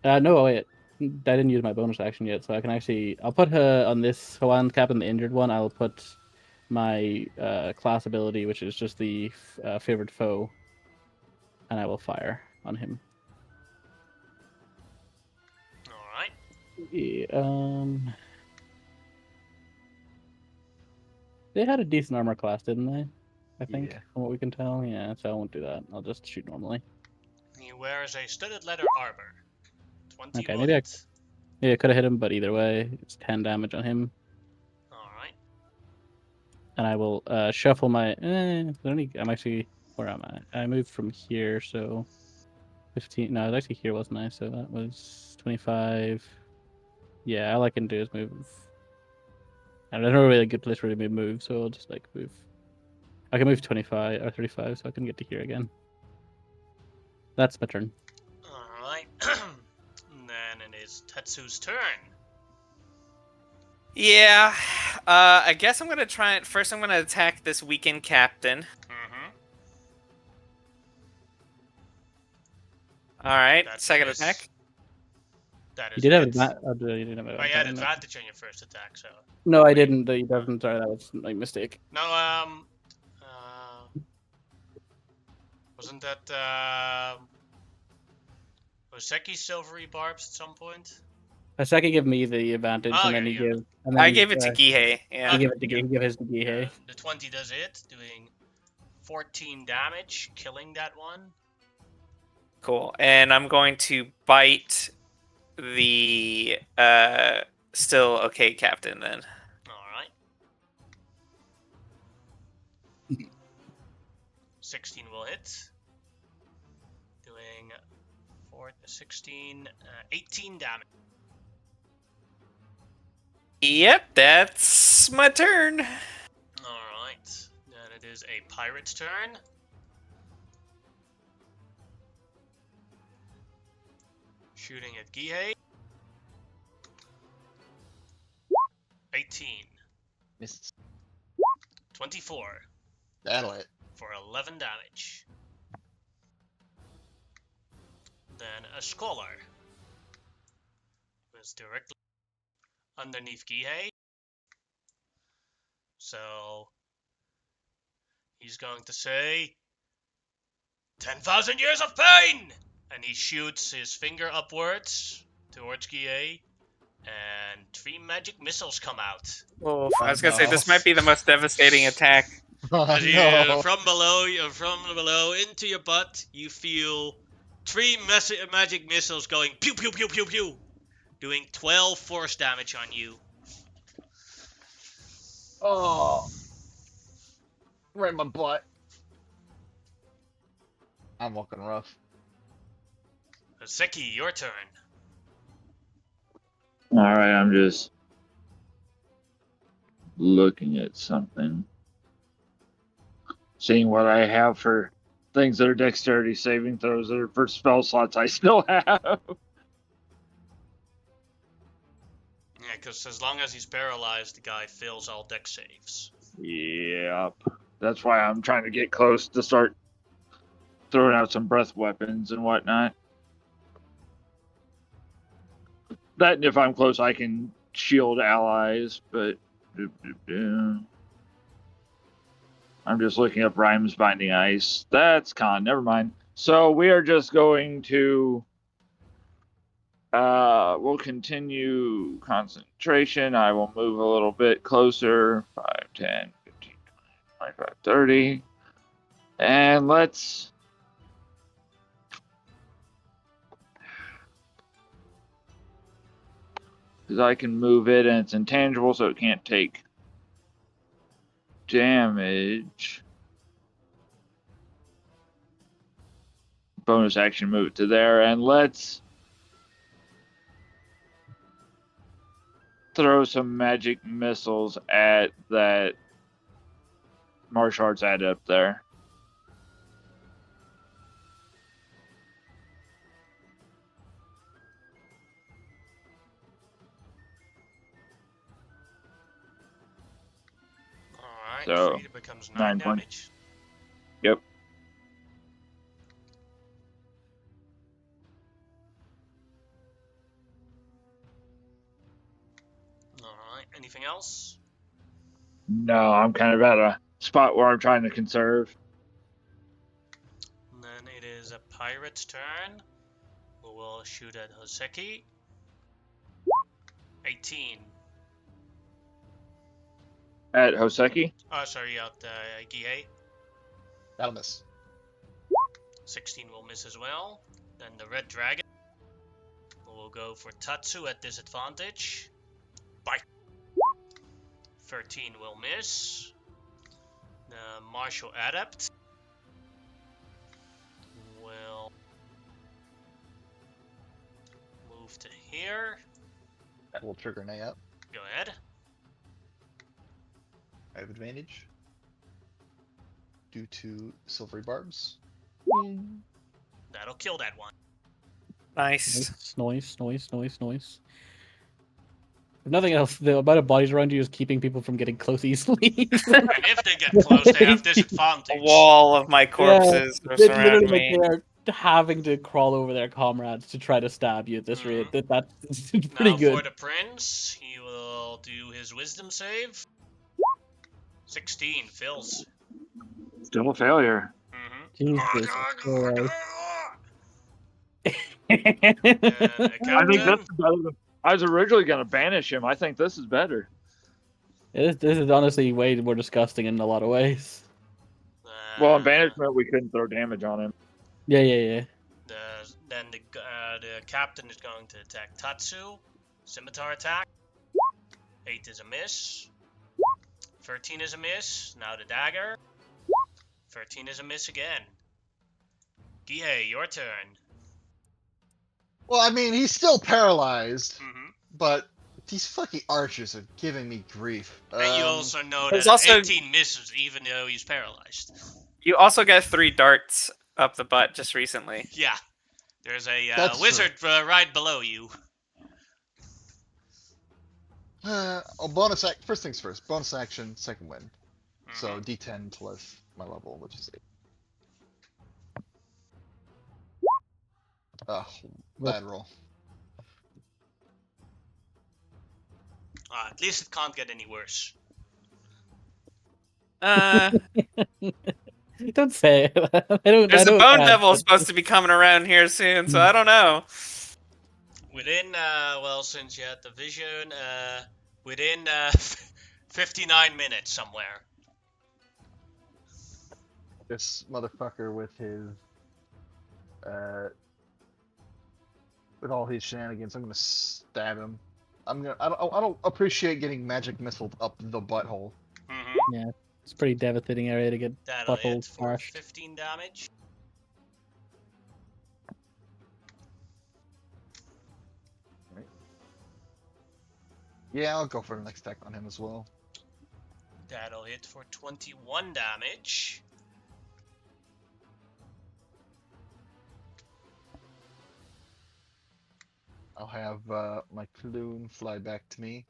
No, wait. I didn't use my bonus action yet, so I can actually. I'll put her on this Hawaiian captain, the injured one. I'll put my class ability, which is just the favored foe, and I will fire on him. Alright. Yeah, they had a decent armor class, didn't they? I think, Yeah. from what we can tell. Yeah, so I won't do that. I'll just shoot normally. He wears a studded leather armor. 20 Okay, will maybe hit. Yeah, I could have hit him, but either way, it's 10 damage on him. Alright. And I will shuffle my. I'm actually. Where am I? I moved from here, so 15. No, I was actually here, wasn't I? So that was 25. Yeah, all I can do is move. And there's no really good place for me to move, so I'll just like move. I can move 25 or 35, so I can get to here again. That's my turn. Alright. Then it is Tetsu's turn. Yeah. I guess I'm going to try it. First, I'm going to attack this weakened captain. Mm-hmm. Alright, That's second miss. attack. That You is did have hit. advantage. You didn't have Oh, you had advantage. advantage on your first attack, so. No, I didn't. He doesn't. Sorry, that was my mistake. No, wasn't that, was Seki silvery barbs at some point? Haseki give me the advantage, Oh, and then okay, he yeah. gives. And then I gave it to Gihei. He Yeah. give it to Yeah. he give his to Gihei. The 20 does it, doing 14 damage, killing that one. Cool. And I'm going to bite the still okay captain then. Alright. 16 will hit. Doing 16, 18 damage. Yep, that's my turn. Alright. Then it is a pirate's turn. Shooting at Gihei. 18. Misses. 24 That'll hit. for 11 damage. Then a scholar was directly underneath Gihei. So he's going to say 10,000 years of pain! And he shoots his finger upwards towards Gihei. And 3 magic missiles come out. Oh, Oh, I was gonna say no. this might be the most devastating attack. Oh, As you, no. from below into your butt, you feel 3 magic missiles going pew pew pew pew pew, doing 12 force damage on you. Oh. Right in my butt. I'm looking rough. Seki, your turn. Alright, I'm just looking at something. Seeing what I have for things that are dexterity saving throws that are for spell slots I still have. Yeah, because as long as he's paralyzed, the guy fails all dex saves. Yep. That's why I'm trying to get close to start throwing out some breath weapons and whatnot. That, and if I'm close, I can shield allies, but I'm just looking up Rhymes Binding Ice. That's con, never mind. So we are just going to we'll continue concentration. I will move a little bit closer. 5, 10, 15, 20, 25, 30. And let's because I can move it and it's intangible, so it can't take damage. Bonus action, move it to there, and let's throw some magic missiles at that martial arts adept there. Alright, So, 3 becomes 9 9 points. damage. Yep. Alright, anything else? No, I'm kind of at a spot where I'm trying to conserve. And then it is a pirate's turn, who will shoot at Hoseki. 18. At Hoseki? Oh, sorry, at Gihei. That'll miss. 16 will miss as well. Then the red dragon will go for Tatsu at disadvantage. Bite. 13 will miss. The martial adept will move to here. That will trigger an A up. Go ahead. I have advantage. Due to silvery barbs. That'll kill that one. Nice. Noise. If nothing else, the amount of bodies around you is keeping people from getting close easily. And if they get close, they have disadvantage. A wall of my corpses They surround literally me. they are having to crawl over their comrades to try to stab you at this rate. That's pretty Now good. for the prince, he will do his wisdom save. 16 fills. Still a failure. Jesus Christ. And a I think captain. that's better than I was originally going to banish him. I think this is better. This is honestly way more disgusting in a lot of ways. Well, in banishment, we couldn't throw damage on him. Yeah. Then the captain is going to attack Tatsu. Scimitar attack. 8 is a miss. 13 is a miss. Now the dagger. 13 is a miss again. Gihei, your turn. Well, I mean, he's still paralyzed, Mm-hmm. but these fucking archers are giving me grief. And you also know there's that also- 18 misses even though he's paralyzed. You also got 3 darts up the butt just recently. Yeah. There's a That's true. wizard right below you. Bonus act. First things first. Bonus action, second win. So Mhm. D10 plus my level, which is 8. Bad roll. At least it can't get any worse. Don't say it. There's a bone devil supposed to be coming around here soon, so I don't know. Within, well, since you had the vision, within 59 minutes somewhere. This motherfucker with his, with all his shenanigans, I'm gonna stab him. I don't appreciate getting magic missiled up the butthole. Mm-hmm. It's a pretty devastating area to get That'll hit butthole for smashed. 15 damage. Yeah, I'll go for the next attack on him as well. That'll hit for 21 damage. I'll have my Clune fly back to me.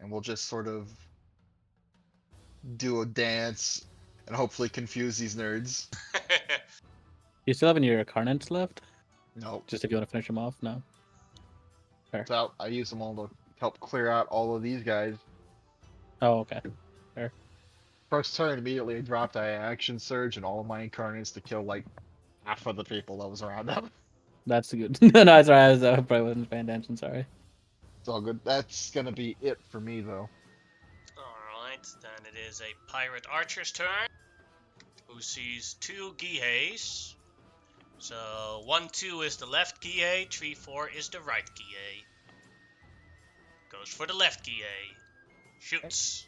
And we'll just sort of do a dance and hopefully confuse these nerds. You still have any of your carnants left? Nope. Just if you want to finish them off? No. So I use them all to help clear out all of these guys. Oh, okay. First turn, immediately I dropped an action surge and all of my incarnates to kill like half of the people that was around them. That's good. No, sorry, I probably wasn't paying attention. Sorry. It's all good. That's gonna be it for me though. Alright, then it is a pirate archer's turn. Who sees 2 Giheis. So 1-2 is the left Gihei, 3-4 is the right Gihei. Goes for the left Gihei. Shoots.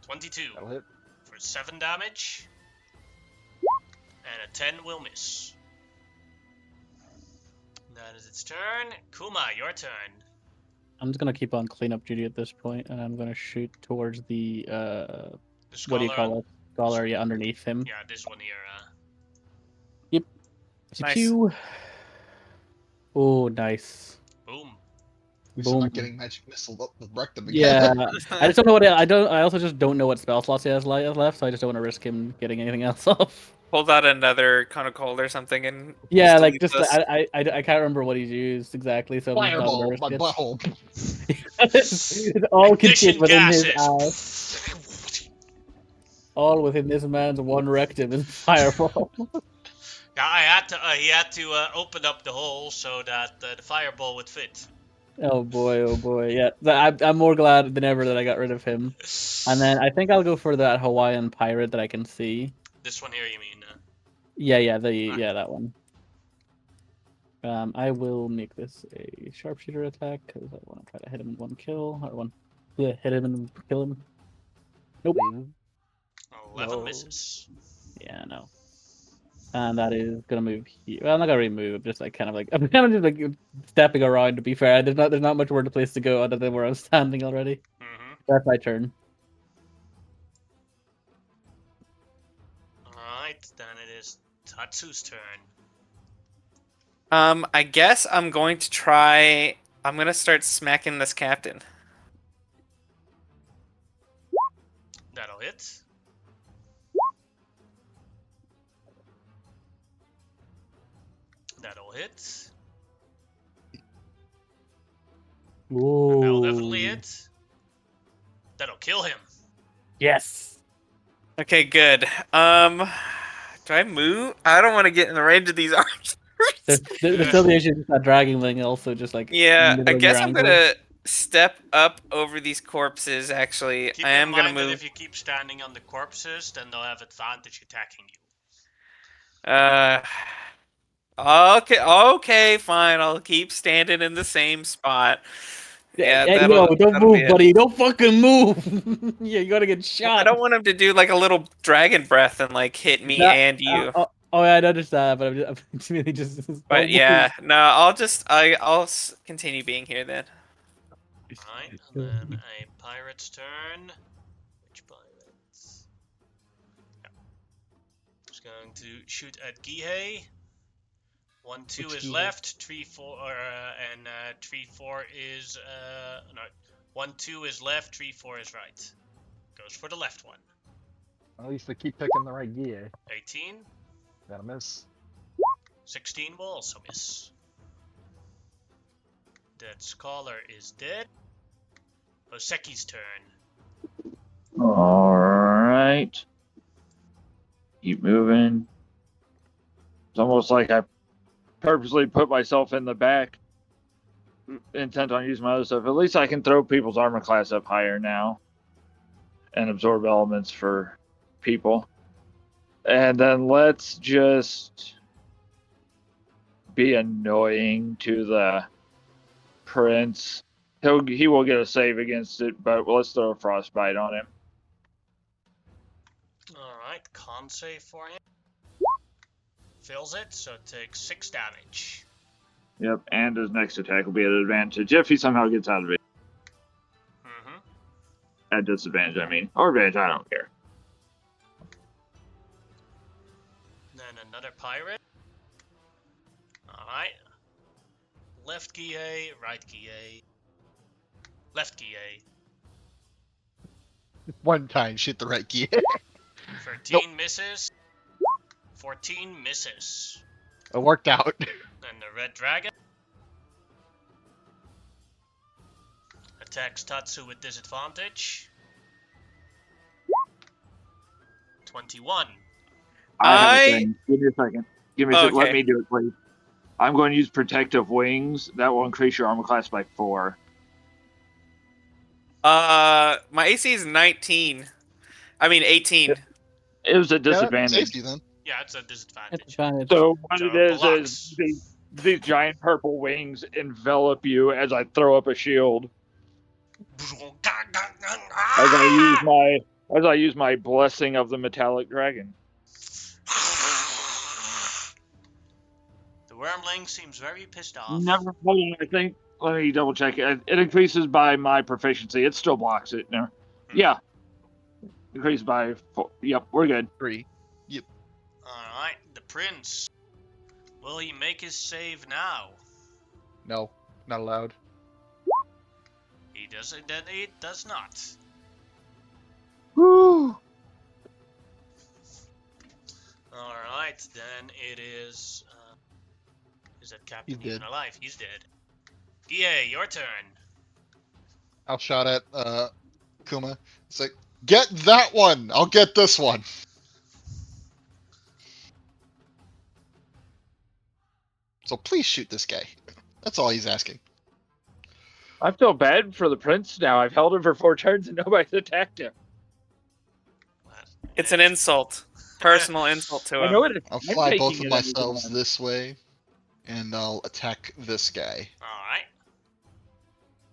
22 That'll hit. for 7 damage. And a 10 will miss. That is its turn. Kuma, your turn. I'm just gonna keep on cleanup duty at this point, and I'm gonna shoot towards the The what do you scholar. call it? Scholar, yeah, underneath him. Yeah, this one here. Nice. Pew. Oh, nice. Boom. We still not Boom. getting magic missile up the rectum again. Yeah, I just don't know what I also just don't know what spell slots he has left, so I just don't want to risk him getting anything else off. Pulled out another cone of cold or something and Yeah, still like use just this. I can't remember what he's used exactly, so I'm just not Fireball, gonna risk my it. butthole. It's all Ignition contained within his gases. eye. All within this man's one rectum is fireball. Yeah, he had to open up the hole so that the fireball would fit. Oh boy, yeah. I'm more glad than ever that I got rid of him. And then I think I'll go for that Hawaiian pirate that I can see. This one here, you mean? Yeah, that one. I will make this a sharpshooter attack because I want to try to hit him in one kill or one. Yeah, hit him and kill him. Nope. 11 No. misses. Yeah, no. And that is gonna move here. Well, I'm not gonna really move. I'm just like kind of like I'm kind of just like stepping around. To be fair, there's not much more to place to go other than where I'm standing already. Mm-hmm. That's my turn. Alright, then it is Tatsu's turn. I guess I'm going to try. I'm gonna start smacking this captain. That'll hit. That'll hit. Ooh. That'll definitely hit. That'll kill him. Yes. Okay, good. Do I move? I don't want to get in the range of these arms. There's still the issue with that dragging thing. Also, just like in the Yeah, I middle of your guess I'm ankle. gonna step up over these corpses. Actually, Keep I in am gonna mind that move. if you keep standing on the corpses, then they'll have advantage attacking you. Okay, fine. I'll keep standing in the same spot. Yeah, Hey, yo, don't that'll be move, it. buddy. Don't fucking move. Yeah, you gotta get Well, I shot. don't want him to do like a little dragon breath and like hit me That- and you. oh, yeah, I noticed that, but I'm really just But don't yeah, no, I'll continue being here then. Alright, and then a pirate's turn. Which pirates? Yeah. Just going to shoot at Gihei. 1-2 Which is Gihei? left. 3-4 and 3-4 is no. 1-2 is left. 3-4 is right. Goes for the left one. At least they keep picking the right gear. 18. Gotta miss. 16 will also miss. That scholar is dead. Oseki's turn. Alright. Keep moving. It's almost like I purposely put myself in the back, intent on using my other stuff. At least I can throw people's armor class up higher now and absorb elements for people. And then let's just be annoying to the prince. He will get a save against it, but let's throw a frostbite on him. Alright, con save for him. Fills it, so it takes 6 damage. Yep, and his next attack will be at advantage if he somehow gets out of it. At disadvantage, I mean. Or advantage, I don't care. Then another pirate. Alright. Left Gihei, right Gihei. Left Gihei. One time, shoot the right gear. 13 misses. 14 misses. It worked out. Then the red dragon. Attacks Tatsu with disadvantage. 21. I have a I- thing. Give me a second. Give me a second. Let me do it, please. I'm going to use Protective Wings. That will increase your armor class by 4. My AC is 19. I mean 18. It was a Yeah, disadvantage. safety then. Yeah, it's a It's disadvantage. advantage. So what So it is blocks. these giant purple wings envelop you as I throw up a shield. As I use my blessing of the metallic dragon. The wormling seems very pissed off. Never. Hold on, I think. Let me double check it. It increases by my proficiency. It still blocks it. No. Yeah. Increased by 4. Yep, we're good. 3. Alright, the prince. Will he make his save now? No, not allowed. He doesn't. Then he does not. Woo! Alright, then it is. Is that captain He's even dead. alive? He's dead. Gie, your turn. I'll shot at Kuma. It's like, get that one. I'll get this one. So please shoot this guy. That's all he's asking. I feel bad for the prince now. I've held him for 4 turns and nobody's attacked him. It's an insult. Personal insult to I him. know it. I'll I'm fly taking both of it as myself one. this way, and I'll attack this guy. Alright.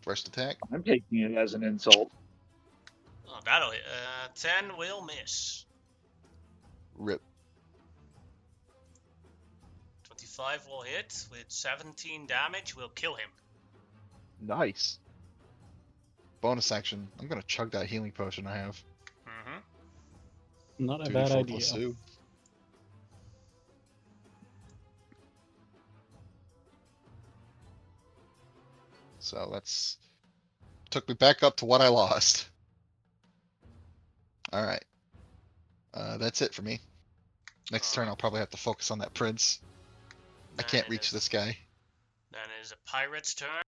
First attack. I'm taking it as an insult. Oh, that'll hit. 10 will miss. Rip. 25 will hit with 17 damage. Will kill him. Nice. Bonus action. I'm gonna chug that healing potion I have. Not a 2d4 bad idea. plus 2. So that's took me back up to what I lost. All right. That's it for me. Next turn, I'll probably have to focus on that prince. I Then can't it reach is- this guy. Then it is a pirate's turn.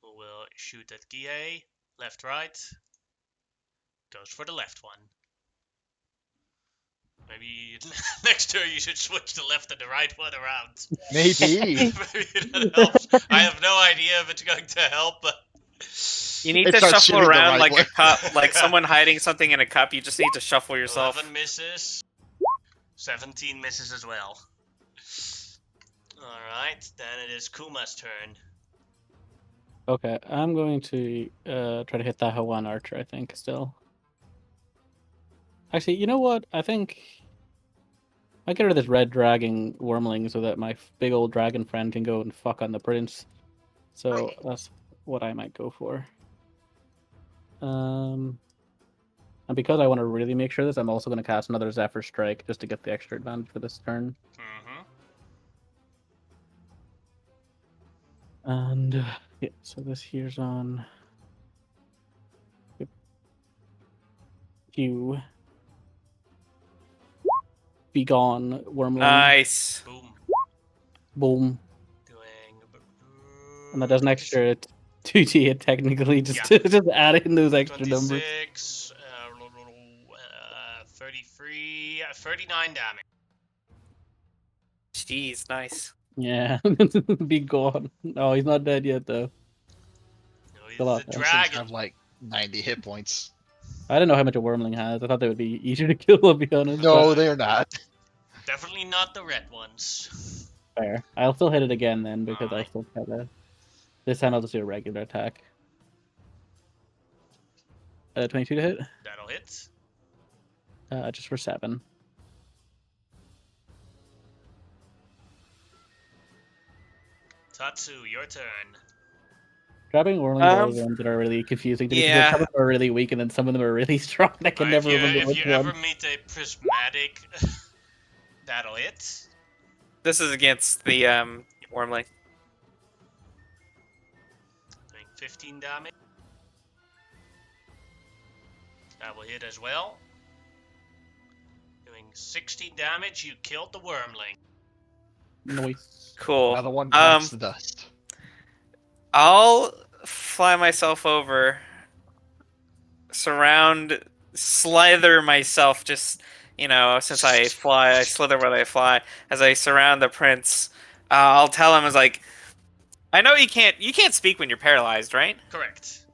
Who will shoot at Gie. Left, right. Goes for the left one. Maybe next turn you should switch the left and the right one around. Maybe. Maybe that helps. I have no idea if it's going to help, but You need It to starts shuffle shooting the around right like way. a cup, like Yeah. someone hiding something in a cup. You just need to shuffle yourself. 11 misses. 17 misses as well. Alright, then it is Kuma's turn. Okay, I'm going to try to hit that Hawaiian archer, I think, still. Actually, you know what? I think I get rid of this red dragon wormling so that my big old dragon friend can go and fuck on the prince. So that's what I might go for. And because I want to really make sure this, I'm also going to cast another Zephyr Strike just to get the extra advantage for this turn. Mm-hmm. And yeah, so this here's on you. Be gone, wormling. Nice. Boom. Boom. Doing. And that does an extra 2d technically, just Yeah. to just add in those extra numbers. 26, 33, 39 damage. Jeez, nice. Yeah, be gone. Oh, he's not dead yet though. No, he's Still a out there. These things dragon. have like 90 hit points. I didn't know how much a wormling has. I thought they would be easier to kill, to be honest. No, they're not. Definitely not the red ones. But fair. I'll still hit it again then because I Alright. still have a. This time I'll just do a regular attack. 22 to hit. That'll hit. Just for 7. Tatsu, your turn. Grabbing wormlings are the ones that are really confusing to me because yeah. some of them are really weak and then some of them are really strong. I can never remember if which you one. ever meet a prismatic, that'll hit. This is against the wormling. Doing 15 damage. That will hit as well. Doing 60 damage. You killed the wormling. Nice. Cool. Another one bites the dust. I'll fly myself over, slither myself, just, since I fly, I slither when I fly, as I surround the prince. I'll tell him, I know you can't speak when you're paralyzed, right? Correct.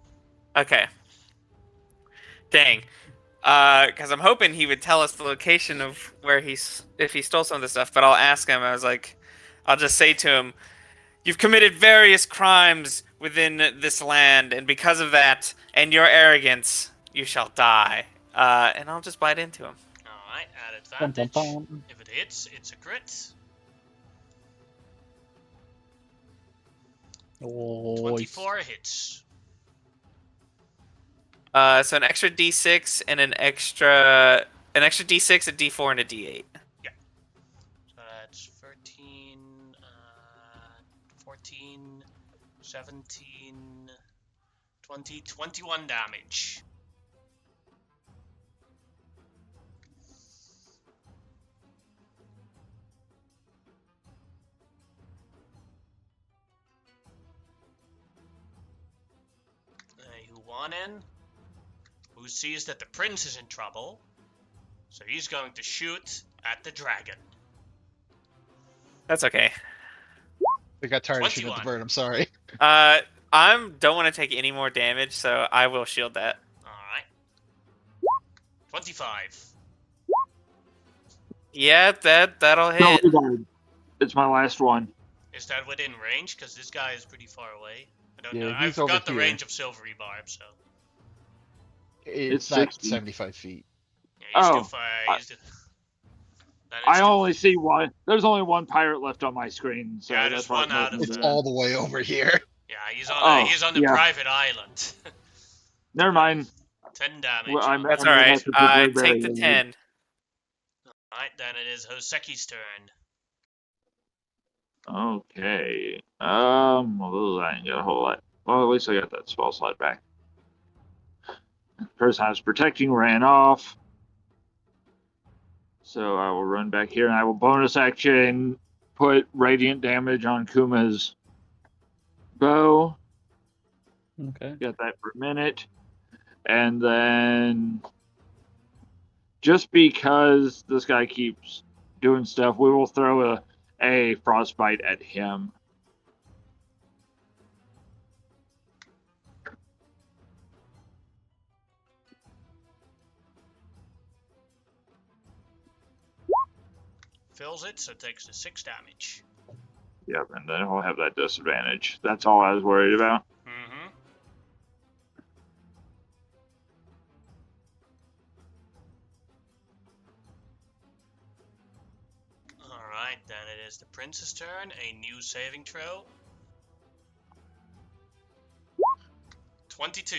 Okay. Dang. Because I'm hoping he would tell us the location of where if he stole some of the stuff, but I'll ask him. I'll just say to him, "You've committed various crimes within this land, and because of that and your arrogance, you shall die." And I'll just bite into him. Alright, at Bum, bum, advantage. bum. If it hits, it's a crit. Nice. 24 hits. So an extra D6 and an extra D6, a D4, and a D8. So that's 13, 14, 17, 20, 21 damage. Huwanen, who sees that the prince is in trouble, so he's going to shoot at the dragon. That's okay. I got tired of shooting at the 21. bird. I'm sorry. I don't want to take any more damage, so I will shield that. Alright. 25. Yeah, that'll hit. It's my last one. Is that within range? Because this guy is pretty far away. I don't Yeah, know. I he's over forgot the here. range of Silvery Barb, so. It's It's not 60. 75 feet. Yeah, he's Oh, still far. That is I still- only see one. There's only one pirate left on my screen, so Yeah, that's there's why one out of It's the- all the way over here. Yeah, he's on the yeah. private island. Never mind. 10 damage. Well, I'm- That's I'm gonna alright. have to put Take Blueberry the in. 10. Alright, then it is Hoseki's turn. Okay. Well, I ain't got a whole lot. Well, at least I got that spell slot back. The person I was protecting ran off. So I will run back here and I will bonus action put radiant damage on Kuma's bow. Okay. Got that for a minute. And then just because this guy keeps doing stuff, we will throw a frostbite at him. Fills it, so it takes the 6 damage. Yep, and then he'll have that disadvantage. That's all I was worried about. Mm-hmm. Alright, then it is the prince's turn. A new saving throw. 22.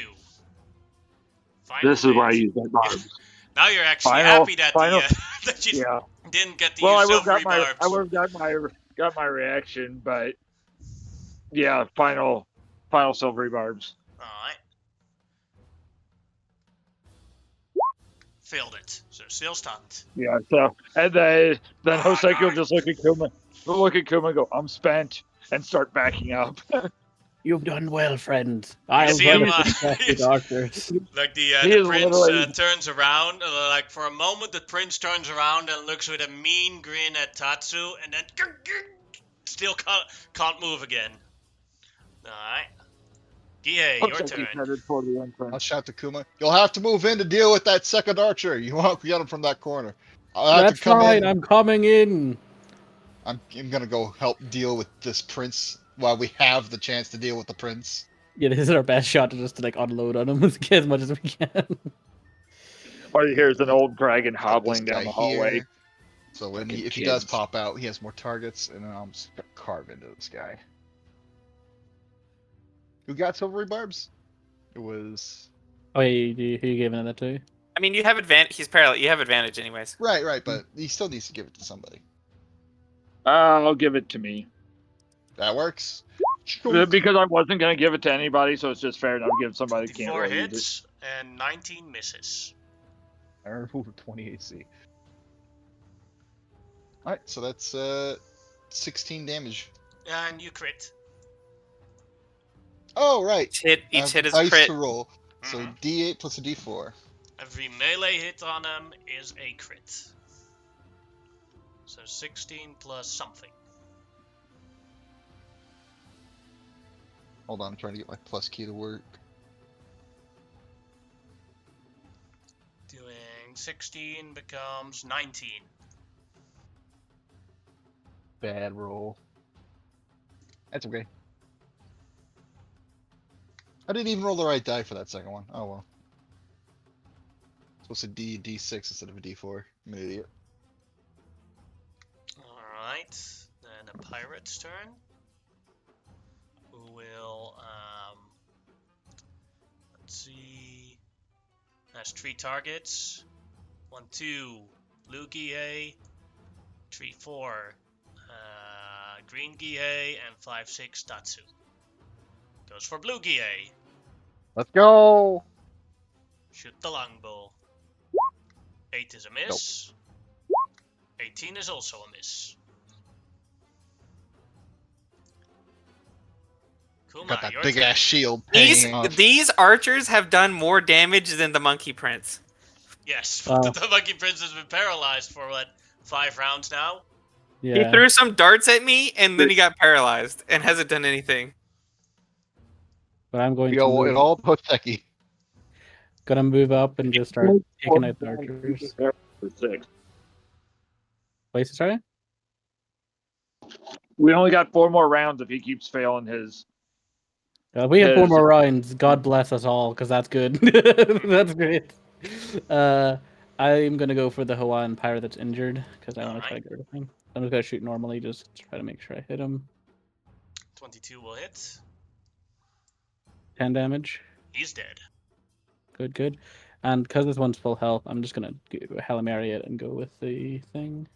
Final This is why I damage. use that barbs. Now you're actually Final- happy that final- that you Yeah. didn't get to Well, I use would have silvery got my barbs. I would have got my reaction, but yeah, final silvery barbs. Alright. Failed it. So still stunned. Yeah. So and then Oh, Hoseki will no. just look at Kuma and go, "I'm spent," and start backing up. You've done well, friend. I'll see him, run it the doctors. Like He the is prince literally- turns around, like for a moment the prince turns around and looks with a mean grin at Tatsu, and then still can't move again. Alright. Gihei, your Hoseki's turn. headed toward the entrance. I'll shout to Kuma. You'll have to move in to deal with that second archer. You won't get him from that corner. I'll have That's to come fine. in. I'm coming in. I'm gonna go help deal with this prince while we have the chance to deal with the prince. Yeah, this is our best shot to just like unload on him as much as we can. All you hear is an old dragon Got hobbling this down guy the hallway. here. So when Fucking if he does kids. pop out, he has more targets, and then I'm just gonna carve into this guy. Who got silvery barbs? It was Oh, yeah, who you giving that to? I mean, you have advantage. He's parallel. You have advantage, anyways. right, but he still needs to give it to somebody. I'll give it to me. That works. Because I wasn't going to give it to anybody, so it's just fair enough to give somebody who can't 24 really use it. hits and 19 misses. Ooh, 20 AC. Alright, so that's 16 damage. And you crit. Oh, right. Each hit is dice crit. to roll. So Mhm. D8 plus a D4. Every melee hit on him is a crit. So 16 plus something. Hold on, I'm trying to get my plus key to work. Doing 16 becomes 19. Bad roll. That's okay. I didn't even roll the right die for that second one. Oh well. Supposed to D6 instead of a D4. I'm an idiot. Alright, then a pirate's turn. Who will, let's see, has 3 targets. 1, 2, blue Gihei, 3, 4, green Gihei, and 5, 6, Tatsu. Goes for blue Gihei. Let's go! Shoot the longbow. 8 is a miss. 18 is also a miss. Kuma, Got that your big turn. ass shield These hanging off. these archers have done more damage than the Monkey Prince. Yes, Wow. the Monkey Prince has been paralyzed for what, 5 rounds now? He Yeah. threw some darts at me, and then he got paralyzed, and hasn't done anything. But I'm going to Yo, it move, all Hoseki. gonna move up and just start taking out the archers. For 6. Place sorry? We only got 4 more rounds if he keeps failing his. We have 4 Yes. more rounds. God bless us all, because that's good. That's great. I'm gonna go for the Hawaiian pirate that's injured, because I want to try to get rid of him. I'm just gonna shoot normally, just try to make sure I hit him. 22 will hit. 10 damage. He's dead. Good, good. And because this one's full health, I'm just gonna Hail Mary it and go with the thing.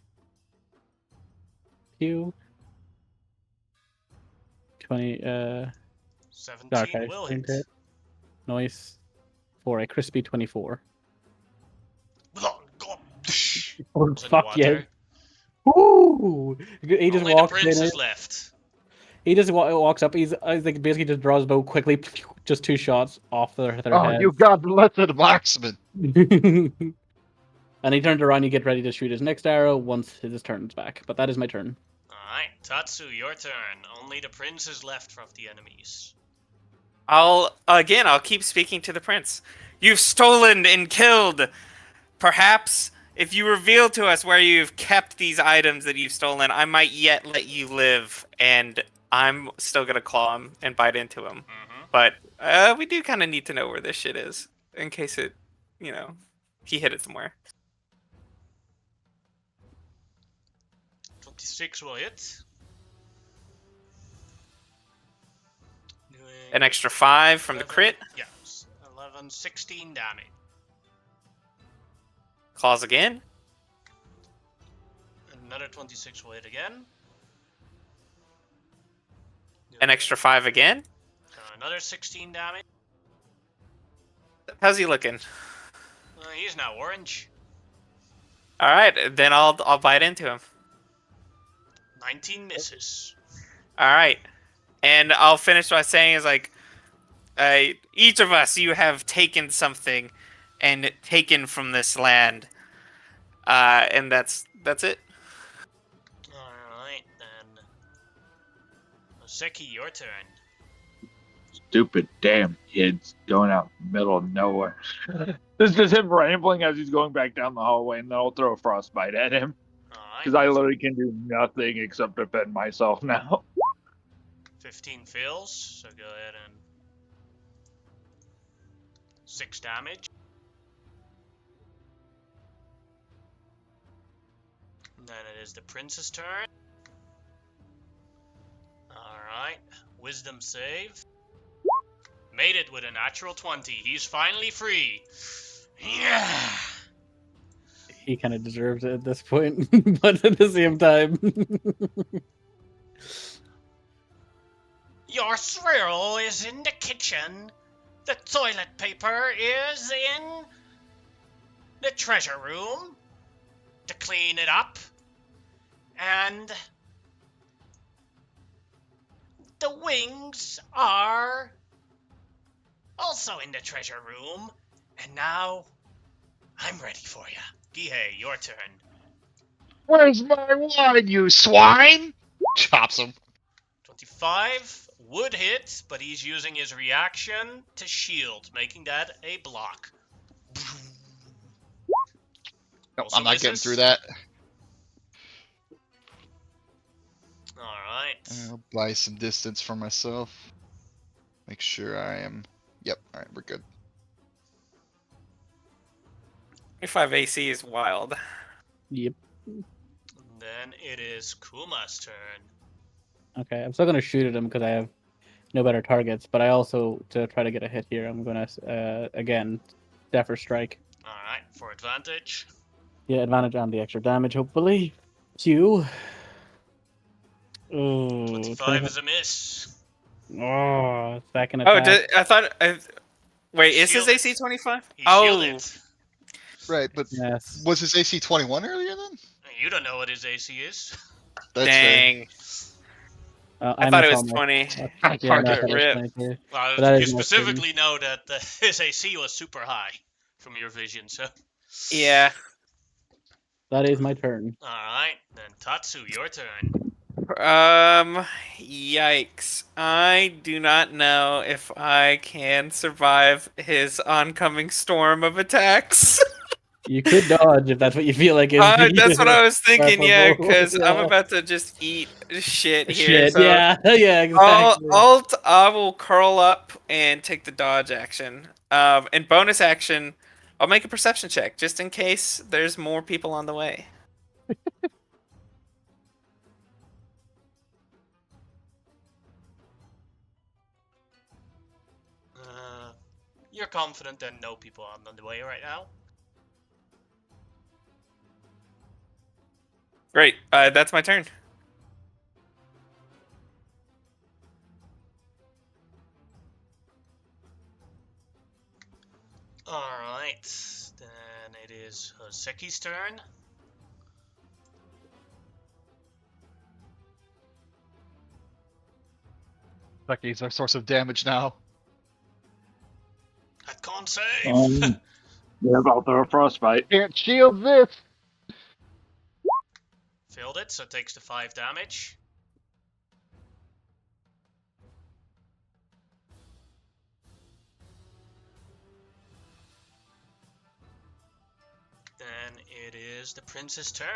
Q. 20. 17 Dark Ice will Flame hit. hit. Nice. For a crispy 24. Oh, Oh, Goes in the fuck yeah. water. Woo! He just Only the walks prince in. is left. He just walks up. He's like basically just draws his bow quickly, just 2 shots off their Oh, head. you god blessed marksman! And he turns around, you get ready to shoot his next arrow once his turn's back. But that is my turn. Alright, Tatsu, your turn. Only the prince is left of the enemies. I'll keep speaking to the prince. You've stolen and killed. Perhaps if you reveal to us where you've kept these items that you've stolen, I might yet let you live. And I'm still gonna claw him and bite into him. Mm-hmm. But we do kind of need to know where this shit is in case it, he hid it somewhere. 26 will hit. Doing An extra 5 from the 11 crit. Yes. 11, 16 damage. Claws again. Another 26 will hit again. An extra 5 again. Another 16 damage. How's he looking? He's now orange. All right, then I'll bite into him. 19 misses. All right, and I'll finish by saying is like, each of us, you have taken something, and taken from this land, and that's it. Alright then. Oseki, your turn. Stupid damn kids going out in the middle of nowhere. This is just him rambling as he's going back down the hallway, and then I'll throw a frostbite at him. Because I literally can do nothing except defend myself now. 15 fails, so go ahead and 6 damage. And then it is the prince's turn. Alright, wisdom save. Made it with a natural 20. He's finally free. Yeah! He kind of deserves it at this point, but at the same time. Your cereal is in the kitchen. The toilet paper is in the treasure room to clean it up. And the wings are also in the treasure room. And now I'm ready for you. Gihei, your turn. Where's my wine, you swine? Chops him. 25 would hit, but he's using his reaction to shield, making that a block. No, Also I'm not getting misses. through that. Alright. I'll buy some distance for myself. Make sure I am. Yep. All right, we're good. 25 AC is wild. Yep. Then it is Kuma's turn. Okay, I'm still gonna shoot at him because I have no better targets. But I also, to try to get a hit here, I'm gonna again, Zephyr Strike. Alright, for advantage. Yeah, advantage on the extra damage, hopefully. Q. Oh, 25 is a miss. Oh, second Oh, attack. wait, is his Shielded. AC 25? He's Oh, shielded. Right, but Yes. was his AC 21 earlier then? You don't know what his AC is. That's dang. I I thought it miss was all my- 20. Yeah, no, I thought it was Rip. 22. Well, But that you is my turn. specifically know that his AC was super high from your vision, so. Yeah. That is my turn. Alright, then Tatsu, your turn. Yikes. I do not know if I can survive his oncoming storm of attacks. You could dodge if that's what you feel like is. That's what I was thinking, yeah, preferable. because I'm Yeah. about to just eat shit here. Shit, So yeah, yeah, exactly. I will curl up and take the dodge action. And bonus action, I'll make a perception check just in case there's more people on the way. You're confident there are no people on the way right now? Great, that's my turn. Alright, then it is Hoseki's turn. Becky's our source of damage now. At con save! Yeah, about the frostbite. Can't shield this. Failed it, so it takes the 5 damage. Then it is the prince's turn.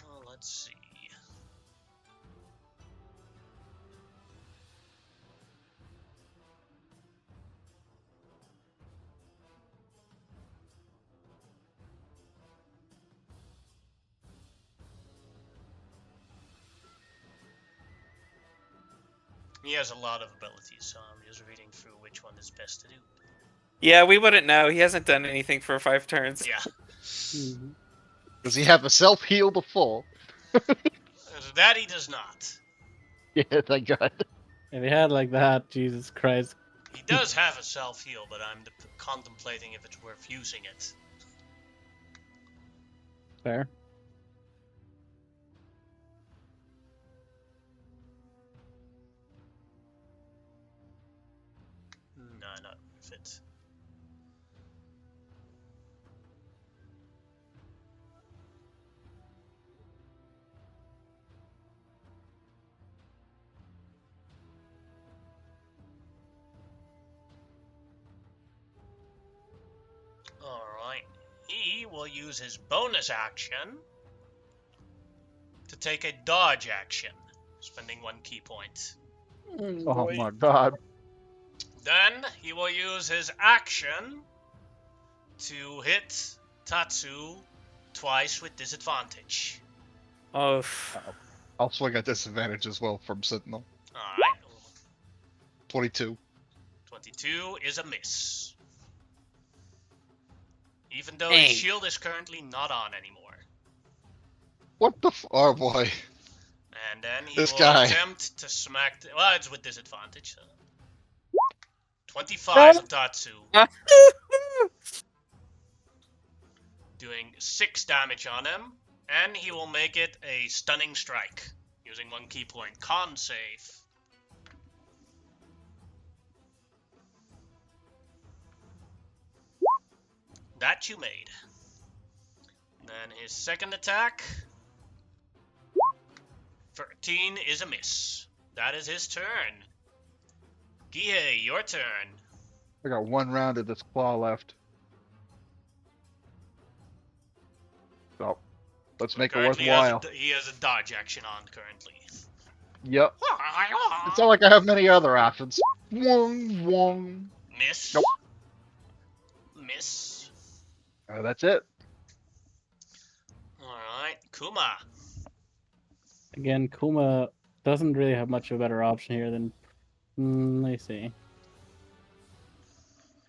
Well, let's see. He has a lot of abilities, so I'm just reading through which one is best to do. Yeah, we wouldn't know. He hasn't done anything for 5 turns. Yeah. Does he have a self heal to full? That he does not. Yeah, thank God. If he had like that, Jesus Christ. He does have a self-heal, but I'm contemplating if it's worth using it. Fair. No, not worth it. Alright. He will use his bonus action to take a dodge action, spending 1 key point. Oh my God. Then he will use his action to hit Tatsu twice with disadvantage. Oh, I'll swing at disadvantage as well from Sentinel. Alright. 22. 22 is a miss. Even though Dang. his shield is currently not on anymore. What the Oh boy. And then he This will guy. attempt to smack... Well, it's with disadvantage. So. 25 of Tatsu. Doing 6 damage on him. And he will make it a stunning strike. Using 1 key point. Con save. That you made. Then his second attack. 13 is a miss. That is his turn. Gihei, your turn. I got 1 round of this claw left. So, let's make it Currently worthwhile. he has a dodge action on currently. Yep. It's not like I have many other options. Wong, wong. Miss. Nope. Miss. That's it. Alright, Kuma. Again, Kuma doesn't really have much of a better option here than. Let me see.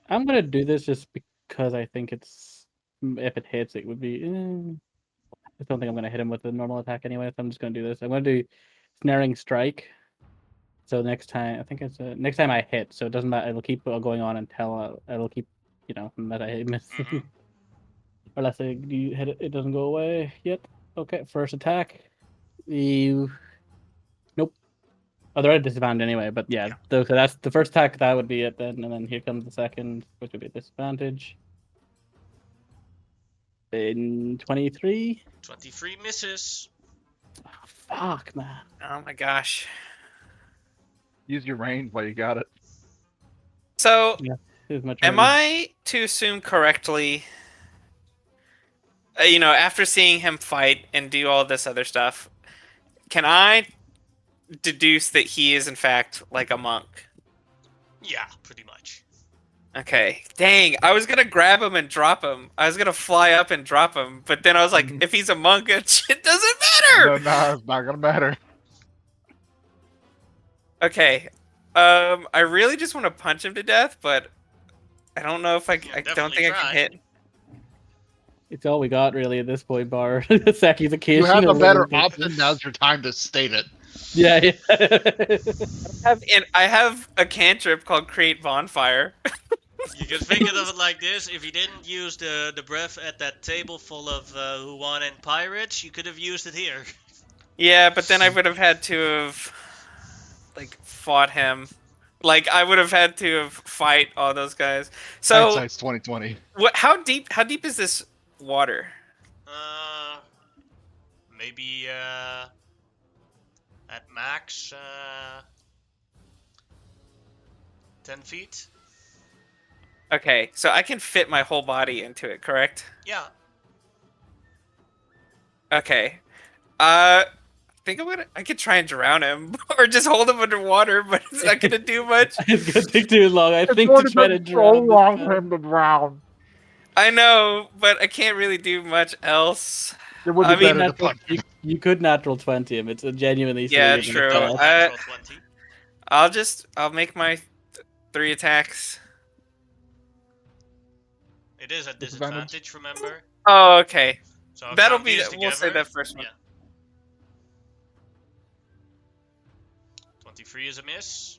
I'm gonna do this just because I think it's. If it hits, it would be. I just don't think I'm gonna hit him with a normal attack anyway. So I'm just gonna do this. I'm gonna do snaring strike. So next time, I think it's next time I hit. So it doesn't matter. It'll keep going on until it'll keep, that I miss. Mhm. Unless you hit it, it doesn't go away yet. Okay, first attack. You. Nope. Oh, they're at disadvantage anyway. But yeah, so that's the first attack. That would be it then, and then here comes the second, which would be a disadvantage. In 23. 23 misses. Oh, fuck, man. oh my gosh. Use your range while you got it. So, Here's my am turn. I to assume correctly? After seeing him fight and do all this other stuff, can I deduce that he is in fact like a monk? Yeah, pretty much. Okay. Dang, I was gonna grab him and drop him. I was gonna fly up and drop him, but then I was like, if he's a monk, it doesn't matter. No, it's not gonna matter. Okay. I really just want to punch him to death, but I don't know if I don't definitely think I try. can hit. It's all we got really at this point, bar. Saki's a kid. You have a better option. Now's your time to state it. Yeah. I have a cantrip called Create Bonfire. You can think of it like this: if you didn't use the breath at that table full of Huan and pirates, you could have used it here. Yeah, but then I would have had to have fought him Like I would have had to fight all those guys. So Hindsight's 2020. what? How deep? How deep is this water? Maybe at max 10 feet. Okay, so I can fit my whole body into it, correct? Yeah. Okay. I think I could try and drown him or just hold him underwater, but it's not gonna do much. It's gonna take too long, I It's think, going to to try to take so drown this long for man. him to drown. I know, but I can't really do much else. It would I be mean, better to punch him. You could natural 20 him. It's a genuinely Yeah, serious true. Double attack. natural 20. I'll make my 3 attacks. It is a Disadvantage? disadvantage, remember? Oh, okay. So I'll That'll count be these we'll say together. that first one. Yeah. 23 is a miss.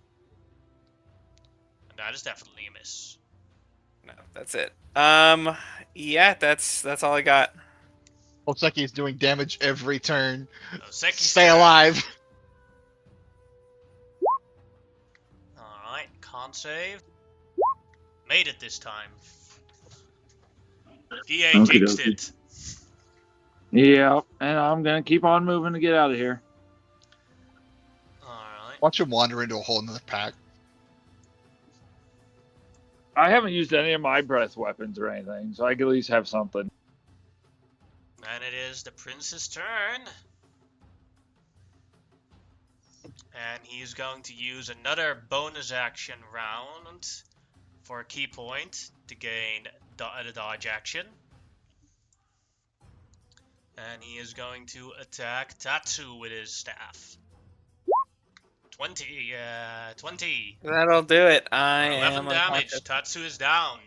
And that is definitely a miss. No, that's it. Yeah, that's all I got. Oseki is doing damage every turn. So Seki's Stay turn. alive. Alright, con save. Made it this time. DA Okie jinxed dokie. it. Yeah, and I'm gonna keep on moving to get out of here. Alright. Watch him wander into a hole in the pack. I haven't used any of my breath weapons or anything, so I can at least have something. And it is the prince's turn. And he's going to use another bonus action round for a key point to gain the dodge action. And he is going to attack Tatsu with his staff. 20. That'll do it. I 11 am damage. unconscious. Tatsu is down.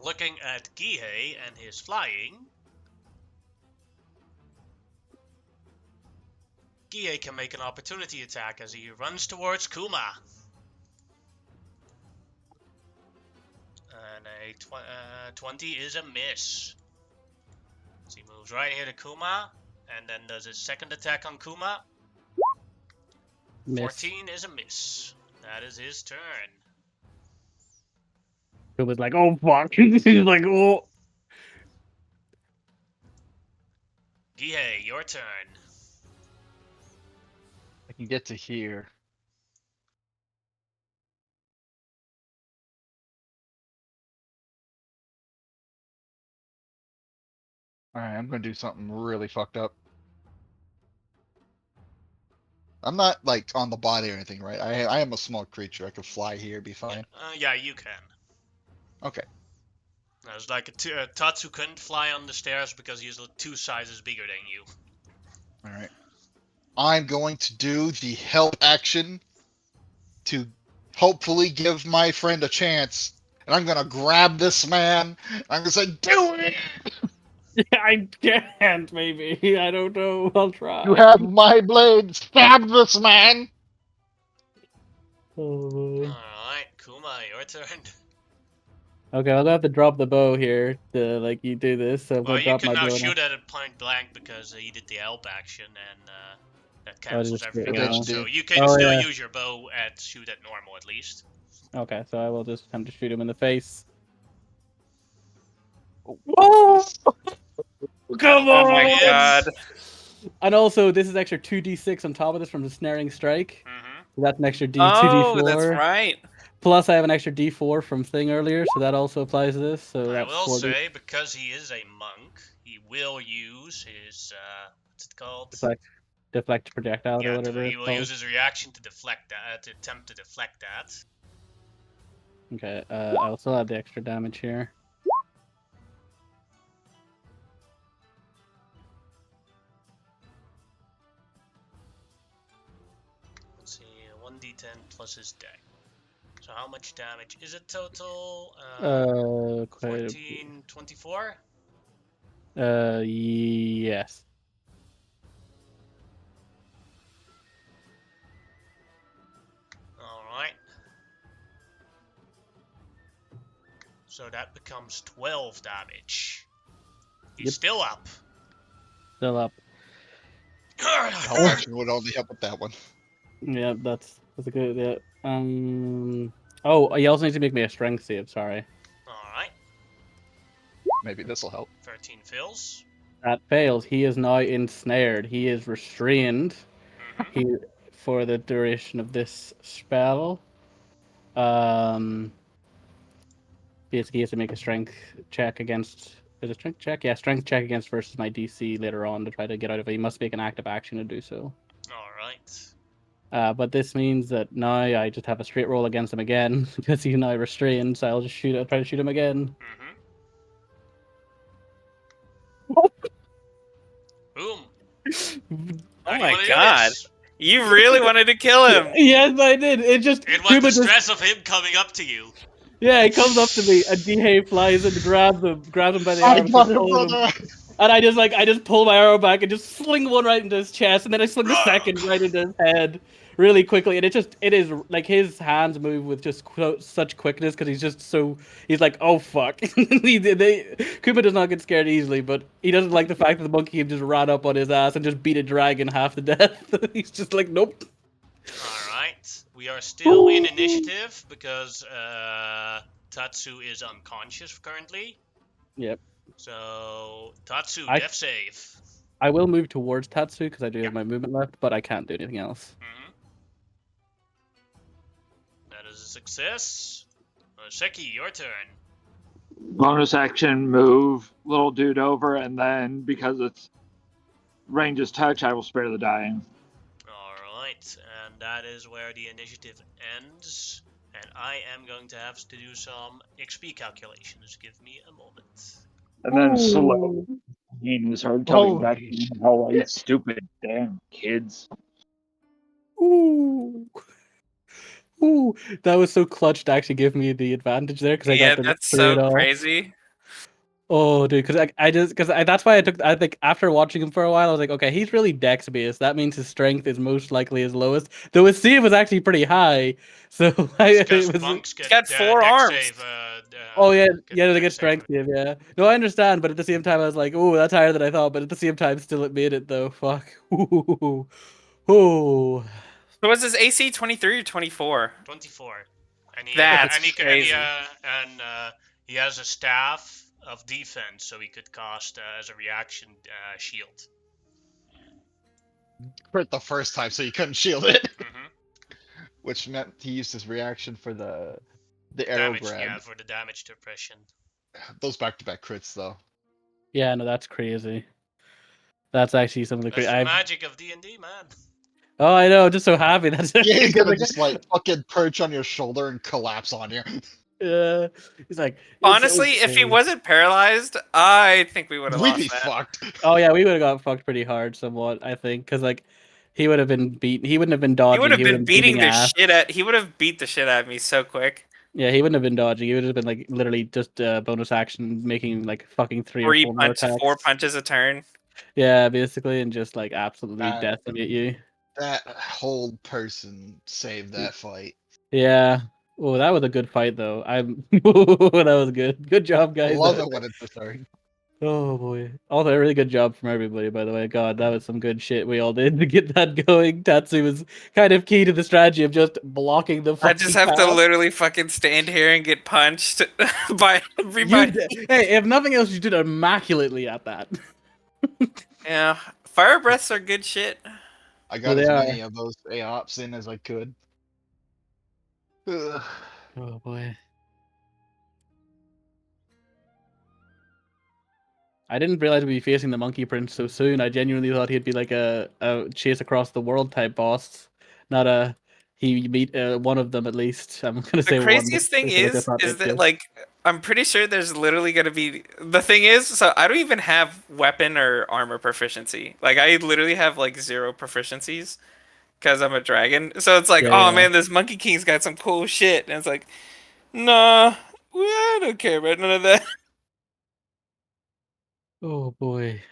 Looking at Gihei and his flying, Gihei can make an opportunity attack as he runs towards Kuma. And a 20 is a miss. So he moves right here to Kuma, and then does his second attack on Kuma. Miss. 14 is a miss. That is his turn. It was like, oh fuck. He's like, oh. Gihei, your turn. I can get to here. Alright, I'm gonna do something really fucked up. I'm not like on the body or anything, right? I am a small creature. I could fly here, be fine. Yeah, you can. Okay. It's like Tatsu couldn't fly on the stairs because he's 2 sizes bigger than you. Alright. I'm going to do the help action to hopefully give my friend a chance. And I'm gonna grab this man. I'm gonna say, do it! Yeah, I can't, maybe. I don't know. I'll try. You have my blade. Stab this man! Oh, boy. Alright, Kuma, your turn. Okay, I'll have to drop the bow here to like you do this. So I'm Well, gonna you drop can my now bow. shoot at it point blank because he did the help action and that Oh, cancels just everything yeah. out. Did. So you can Oh, still yeah. use your bow at shoot at normal at least. Okay, so I will just attempt to shoot him in the face. Whoa! Come Oh my Yes. god. And also, this is extra 2d6 on top of this from the snaring strike. Mm-hmm. That's an extra Oh, d2d4. that's right. Plus, I have an extra d4 from thing earlier, so that also applies to this. So I that's will 4d. say, because he is a monk, he will use his what's it called? Deflect projectile or Yeah, whatever. he it's will called. use his reaction to deflect that, to attempt to deflect that. Okay, I'll still add the extra damage here. Let's see, 1d10 plus his deck. So how much damage is it total? Quite a 14, 24? yes. Alright. So that becomes 12 damage. He's Yep. still up. Still up. Help action would only help with that one. Yeah, that's a good. Yeah. Oh, you also need to make me a strength save. Sorry. Alright, Maybe this will help. 13 fails. That fails. He is now ensnared. He is restrained. Mm-hmm. He for the duration of this spell. Basically, he has to make a strength check against. Is it strength check? Yeah, strength check against versus my DC later on to try to get out of it. He must make an active action to do so. Alright. But this means that now I just have a straight roll against him again because he's now restrained. So I'll just shoot. I'll try to shoot him again. Boom. Oh How do you my wanna do god. this? You really wanted to kill him. Yes, I did. It just It was Kuma the just stress of him coming up to you. yeah, he comes up to me and Dihei flies and grabs him by the I arm, got it, pulling him. brother. And I just pull my arrow back and just sling one right into his chest, and then I sling the Roar! second right into his head, really quickly. And it is like his hands move with just such quickness because he's like, oh fuck. Kuma does not get scared easily, but he doesn't like the fact that the monkey just ran up on his ass and just beat a dragon half to death. He's just like, nope. Alright. We are still in initiative because Tatsu is unconscious currently. Yep. So Tatsu, I- death save. I will move towards Tatsu because I do Yeah. have my movement left, but I can't do anything else. Mm-hmm. That is a success. Seki, your turn. Bonus action, move little dude over, and then because it's range's touch, I will spare the dying. Alright, and that is where the initiative ends. And I am going to have to do some XP calculations. Give me a moment. And then slow. He started coming back Holy in the hallway. Stupid damn kids. Ooh. Ooh, that was so clutch to actually give me the advantage there because I Yeah, got the that's trade so off. crazy. Oh, dude, because that's why I think after watching him for a while, I was like, okay, he's really dex based. That means his strength is most likely his lowest. Though his save was actually pretty high, so Because it was. monks get got 4 dex arms. save. Oh yeah, Get yeah, they get dex save. strength save. Yeah, no, I understand, but at the same time, I was like, oh, that's higher than I thought. But at the same time, still it made it though. Fuck. Ooh. Ooh. So was his AC 23 or 24? 24. And he That's and he crazy. he has a staff of defense, so he could cast as a reaction shield. crit the first time, so you couldn't shield it, Mm-hmm. which meant he used his reaction for the arrow Damage, grab. yeah, for the damage depression. Those back-to-back crits, though. Yeah, no, that's crazy. That's actually some of the That's crazy. the magic of D&D, man. Oh, I know. Just so happy. That's Yeah, he's because, gonna just like fucking perch on your shoulder and collapse on you. yeah. He's like, Honestly, if he okay. wasn't paralyzed, I think we would have We'd lost be that. fucked. Oh yeah, we would have got fucked pretty hard, somewhat. I think, because like he would have been beat. He wouldn't have been He dodging. would have He would been have been beating beating the ass. shit at. He would have beat the shit out of me so quick. Yeah, he wouldn't have been dodging. He would have been like literally just bonus action, making like fucking 3 or 4 more attacks. 4 punches a turn. Yeah, basically, and just like absolutely That- decimate you. That whole person saved that fight. Yeah. Oh, that was a good fight, though. That was good. Good job, I guys. love it when it's starting. Oh boy. Also, a really good job from everybody, by the way. God, that was some good shit we all did to get that going. Tatsu was kind of key to the strategy of just blocking the I fucking just have to path. literally fucking stand here and get punched by everybody. Hey, if nothing else, you did immaculately at that. Yeah, fire breaths are good shit. I Yeah, got they as are. many of those AOPs in as I could. Ugh. Oh boy. I didn't realize we'd be facing the Monkey Prince so soon. I genuinely thought he'd be like a chase across the world type boss, not a he meet one of them at least. I'm gonna The say one. craziest thing is that like I'm pretty sure there's literally gonna be the thing is so I don't even have weapon or armor proficiency. Like I literally have like 0 proficiencies because I'm a dragon. So it's like, Yeah, oh yeah. man, this Monkey King's got some cool shit, and it's like, nah, well, I don't care about none of that. Oh boy.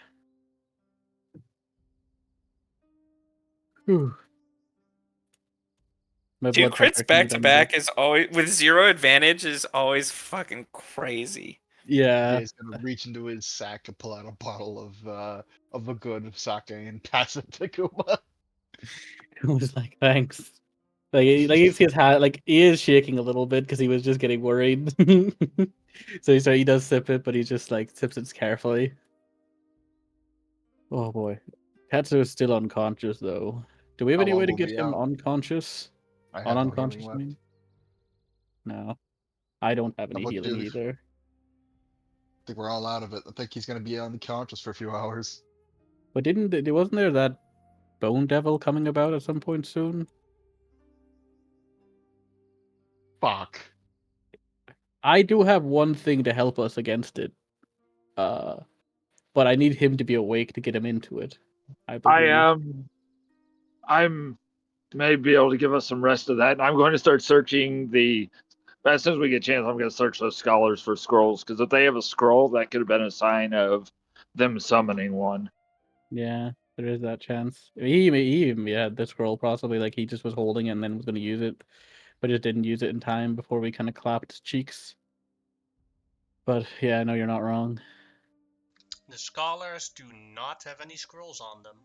Whew. My Two blood pressure crits back keeps to on back is always with 0 advantage is always fucking crazy. Yeah. He's gonna reach into his sack and pull out a bottle of a good sake and pass it to Kuma. It was like, thanks. Like, you see his hat, like, he is shaking a little bit because he was just getting worried. So he does sip it, but he just, like, sips it carefully. Oh, boy. Katsu is still unconscious, though. Do we have How any way long to will get be him out? unconscious? I have no healing Unconscious, I left. mean? No. I don't have How any about healing you? either. I think we're all out of it. I think he's gonna be unconscious for a few hours. But wasn't there that bone devil coming about at some point soon? Fuck. I do have one thing to help us against it. But I need him to be awake to get him into it. I believe. I'm may be able to give us some rest of that. And I'm going to start searching as soon as we get a chance, I'm going to search those scholars for scrolls, because if they have a scroll, that could have been a sign of them summoning one. Yeah, there is that chance. He even had the scroll possibly, like he just was holding it and then was going to use it, but just didn't use it in time before we kind of clapped cheeks. But yeah, I know you're not wrong. The scholars do not have any scrolls on them.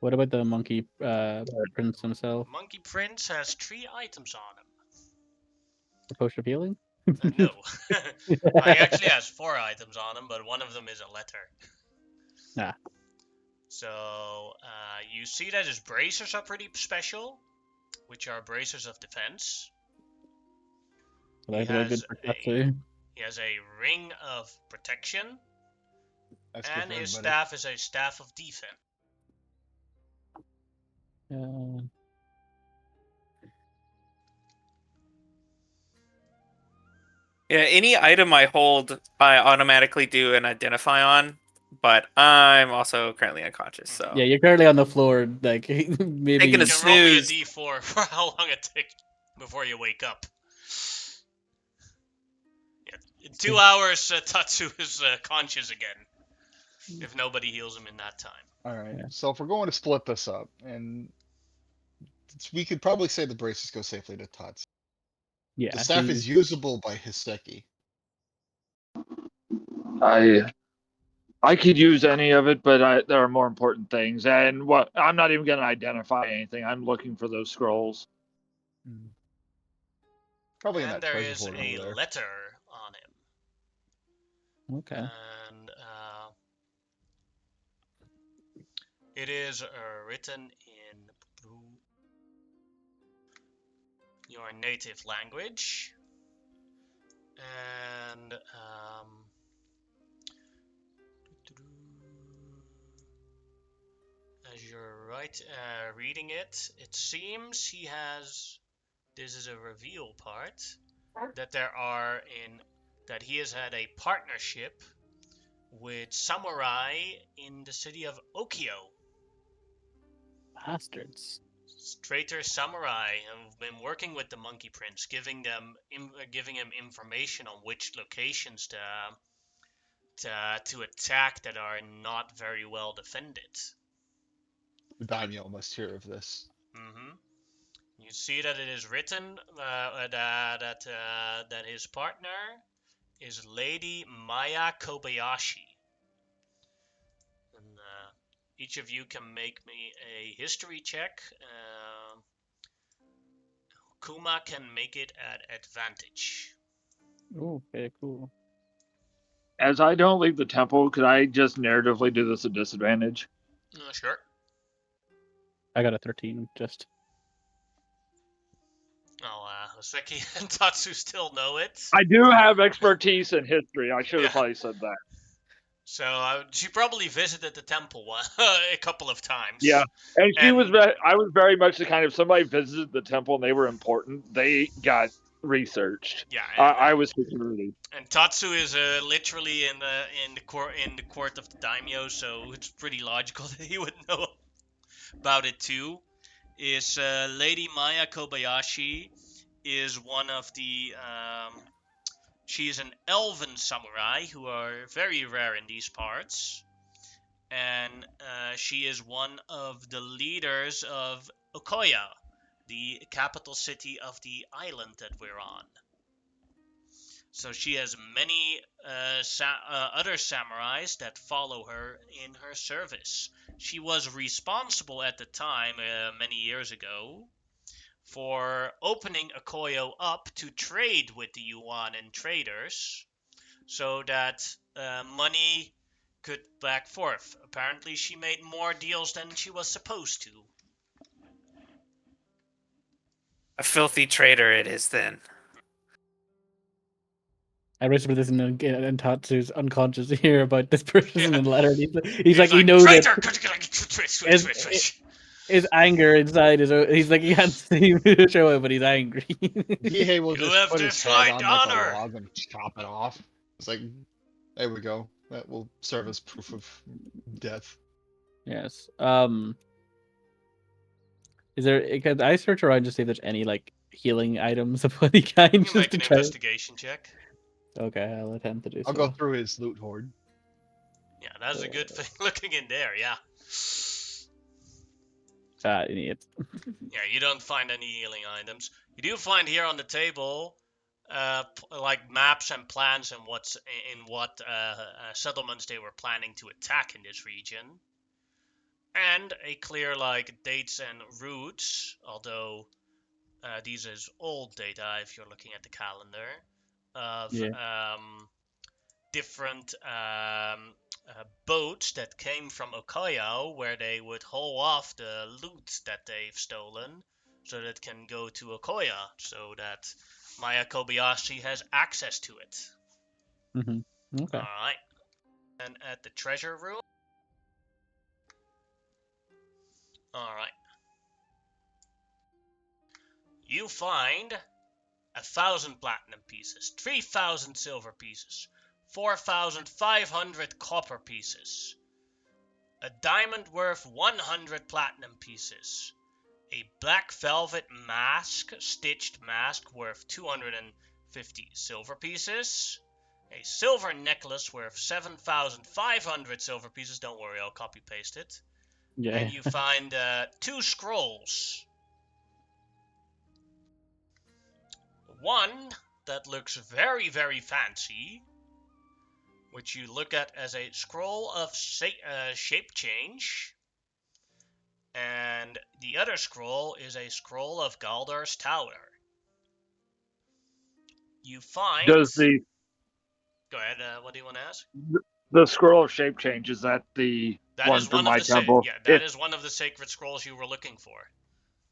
What about the monkey prince himself? Monkey Prince has 3 items on him. The potion of healing? No. He actually has 4 items on him, but one of them is a letter. Ah. So, you see that his bracers are pretty special, which are bracers of defense. Well, they're good for Katsu. He has a ring of protection, That's good and for his everybody. staff is a staff of defense. Yeah, any item I hold, I automatically do an identify on, but I'm also currently unconscious, so Yeah, you're currently on the floor, like maybe. Taking a You can roll me a snooze. d4 for how long it takes before you wake up. Yeah, in 2 hours, Tatsu is conscious again, if nobody heals him in that time. All right. Yeah. So if we're going to split this up, and we could probably say the braces go safely to Tots. Yeah, The staff is usable by Hiseki. I could use any of it, but there are more important things. And I'm not even going to identify anything. I'm looking for those scrolls. Probably in And that there treasure is hoard a over there. letter on him. Okay. And it is written in your native language. And as you're reading it, it seems he has. This is a reveal part that that he has had a partnership with samurai in the city of Okio. Bastards. Traitor samurai have been working with the Monkey Prince, giving him information on which locations to attack that are not very well defended. The daimyo must hear of this. Mm-hmm. You see that it is written that his partner is Lady Maya Kobayashi. And each of you can make me a history check. Kuma can make it at advantage. Oh, okay, cool. As I don't leave the temple, could I just narratively do this at disadvantage? Sure. I got a 13, just. Oh, Seki and Tatsu still know it. I do have expertise in history. I should have probably said that. So she probably visited the temple a couple of times. Yeah, and I was very much the kind of somebody visited the temple and they were important. They got researched. Yeah, I was security. And Tatsu is literally in the court of the daimyo, so it's pretty logical that he would know about it too. Is Lady Maya Kobayashi is one of the she is an elven samurai who are very rare in these parts, and she is one of the leaders of Okoya, the capital city of the island that we're on. So she has many other samurais that follow her in her service. She was responsible at the time, many years ago, for opening Okoyo up to trade with the Yuan and traders, so that money could back forth. Apparently, she made more deals than she was supposed to. A filthy traitor it is then. I whispered this in Tatsu's unconscious ear about this person in Yeah. the letter. He's like, he knows traitor! it. His anger inside is. He's like, he can't see me show it, but he's angry. He will You just have put his head defied on like honor. a log and chop it off. It's like, there we go. That will serve as proof of death. Yes. Is there? Can I search around to see if there's any like healing items of any kind? You Just can make to an try. investigation check. Okay, I'll attempt to do I'll so. go through his loot hoard. Yeah, that's a good thing looking in there, yeah. Idiot. Yeah, you don't find any healing items. You do find here on the table, like maps and plans and what settlements they were planning to attack in this region, and a clear like dates and routes. Although these is old data if you're looking at the calendar of different boats that came from Okoyo, where they would haul off the loot that they've stolen, so that it can go to Okoya, so that Maya Kobayashi has access to it. Mm-hmm. Okay. Alright. And at the treasure room. Alright. You find 1,000 platinum pieces, 3,000 silver pieces, 4,500 copper pieces, a diamond worth 100 platinum pieces, a black velvet mask, stitched mask worth 250 silver pieces, a silver necklace worth 7,500 silver pieces. Don't worry, I'll copy paste it. Yeah. And you find 2 scrolls. One that looks very, very fancy, which you look at as a scroll of shape change, and the other scroll is a scroll of Galdar's Tower. You find... Does the Go ahead, what do you want to ask? the scroll of shape change, is that the That one is from one my of the temple? that is one of the sacred scrolls you were looking for.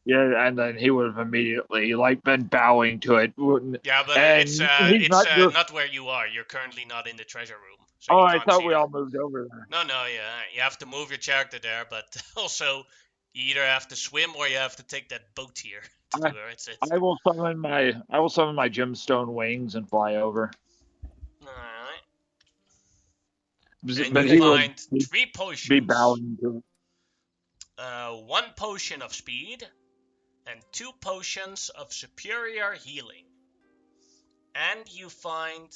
Yeah, and then he would have immediately like been bowing to it. Yeah, but And it's he's not just- not where you are. You're currently not in the treasure room, so Oh, you I can't thought see we it. all moved over there. No, yeah, you have to move your character there, but also you either have to swim or you have to take that boat here to do where it's. I will summon my gemstone wings and fly over. All right. But And he you would find 3 potions. be bowing to it. 1 potion of speed and 2 potions of superior healing. And you find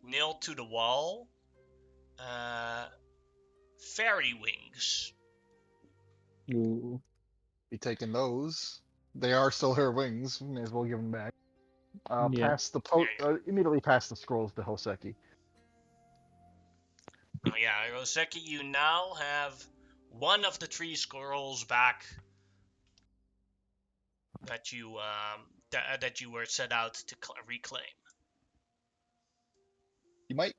nailed to the wall fairy wings. Ooh. Be taking those. They are still her wings. We may as well give them back. Yeah. Pass the immediately pass the scrolls to Hoseki. Oh yeah, Roseki, you now have 1 of the 3 scrolls back that you that you were set out to reclaim. You might.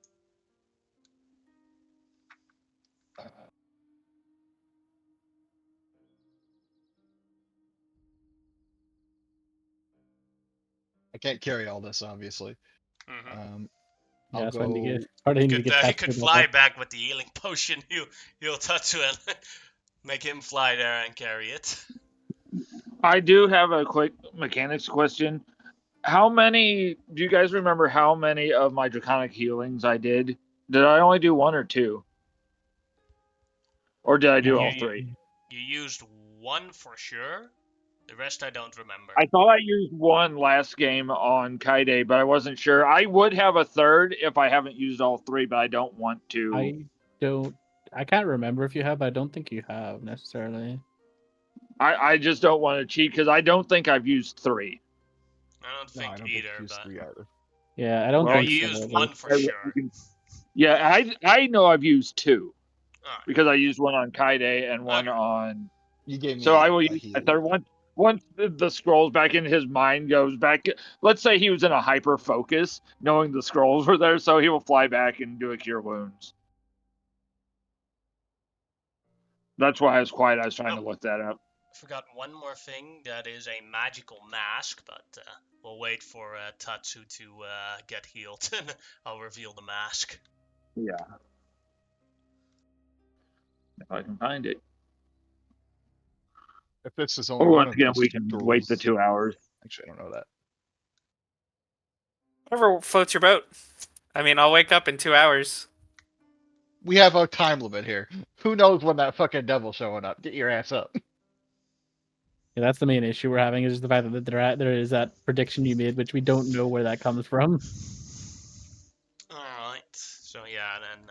I can't carry all this, obviously. Mm-hmm. I'll Yeah, that's go. when you get. Probably need to get He could Tatsu fly back with the healing potion. You'll Tatsu and make him fly there and carry it. I do have a quick mechanics question. How many? Do you guys remember how many of my draconic healings I did? Did I only do 1 or 2? Or did I do all 3? You used 1 for sure. The rest I don't remember. I thought I used 1 last game on Kaide, but I wasn't sure. I would have a 3rd if I haven't used all 3, but I don't want to. I can't remember if you have. But I don't think you have necessarily. I just don't want to cheat because I don't think I've used 3. I don't No, think I don't either, think you used but 3 either. Yeah, I don't Well, you think so. used Like, one for sure. Yeah, I know I've used 2 Alright. because I used one on Kaide and one Okay. on. You gave me So I will a use a heal. third one. Once the scrolls back in his mind goes back. Let's say he was in a hyper focus, knowing the scrolls were there, so he will fly back and do a cure wounds. That's why I was quiet. I was trying to look that up. Forgot one more thing. That is a magical mask, but we'll wait for Tatsu to get healed, and I'll reveal the mask. Yeah. If I can find it. If this is only Or one once of again, those we can wait the scrolls, 2 hours. actually, I don't know that. Whatever floats your boat. I mean, I'll wake up in 2 hours. We have a time limit here. Who knows when that fucking devil's showing up? Get your ass up. yeah, that's the main issue we're having is just the fact that there is that prediction you made, which we don't know where that comes from. Alright, so yeah, then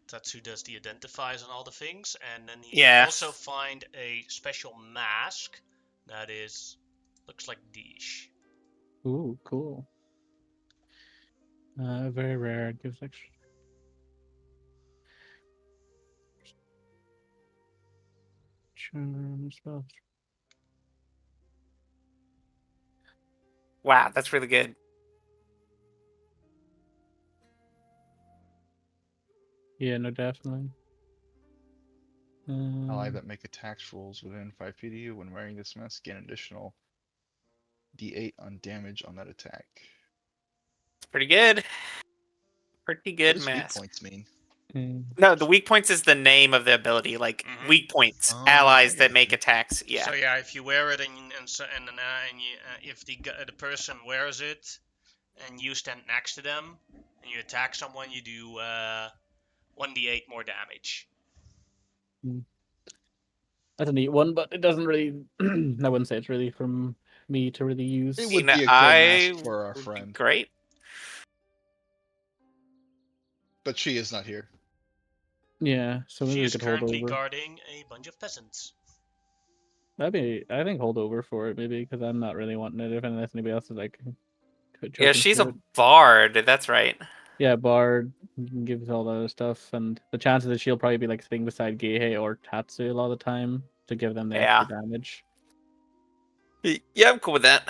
Tatsu does the identifies and all the things, and then you Yeah. also find a special mask that looks like Dish. Ooh, cool. Very rare. It gives extra. Charm spells. Wow, that's really good. Yeah, no, definitely. Ally that make attacks rolls within 5 feet of you when wearing this mask gain additional D8 on damage on that attack. It's pretty good. Pretty What good does weak mask. points mean? No, the weak points is the name of the ability. Like Mhm. weak points, Oh, allies I that make gotcha. attacks. Yeah. So yeah, if you wear it and if the person wears it and you stand next to them and you attack someone, you do 1d8 more damage. That's a neat one, but it doesn't really. I wouldn't say it's really from me to really use. It You would know, be a good mask I for our would be friend, great. but she is not here. Yeah, so maybe She we is could hold currently over. guarding a bunch of peasants. I think hold over for it maybe because I'm not really wanting it if unless anybody else is like. Yeah, she's a bard. That's right. Yeah, bard gives all that other stuff, and the chances that she'll probably be like sitting beside Geihei or Tatsu a lot of the time to give them the extra damage. Yeah, I'm cool with that.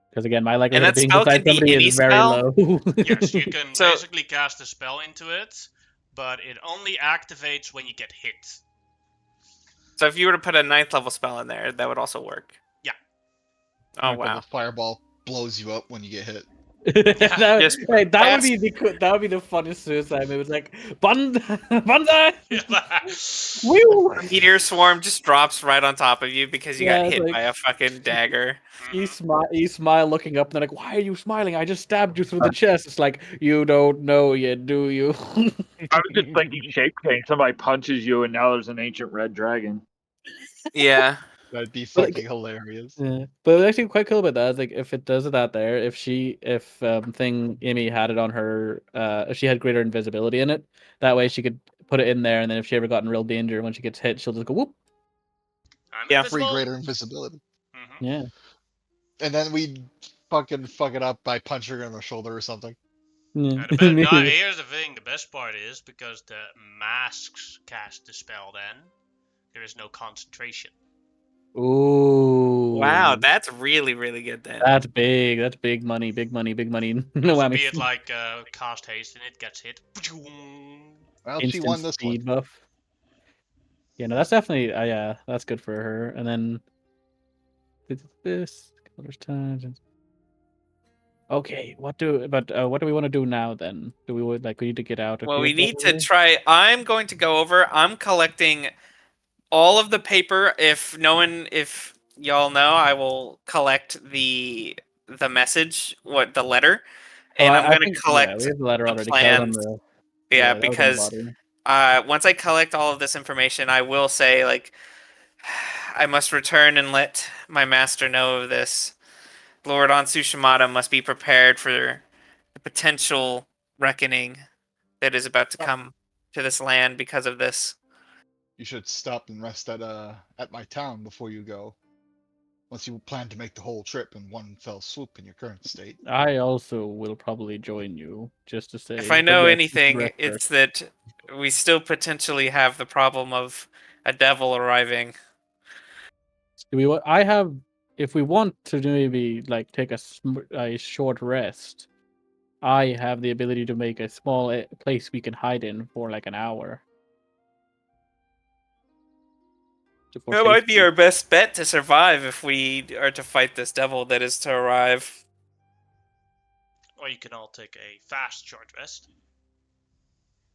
Because again, my And likelihood that of being spell beside can be somebody any is very spell. low. Yes, you can So- basically cast a spell into it, but it only activates when you get hit. So if you were to put a 9th level spell in there, that would also work. Yeah. Oh But the wow. fireball blows you up when you get hit. Yeah. Just that would be the funnest suicide move. It's like banzai. Woo! A meteor swarm just drops right on top of you because you Yeah, got it's hit like- by a fucking dagger. You smile looking up, and they're like, "Why are you smiling? I just stabbed you through the chest." It's like you don't know yet, do you? I was just thinking shape change. Somebody punches you, and now there's an ancient red dragon. Yeah. That'd be But, like, fucking hilarious. Yeah, but it's actually quite cool about that. Is like if it does that there, if thing Amy had it on her, if she had greater invisibility in it, that way she could put it in there, and then if she ever got in real danger when she gets hit, she'll just go whoop. I'm Yeah. Free invisible. greater invisibility. Mhm. Yeah, And then we fucking fuck it up by punching her in the shoulder or something. yeah. No, here's the thing. The best part is because the masks cast the spell. Then there is no concentration. Ooh, Wow, that's really, really good then. that's big. That's big money. Big money. Big money. No Also, whammy. be it like cast haste and it gets hit. Well, she Instant won this one. speed buff. Yeah, no, that's definitely yeah, that's good for her. And then this colors times. Okay, what do we want to do now then? Do we we need to get out of Well, here? we need to probably? try. I'm going to go over. I'm collecting all of the paper. If y'all know, I will collect the message, the letter, Oh, and I'm I going think to we collect have the letter the already. 'Cause that was on plans. the Yeah, that was on the because body. once I collect all of this information, I will say like I must return and let my master know of this. Lord Ansushimata must be prepared for the potential reckoning that is about to come to this land because of this. You should stop and rest at my town before you go. Once you plan to make the whole trip in one fell swoop in your current state. I also will probably join you, just to say. If I But know yes, you should anything, rest it's first. that we still potentially have the problem of a devil arriving. Do we? I have. If we want to maybe like take a short rest, I have the ability to make a small place we can hide in for like an hour. For That might be safety. our best bet to survive if we are to fight this devil that is to arrive. Or you can all take a fast short rest.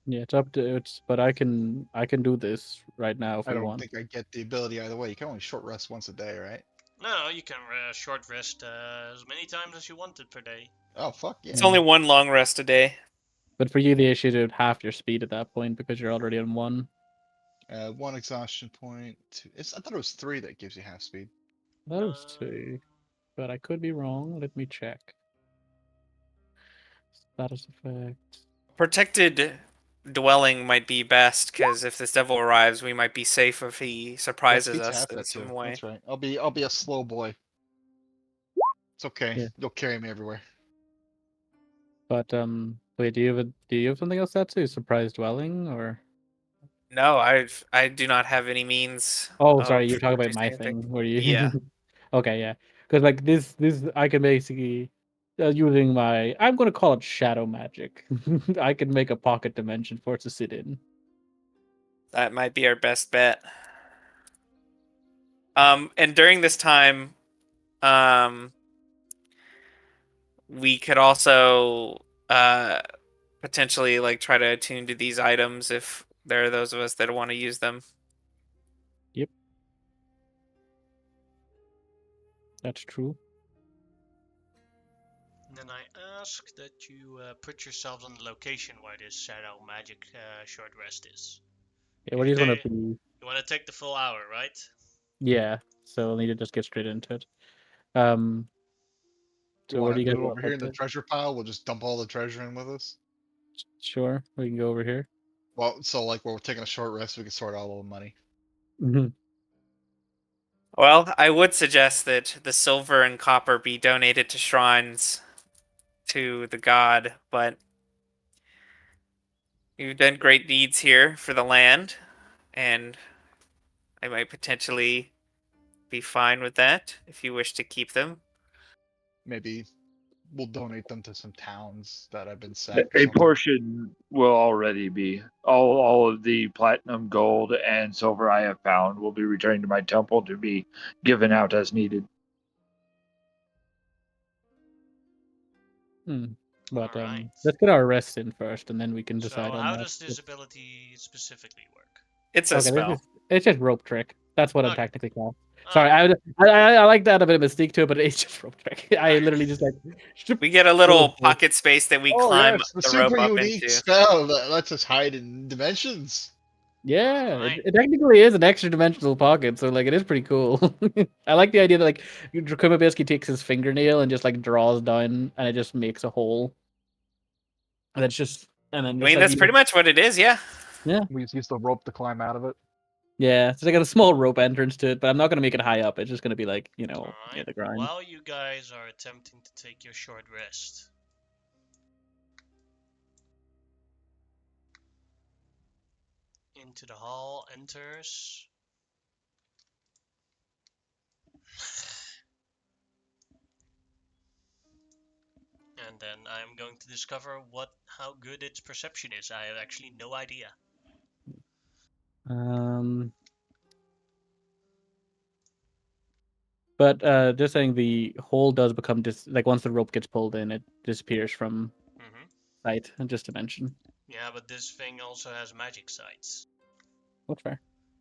Yeah, it's up to it's. But I can do this right now if I we don't want. think I get the ability either way. You can only short rest once a day, right? No, you can short rest as many times as you wanted per day. Oh fuck yeah! It's only one long rest a day. But for you, the issue is half your speed at that point because you're already on one. One exhaustion point. I thought it was 3 that gives you half speed. That was two, but I could be wrong. Let me check. Status effect. Protected dwelling might be best because if this devil arrives, we might be safe if he Yeah, surprises speed's us half in that some too. way. That's right. I'll be a slow boy. It's okay. Yeah. You'll carry me everywhere. But wait, do you have something else that's a surprise dwelling or? No, I do not have any means Oh, sorry, of you're talking about my producing anything. thing where you. Yeah. Okay, yeah, because like this I can basically using my I'm gonna call it shadow magic. I can make a pocket dimension for it to sit in. That might be our best bet. And during this time, um, we could also potentially like try to attune to these items if there are those of us that want to use them. Yep, that's true. And then I ask that you put yourselves on the location where this shadow magic short rest is. Yeah, what do you want to be? You want to take the full hour, right? Yeah, so we'll need to just get straight into it. Um, You so where want do to you do guys it want over to here put in the this? treasure pile? We'll just dump all the treasure in with us. Sure, we can go over here. Well, so like where we're taking a short rest, we can sort all the money. Mhm. Well, I would suggest that the silver and copper be donated to shrines to the god, but you've done great deeds here for the land, and I might potentially be fine with that if you wish to keep them. Maybe we'll donate them to some towns that have been sacked or A something. portion will already be all of the platinum, gold, and silver I have found will be returned to my temple to be given out as needed. But Alright. let's get our rest in first, and then we can So decide on how that. does this ability specifically work? It's a Okay, spell. it's just rope trick. That's what I'm Okay. technically called. Sorry, I like to add a bit of mystique to it, but it's just rope trick. I Alright. literally just like. We get a little pocket space that we Oh climb yes, the the super rope up unique into. spell that lets us hide in dimensions. Yeah, Alright. it technically is an extra dimensional pocket, so like it is pretty cool. I like the idea that like Dracoma basically takes his fingernail and just like draws down, and it just makes a hole, and it's just and then I just mean, like that's pretty much what it is, yeah. We just use the rope to climb out of it. yeah, so I got a small rope entrance to it, but I'm not gonna make it high up. It's just gonna be like near Alright. the ground. While you guys are attempting to take your short rest, into the hall enters and then I'm going to discover how good its perception is. I have actually no idea. But just saying, the hole does become like once the rope gets pulled in, it disappears from sight. And just to mention, Yeah, but this thing also has magic sights. what's fair?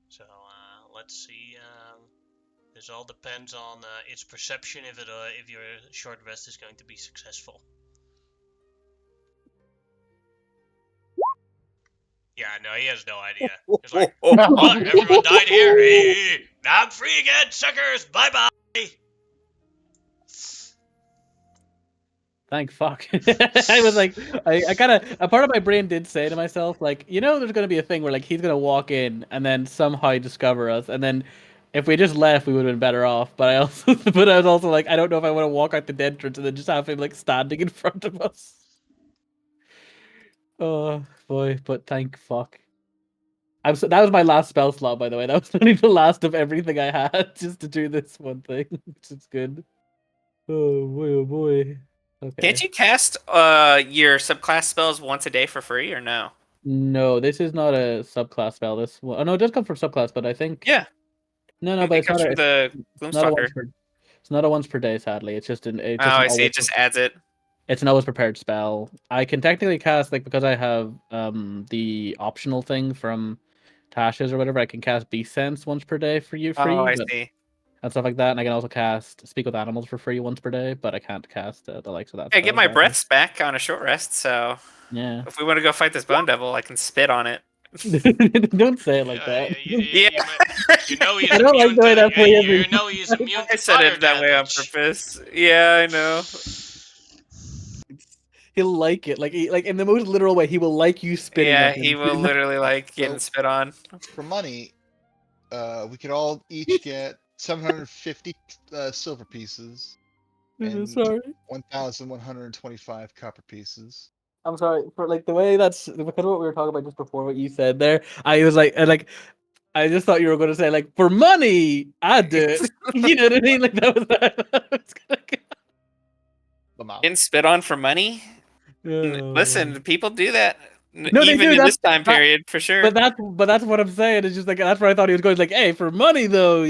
So let's see. This all depends on its perception if your short rest is going to be successful. Yeah, no, he has no idea. He's like, what? Everyone died here? Now I'm free again, suckers! Bye-bye! Thank fuck. I was like, I kind of, a part of my brain did say to myself, like, there's going to be a thing where like he's going to walk in and then somehow discover us, and then if we just left, we would have been better off. But but I was also like, I don't know if I want to walk out the entrance and then just have him like standing in front of us. Oh boy, but thank fuck. That was my last spell slot, by the way. That was only the last of everything I had just to do this one thing, which is good. Oh boy, oh boy. Okay. Can't you cast your subclass spells once a day for free or no? No, this is not a subclass spell. Oh no, it does come from subclass, but I think Yeah. no, but It it's comes not from the not a once Gloomstalker. per. It's not a once per day, sadly. It's just Oh, I see. It just adds it. It's an always prepared spell. I can technically cast like because I have the optional thing from Tasha's or whatever. I can cast Beast Sense once per day for you free. Oh, I but see. and stuff like that. And I can also cast Speak with Animals for free once per day, but I can't cast the likes of that. I get spell, my sadly. breaths back on a short rest, so Yeah. if we want to go fight this bone devil, I can spit on it. Don't say it like that. Yeah. You know he's I don't like immune the way to. that phrasing. You know he's immune I to said fire it that way on damage. purpose. Yeah, I know. He'll like it, like in the most literal way. He will like you spitting. Yeah, on him. he will literally like getting So- spit on. For money, we could all each get 750 silver pieces and Sorry, 1,125 copper pieces. I'm sorry for like the way that's because of what we were talking about just before. What you said there, I was like, I just thought you were going to say like for money, I'd do it. You know what I mean? Like that was. Getting spit on for money? Listen, people do that. No, they Even do. in this time period, for sure. But that's what I'm saying. It's just like that's where I thought he was going. Like, hey, for money though,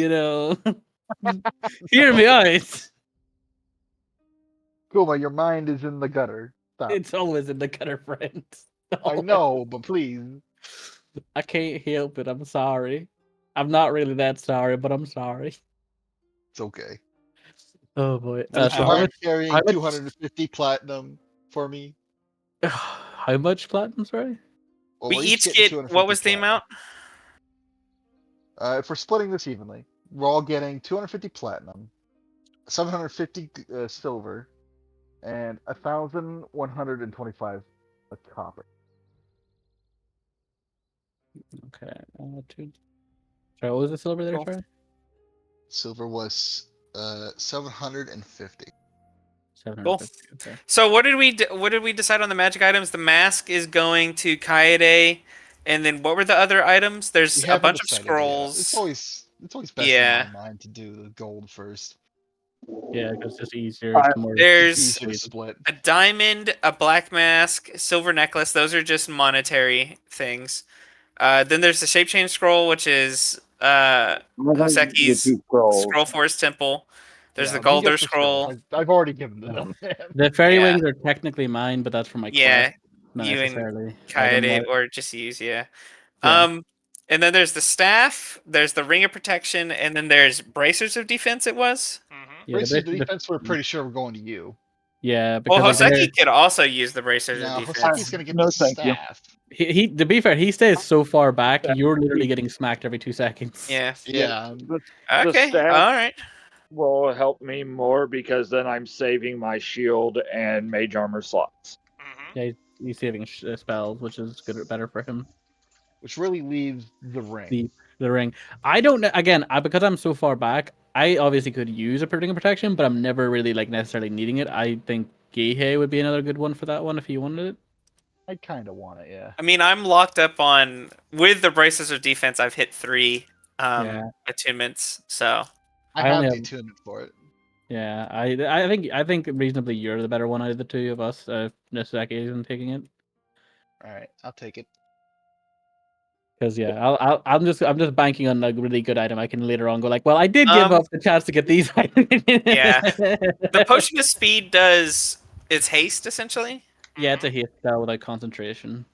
hear me out. Kuma, your mind is in the gutter. Stop. It's always in the gutter, friend. I know, but please. I can't help it. I'm sorry. I'm not really that sorry, but I'm sorry. It's okay. Oh boy. Would So you how mind much? carrying how much- 250 platinum for me? How much platinum? Sorry. Well, we we're each getting get 250 what was the platinum. amount? If we're splitting this evenly, we're all getting 250 platinum, 750 silver, and 1,125 copper. Okay. Sorry, what was the silver there? Cool. Sorry. Silver was 750. 750. Okay. So what did we decide on the magic items? The mask is going to Kaede, and then what were the other items? There's We a haven't bunch of decided yet. scrolls. It's always best Yeah. in my mind to do the gold first. Yeah, because it's just easier. It's more. There's Easier to split. a diamond, a black mask, silver necklace. Those are just monetary things. Then there's the shape change scroll, which is Hoseki's scroll forest temple. There's Yeah, the he gets Golder the scroll. scroll. I've already given them. The fairy Yeah. wings are technically mine, but that's for my Yeah, quest. Not you and necessarily. Kaede, or just use, yeah. Yeah. And then there's the staff, there's the ring of protection, and then there's bracers of defense. It was. Yeah, Braces of the- defense, we're pretty sure we're going to you. yeah, Well, because like, Hoseki could also use the bracers Now, of defense. Hoseki's gonna get No, the thank you. staff. he to be fair, he stays so far back. You're literally getting smacked every 2 seconds. Yeah. Yeah. Okay. staff- All right. Will help me more because then I'm saving my shield and mage armor slots. Yeah, he's saving spells, which is better for him. Which really leaves the ring. The ring. I don't know. Again, because I'm so far back, I obviously could use a ring of protection, but I'm never really like necessarily needing it. I think Geihei would be another good one for that one if you wanted it. I kind of want it, yeah. I mean, I'm locked up on with the bracers of defense. I've hit 3 Yeah. attunements, so I I have only the have- attunement for it. Yeah, I think reasonably you're the better one out of the two of us. Nisaki isn't taking it. All right, I'll take it. Because yeah, I'm just banking on a really good item. I can later on go like, well, I did give up the chance to get these items. Yeah. The potion of speed does its haste essentially. Yeah, it's a haste spell without concentration.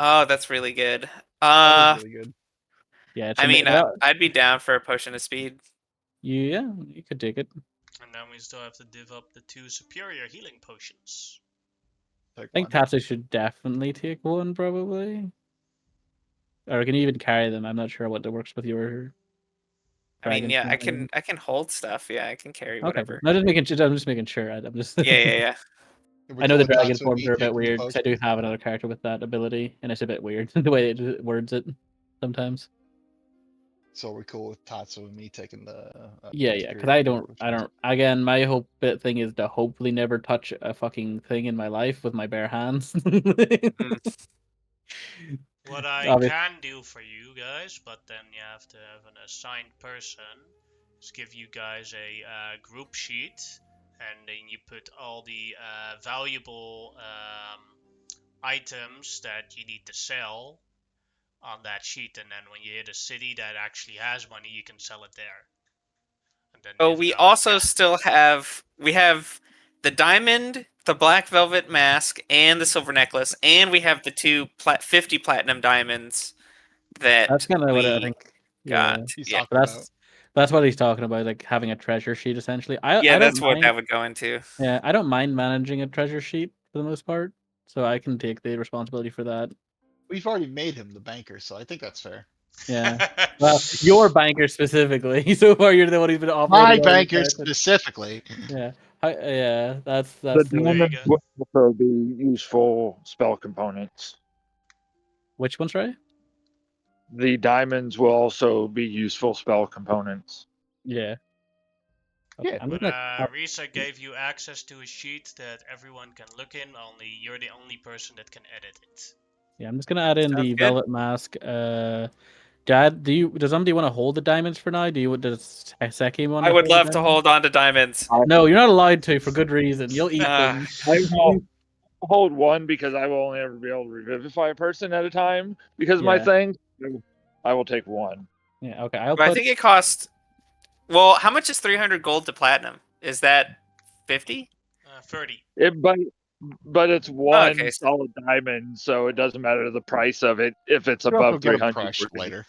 Oh, that's really good. That is really good. Yeah, it's I mean, I'd be down for a potion of speed. yeah, you could take it. And then we still have to div up the 2 superior healing potions. Take I think one. Tatsu should definitely take one, probably. Or can you even carry them? I'm not sure what works with your. I mean, dragon yeah, I thing. can hold stuff. Yeah, I can carry Okay, whatever. no, I'm just making sure. I'm just making sure. I'm just. Yeah. I know the dragon Tatsu and forms me are a bit taking the weird because I do potion. have another character with that ability, and it's a bit weird the way it words it sometimes. So we're cool with Tatsu and me taking the. Yeah, because superior I don't. Again, my hope bit thing is to hopefully never touch a fucking thing in my life with my bare hands. What I Obvious- can do for you guys, but then you have to have an assigned person, is give you guys a group sheet, and then you put all the valuable items that you need to sell on that sheet, and then when you hit a city that actually has money, you can sell it there. And then Oh, if we the, also yeah. still have the diamond, the black velvet mask, and the silver necklace, and we have the 50 platinum diamonds that That's kind of what I we think. got. Yeah, He's Yeah, talking about. that's what he's talking about, like having a treasure sheet essentially. yeah, I don't that's what mind. that would go into. Yeah, I don't mind managing a treasure sheet for the most part, so I can take the responsibility for that. We've already made him the banker, so I think that's fair. Yeah. Well, your banker specifically. So far, you're the one who's been My operating all your banker characters. specifically. Yeah. Yeah. That's The the way. There you diamonds go. will also be useful spell components. Which one's right? The diamonds will also be useful spell components. Yeah. Okay, Yeah, I'm just But gonna. Risa gave you access to a sheet that everyone can look in. Only you're the only person that can edit it. Yeah, I'm just gonna add in Sounds the good. velvet mask. Dad, does somebody want to hold the diamonds for now? Does Seki want I to would hold the love to diamonds? hold on to diamonds. No, you're not allowed to for good reason. You'll eat them. I will hold one because I will only ever be able to revivify a person at a time. Because of my Yeah. thing, I will take one. Yeah. Okay. I'll But I put. think it costs. Well, how much is 300 gold to platinum? Is that 50? 30. But it's Oh, one okay. solid diamond, so it doesn't matter the price of it if it's you also above get him 300. crushed later.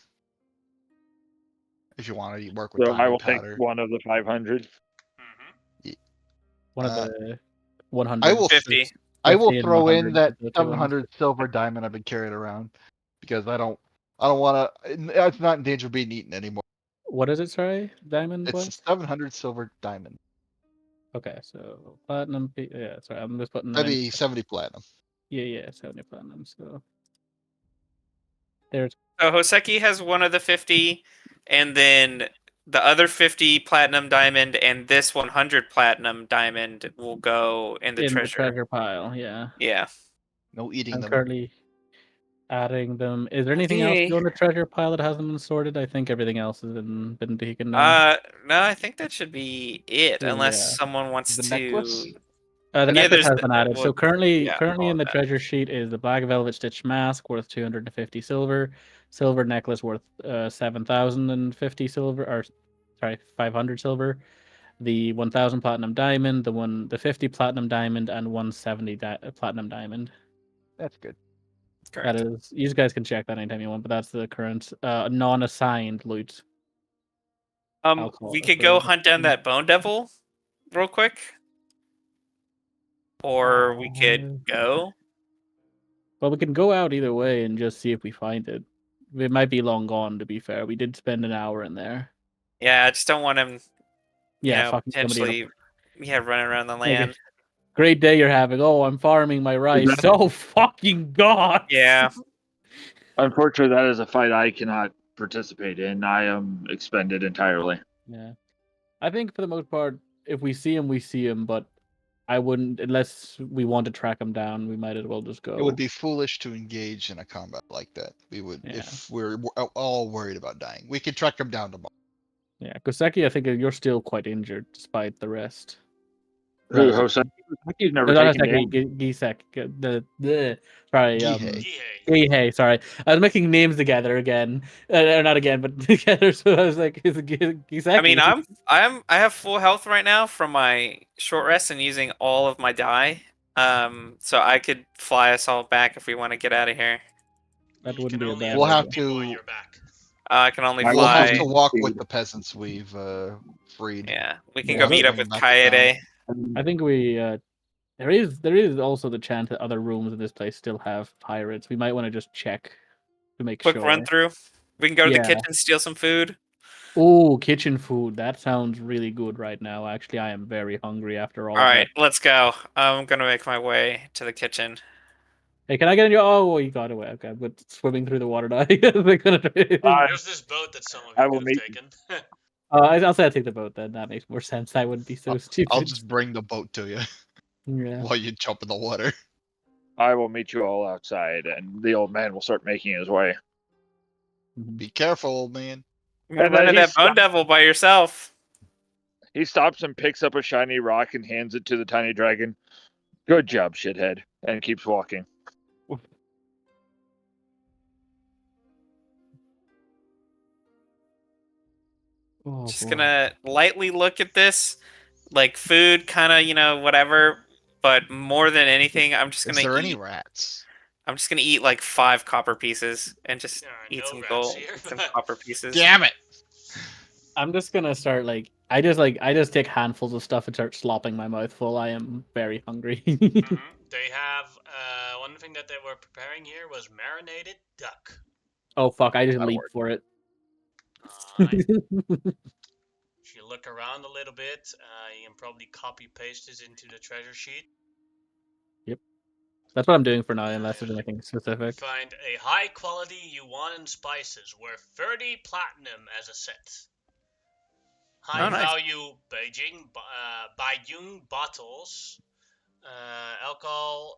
If you want to work with So I diamond will take powder. one of the 500. One of Uh, the 100. I will 50. I will 50 and throw in 100 that is the two ones. 700 silver diamond I've been carrying around because I don't want to. It's not in danger of being eaten anymore. What is it? Sorry, diamond. It's What? 700 silver diamond. Okay, so platinum. Yeah, sorry, I'm just putting that That'd in. be 70 platinum. Yeah, 70 platinum. So there's So Hoseki has one of the 50, and then the other 50 platinum diamond and this 100 platinum diamond will go in the in the treasure. treasure pile. Yeah, Yeah. No eating I'm them. currently adding them. Is there anything else to Okay. go in the treasure pile that hasn't been sorted? I think everything else has been taken down. No, I think that should be it, unless Yeah. someone wants The to. necklace? The Yeah, necklace there's has been added. well, So currently yeah, in all the of that. treasure sheet is the black velvet stitch mask worth 250 silver, silver necklace worth 7,050 silver, or sorry, 500 silver, the 1,000 platinum diamond, the 50 platinum diamond, and 170 platinum diamond. That's good. Correct. That is, you guys can check that anytime you want, but that's the current non-assigned loot. I'll call We it could for go the- hunt down that bone devil real quick, or we could go. Well, we can go out either way and just see if we find it. It might be long gone, to be fair. We did spend an hour in there. Yeah, I just don't want him, Yeah, fucking somebody in a potentially, running around the Okay. land. Great day you're having. Oh, I'm farming my rice. Exactly. Oh, fucking God. Yeah. Unfortunately, that is a fight I cannot participate in. I am expended entirely. Yeah. I think for the most part, if we see him, we see him, but I wouldn't, unless we want to track him down, we might as well just go. It would be foolish to engage in a combat like that. We would, Yeah. if we're all worried about dying. We could track him down tomorrow. Yeah, Koseki, I think you're still quite injured despite the rest. Who, Right. Hoseki? Hoseki's never No, not taken Koseki, damage. Gisek. Sorry, Gihei. Gihei, sorry. I was making names together again. Or not again, but together. So I was like, is it Giseki? I mean, I have full health right now from my short rest and using all of my die. So I could fly us all back if we want to get out of here. That You wouldn't can be a only bad have We'll two have people on to- your back. I can only I We'll have fly. to walk with the peasants we've freed. Yeah, we can Yeah, go I meet think- up with Back to Kaede. I think we there is also the chance that other rooms in this place still have pirates. We might want to just check to make Quick sure. run through. We can go to the Yeah. kitchen, steal some food. Oh, kitchen food. That sounds really good right now. Actually, I am very hungry after all All of right, that. let's go. I'm gonna make my way to the kitchen. Hey, can I get in your? Oh, you got away. Okay, but swimming through the water now. They're gonna try- There's this boat that some of I you will could have meet. taken. I'll say I take the boat then. That makes more sense. I wouldn't be so stupid. I'll just bring the boat to you Yeah. while you jump in the water. I will meet you all outside, and the old man will start making his way. Mhm. Be careful, old man. You're gonna And run then into that bone devil by yourself. he stops and picks up a shiny rock and hands it to the tiny dragon. Good job, shithead, and keeps walking. Oh Just boy. gonna lightly look at this, like food, kind of, whatever. But more than anything, I'm just Is gonna there any eat. rats? I'm just gonna eat like 5 copper pieces and just There are eat no some rats gold, here. some copper pieces. Damn it! I'm just gonna start I just take handfuls of stuff and start slopping my mouth full. I am very hungry. They have one thing that they were preparing here was marinated duck. Oh fuck! I just That'll leap work. for it. Alright. If you look around a little bit, you can probably copy paste this into the treasure sheet. That's what I'm doing for now, unless there's anything You specific. find a high quality yuan spices worth 30 platinum as a set. High Oh, nice. value Baiyun bottles, alcohol,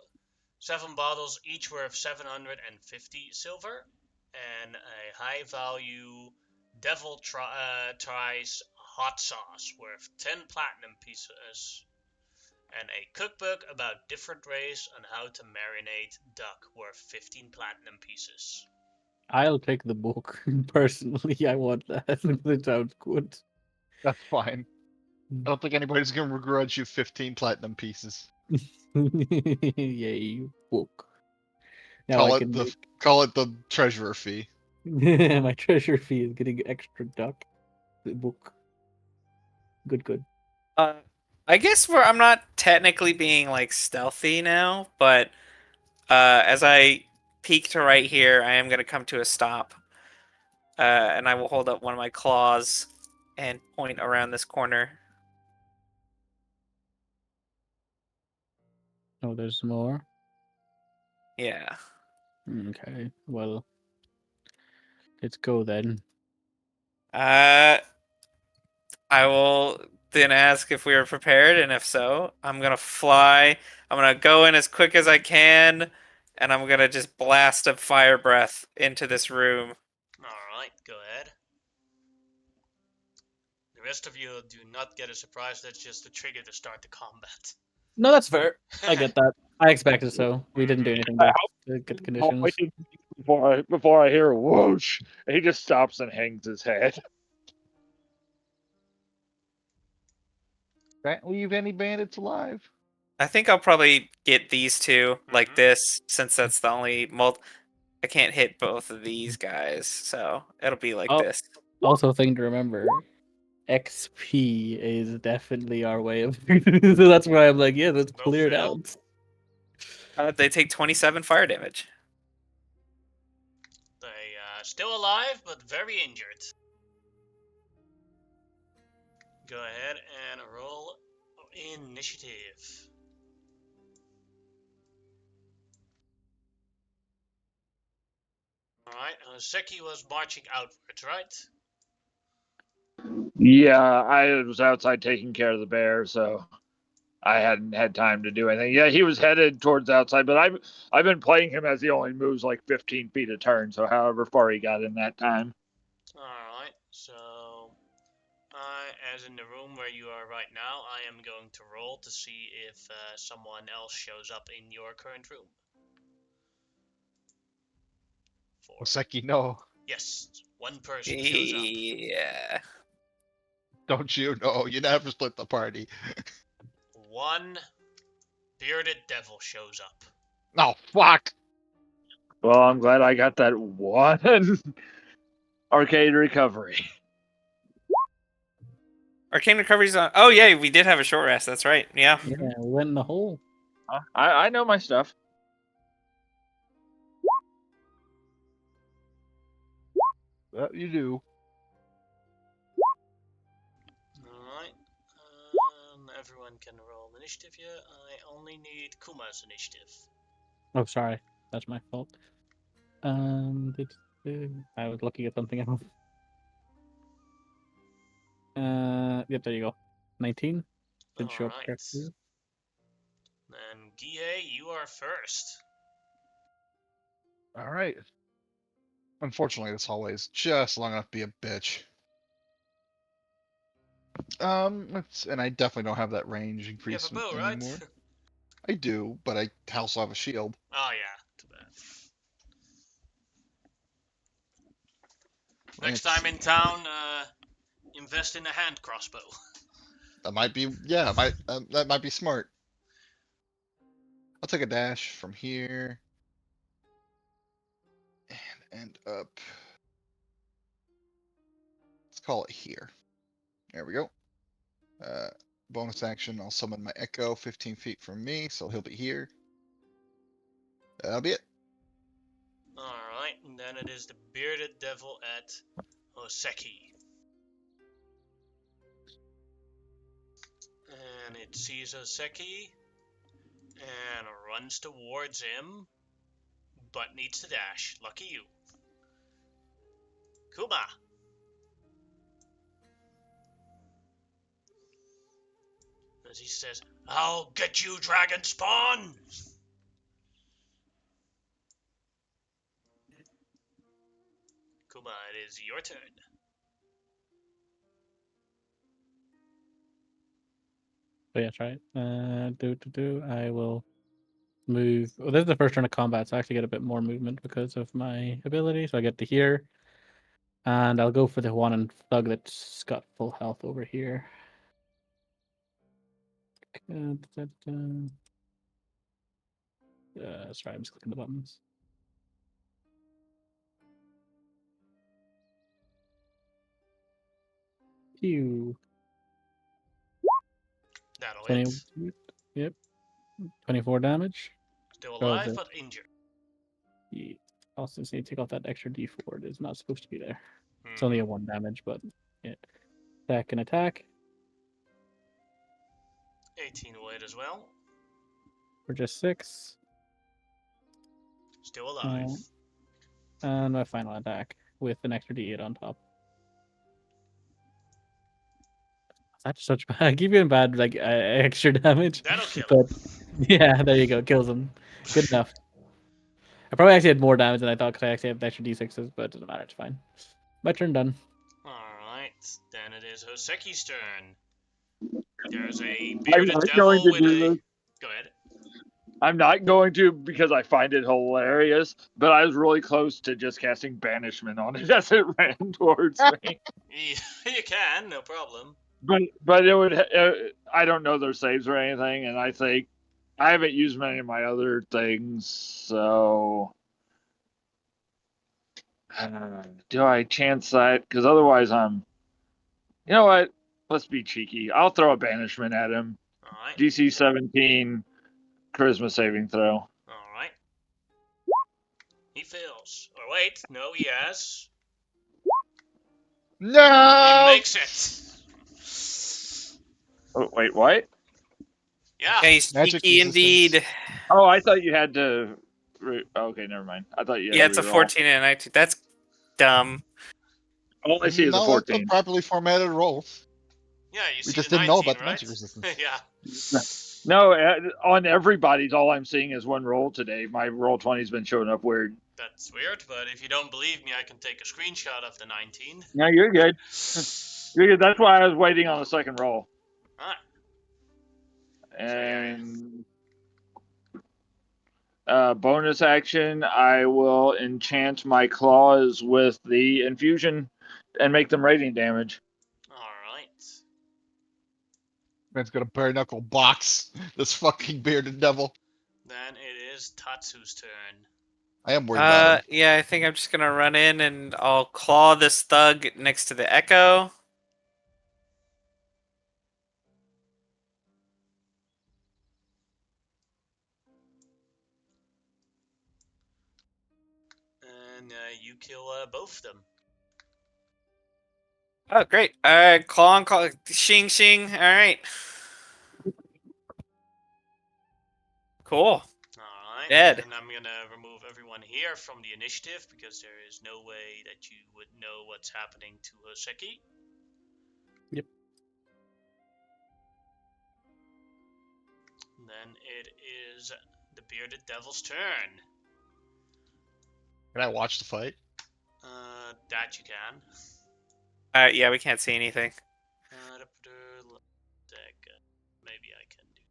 7 bottles, each worth 750 silver, and a high value Devil Tries hot sauce worth 10 platinum pieces, and a cookbook about different ways on how to marinate duck worth 15 platinum pieces. I'll take the book personally. I want that. It sounds good. That's fine. I don't think anybody's gonna begrudge you 15 platinum pieces. Yay, book. Now I can Call it the treasurer fee. my treasure fee is getting extra duck. The book. Good. I guess I'm not technically being like stealthy now, but as I peek to right here, I am gonna come to a stop, and I will hold up one of my claws and point around this corner. Oh, there's more. Yeah. Okay, well, let's go then. I will then ask if we are prepared, and if so, I'm gonna fly. I'm gonna go in as quick as I can, and I'm gonna just blast a fire breath into this room. Alright, go ahead. The rest of you do not get a surprise, that's just a trigger to start the combat. No, that's fair. I get that. I expected so. We didn't do anything to get the conditions. Before I hear a whoosh, he just stops and hangs his head. Can't leave any bandits alive. I think I'll probably get these two like Mhm. this, since that's the only I can't hit both of these guys, so it'll be like Oh. this. Also, thing to remember: XP is definitely our way of. So that's why I'm like, yeah, let's Both clear it fail. out. They take 27 fire damage. They still alive, but very injured. Go ahead and roll initiative. Alright, Seki was marching outwards, right? Yeah, I was outside taking care of the bear, so I hadn't had time to do anything. Yeah, he was headed towards outside, but I've been playing him as he only moves like 15 feet a turn, so however far he got in that time. Alright, so as in the room where you are right now, I am going to roll to see if someone else shows up in your current room. 4. Oseki, no. Yes, one person shows up. Yeah. Don't you know? You never split the party. One bearded devil shows up. Oh, fuck! Well, I'm glad I got that one arcade recovery. Arcane recovery's on. Oh yeah, we did have a short rest. That's right. Yeah. Yeah, we went in the hole. I know my stuff. That you do. can roll initiative here. I only need Kuma's initiative. Oh, sorry, that's my fault. I was looking at something else. Yep, there you go. 19 did show up Alright. correctly. Then Guille, you are first. All right. Unfortunately, this hallway is just long enough to be a bitch. And I definitely don't have that range You have increase a bow, right? anymore. I do, but I also have a shield. Oh yeah, too bad. Next Let's time in see. town, invest in a hand crossbow. That might be, yeah, that might be smart. I'll take a dash from here and end up. Let's call it here. There we go. Bonus action. I'll summon my Echo 15 feet from me, so he'll be here. That'll be it. Alright, and then it is the bearded devil at Oseki. And it sees Oseki and runs towards him, but needs to dash. Lucky you. Kuma! As he says, I'll get you, dragon spawn! Kuma, it is your turn. So yeah, try it. I will move. Well, this is the first turn of combat, so I actually get a bit more movement because of my ability. So I get to here, and I'll go for the one and thug that's got full health over here. Sorry, I'm just clicking the buttons. Pew. That'll 20. hit. Yep. 24 damage. Still Oh, alive, but injured. Yeah. Also, just need to take off that extra D4. It is not supposed to be there. It's only a 1 damage, but yeah. Attack and attack 18 will hit as well. for just 6. Still alive. And my final attack with an extra D8 on top. That's such bad. Keep getting bad, like extra damage. That'll kill But him. yeah, there you go. Kills him. Good enough. I probably actually had more damage than I thought because I actually have the extra D6s, but it doesn't matter. It's fine. My turn done. Alright, then it is Hoseki's turn. There's a I'm bearded not devil going to with do a. this. Go ahead. I'm not going to because I find it hilarious, but I was really close to just casting banishment on it as it ran towards me. You can, no problem. But it would. I don't know their saves or anything, and I think I haven't used many of my other things, so do I chance that? Because otherwise, You know what? Let's be cheeky. I'll throw a banishment at him. Alright, DC 17, charisma saving throw. alright. He fails. Or wait, no, he has. He No. makes it. Oh, wait, what? Yeah. Okay, Magic sneaky resistance. indeed. Oh, I thought you had to. Okay, never mind. I thought you had Yeah, to it's a reroll. 14 and a 19. That's dumb. All I see is a No, that's 14. a properly formatted roll. Yeah, you We see just the didn't know 19, about the right? magic resistance. Yeah. No, on everybody's, all I'm seeing is one roll today. My roll 20's been showing up weird. That's weird, but if you don't believe me, I can take a screenshot of the 19. No, you're good. You're good. That's why I was waiting on the second roll. Alright. And bonus action, I will enchant my claws with the infusion and make them radiant damage. Alright. Man's got a bare knuckle box. This fucking bearded devil. Then it is Tatsu's turn. I am worried about him. Yeah, I think I'm just gonna run in and I'll claw this thug next to the Echo. And you kill both of them. Oh, great. Alright, claw and claw. Shing, shing. Alright. Cool. Alright, Dead. and I'm gonna remove everyone here from the initiative because there is no way that you would know what's happening to Hoseki. Yep. Then it is the Bearded Devil's turn. Can I watch the fight? That you can. Yeah, we can't see anything. Maybe I can do.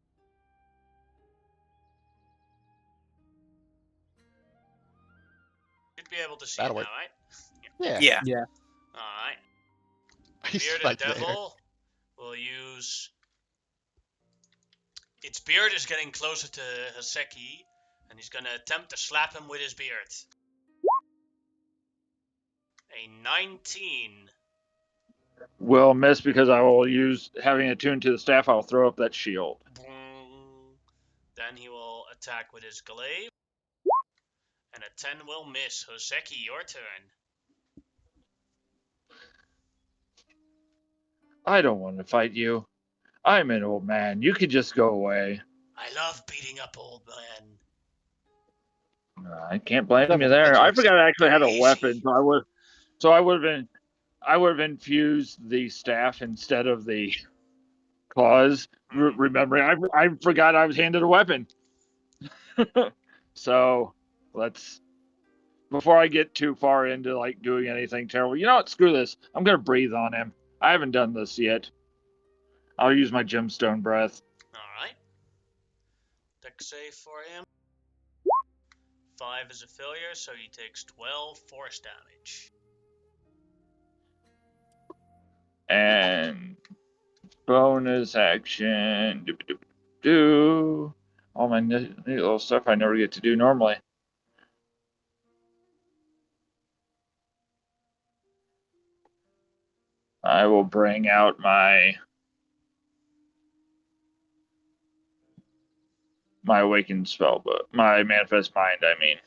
You'd be able to see That'll it work. now, right? Yeah. Yeah. Alright. He's Bearded like there. Devil will use. Its beard is getting closer to Hoseki, and he's gonna attempt to slap him with his beard. A 19. Will miss because I will use having attuned to the staff. I'll throw up that shield. Then he will attack with his glaive. And a 10 will miss. Hoseki, your turn. I don't want to fight you. I'm an old man. You could just go away. I love beating up old men. I can't blame Devil, you there. that's I right. forgot I actually They're had a easy. weapon, so I would have infused the staff instead of the claws. Remembering, I forgot I was handed a weapon. So let's, before I get too far into like doing anything terrible, you know what? Screw this. I'm gonna breathe on him. I haven't done this yet. I'll use my gemstone breath. Alright. Dex save for him. 5 is a failure, so he takes 12 force damage. And bonus action. Do all my neat little stuff I never get to do normally. I will bring out my awakened spell, but my manifest mind, I mean.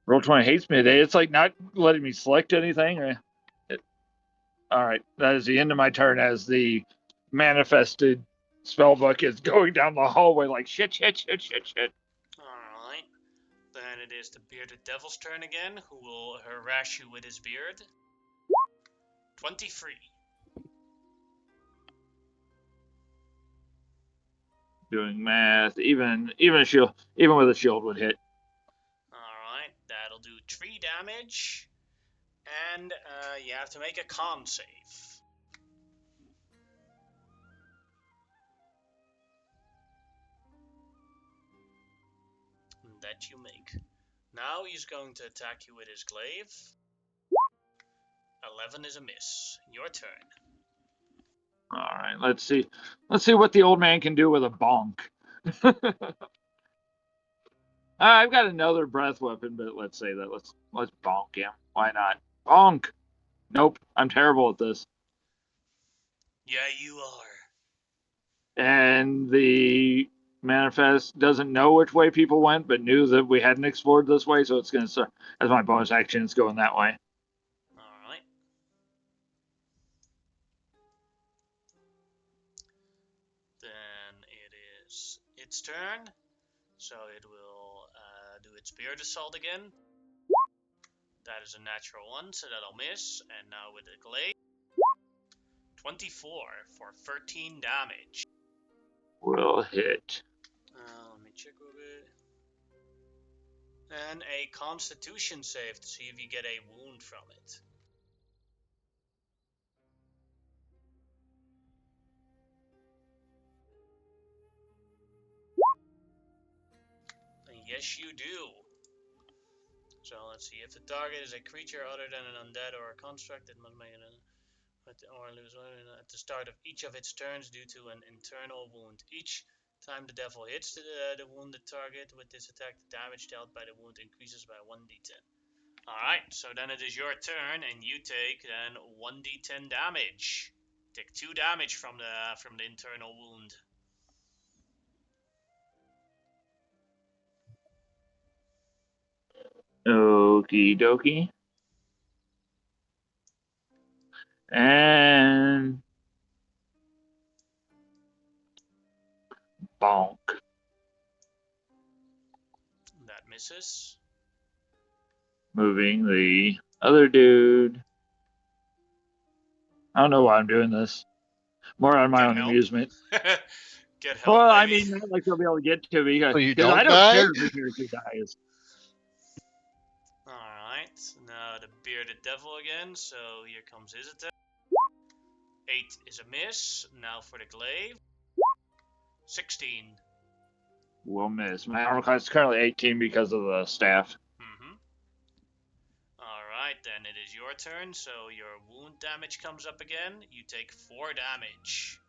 Roll20 hates me today. It's like not letting me select anything. All right, that is the end of my turn as the manifested spellbook is going down the hallway like shit. Alright. Then it is the Bearded Devil's turn again, who will harass you with his beard. 23. Doing math, even a shield, even with a shield would hit. Alright, that'll do 3 damage. And you have to make a con save. That you make. Now he's going to attack you with his glaive. 11 is a miss. Your turn. All right, let's see what the old man can do with a bonk. I've got another breath weapon, but let's say that let's bonk him. Why not? Bonk. Nope, I'm terrible at this. Yeah, you are. And the manifest doesn't know which way people went, but knew that we hadn't explored this way, so it's going to start as my bonus action. It's going that way. Alright. Then it is its turn. So it will do its Beard Assault again. That is a natural 1, so that'll miss. And now with the glaive. 24 for 13 damage. Will hit. Let me check real bit. And a Constitution save to see if you get a wound from it. And yes, you do. So let's see. If the target is a creature other than an undead or a construct, it must make an or lose at the start of each of its turns due to an internal wound. Each time the devil hits the wounded target with this attack, the damage dealt by the wound increases by 1d10. Alright, so then it is your turn, and you take then 1d10 damage. Take 2 damage from the internal wound. Okie dokie. And bonk. That misses. Moving the other dude. I don't know why I'm doing this. More on my Get own help. amusement. Get help, Well, I maybe. mean, not like they'll be able to get to me So you because I don't don't die? care if the character dies. Alright, now the bearded devil again, so here comes his attack. 8 is a miss. Now for the glaive. 16. Will miss. My armor class is currently 18 because of the staff. Alright, then it is your turn, so your wound damage comes up again. You take 4 damage.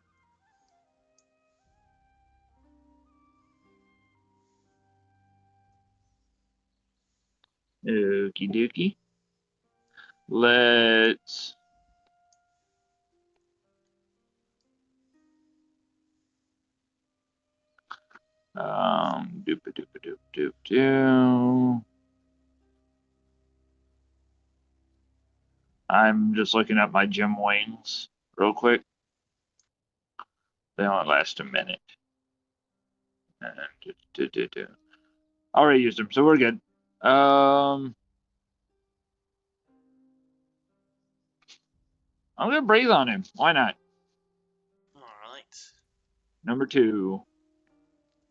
Okie dokie. Let's. Doop doop doop doop doop. I'm just looking at my gem wings real quick. They only last a minute. Already used them, so we're good. I'm gonna breathe on him. Why not? Alright. Number 2.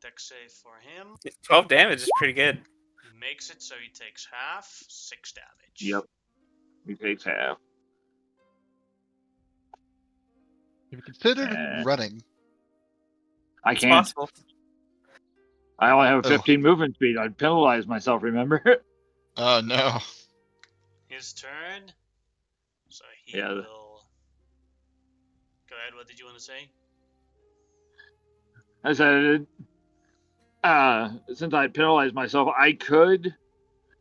Dex save for him. 12 damage is pretty good. He makes it, so he takes half. 6 damage. Yep. He takes half. Have you considered Eh. running? I It's can't. possible. I only have Oh. 15 movement speed. I'd penalize myself, remember? Oh no. His turn. So he Yeah. will. Go ahead, what did you want to say? I said, since I penalized myself, I could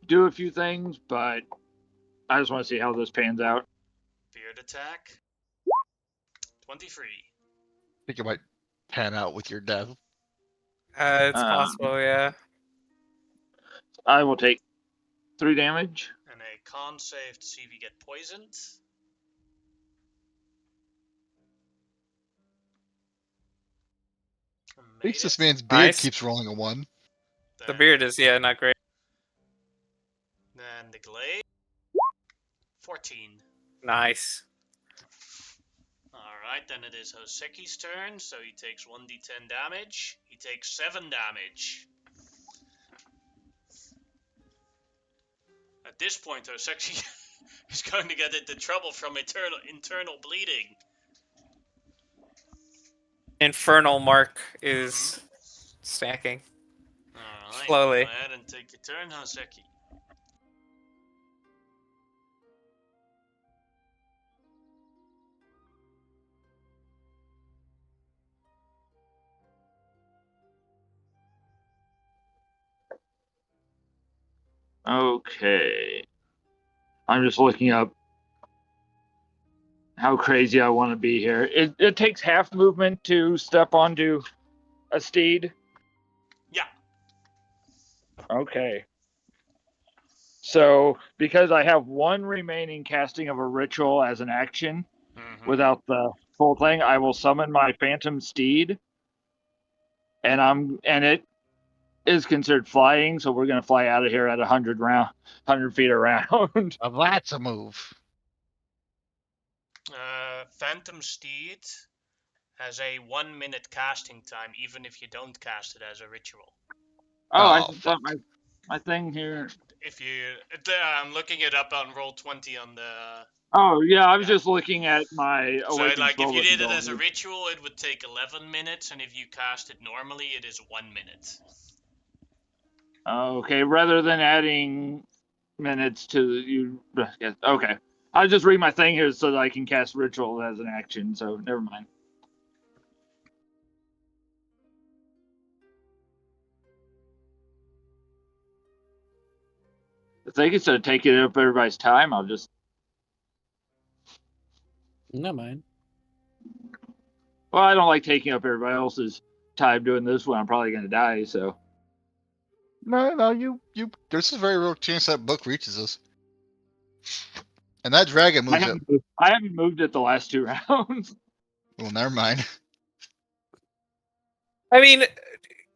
do a few things, but I just want to see how this pans out. Beard attack. 23. I think it might pan out with your death. It's Um, possible, yeah. I will take 3 damage. And a con save to see if you get poisoned. At least this man's beard Nice. keeps rolling a 1. The beard is, yeah, not great. Then the glaive. 14. Nice. Alright, then it is Hoseki's turn, so he takes 1d10 damage. He takes 7 damage. At this point, Hoseki is going to get into trouble from internal bleeding. Infernal mark is stacking. Alright, Slowly. go ahead and take your turn, Hoseki. Okay. I'm just looking up how crazy I want to be here. It takes half movement to step onto a steed. Yeah. Okay. So, because I have 1 remaining casting of a ritual as an action without the full thing, I will summon my phantom steed. And it is considered flying, so we're gonna fly out of here at 100 feet around. Now that's a move. Phantom Steed has a 1-minute casting time, even if you don't cast it as a ritual. I Oh, thought my thing here. If you, I'm looking it up on Roll20 on the. Oh yeah, I was Yeah. just looking at my So awakened like, if you spellbook did it as a ability. ritual, it would take 11 minutes, and if you cast it normally, it is 1 minute. Okay, rather than adding minutes to you. Okay, I'll just read my thing here so that I can cast ritual as an action. So never mind. I think instead of taking up everybody's time, I'll just. Never mind. Well, I don't like taking up everybody else's time doing this when I'm probably going to die. So. No, you. There's a very real chance that book reaches us, and that dragon moves it. I haven't moved it the last 2 rounds. Well, never mind. I mean,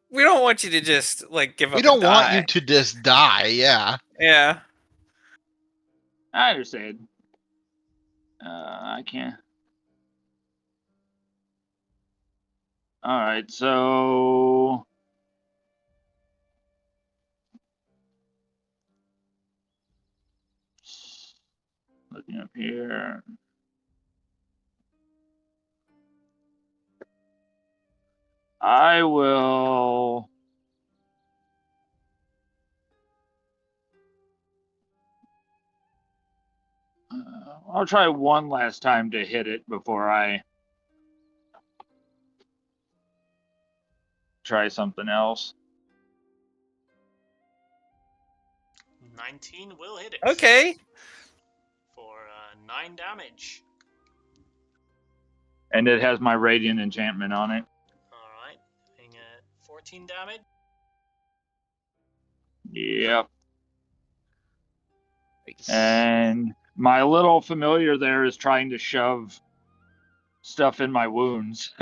we don't want you to just like give up. We don't and want die. you to just die. Yeah. Yeah. I understand. I can't. All right, so. Looking up here. I will. I'll try one last time to hit it before I try something else. 19 will hit it. Okay. For 9 damage. And it has my radiant enchantment on it. Alright. Hitting at 14 damage. Yep. Nice. And my little familiar there is trying to shove stuff in my wounds.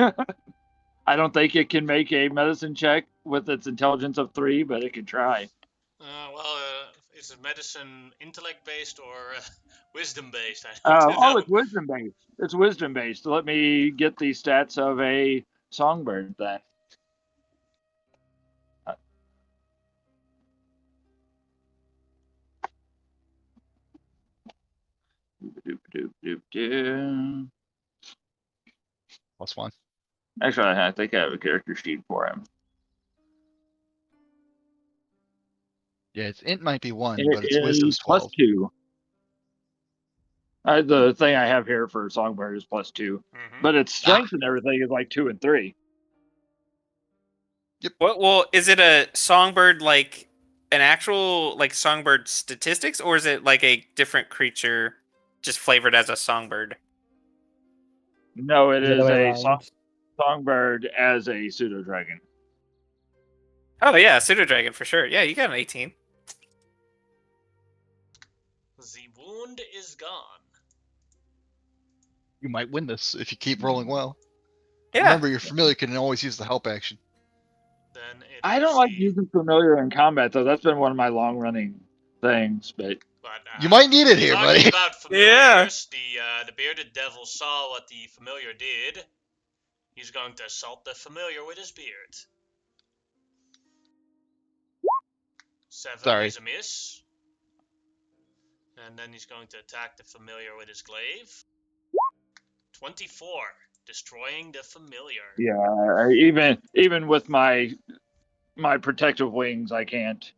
I don't think it can make a medicine check with its intelligence of 3, but it can try. Is it medicine intellect based or wisdom based? I don't know. It's wisdom based. It's wisdom based. Let me get the stats of a songbird then. +1. Actually, I think I have a character sheet for him. Yeah, its int might be 1, It but its wisdom's is plus 12. 2. The thing I have here for songbird is plus 2, but its strength and everything is like 2 and 3. What? Well, is it a songbird like an actual like songbird statistics, or is it like a different creature just flavored as a songbird? No, it The other is way a around. songbird as a pseudo dragon. Oh yeah, pseudo dragon for sure. Yeah, you got an 18. The wound is gone. You might win this if you keep rolling well. Yeah. Remember, your familiar can always use the help action. Then it I is don't like the- using familiar in combat though. That's been one of my long running things, but But, You might need it here, talking buddy. about familiars, the bearded devil saw what the familiar did. He's going to assault the familiar with his beard. 7 Sorry. is a miss. And then he's going to attack the familiar with his glaive. 24, destroying the familiar. yeah, even with my protective wings, I can't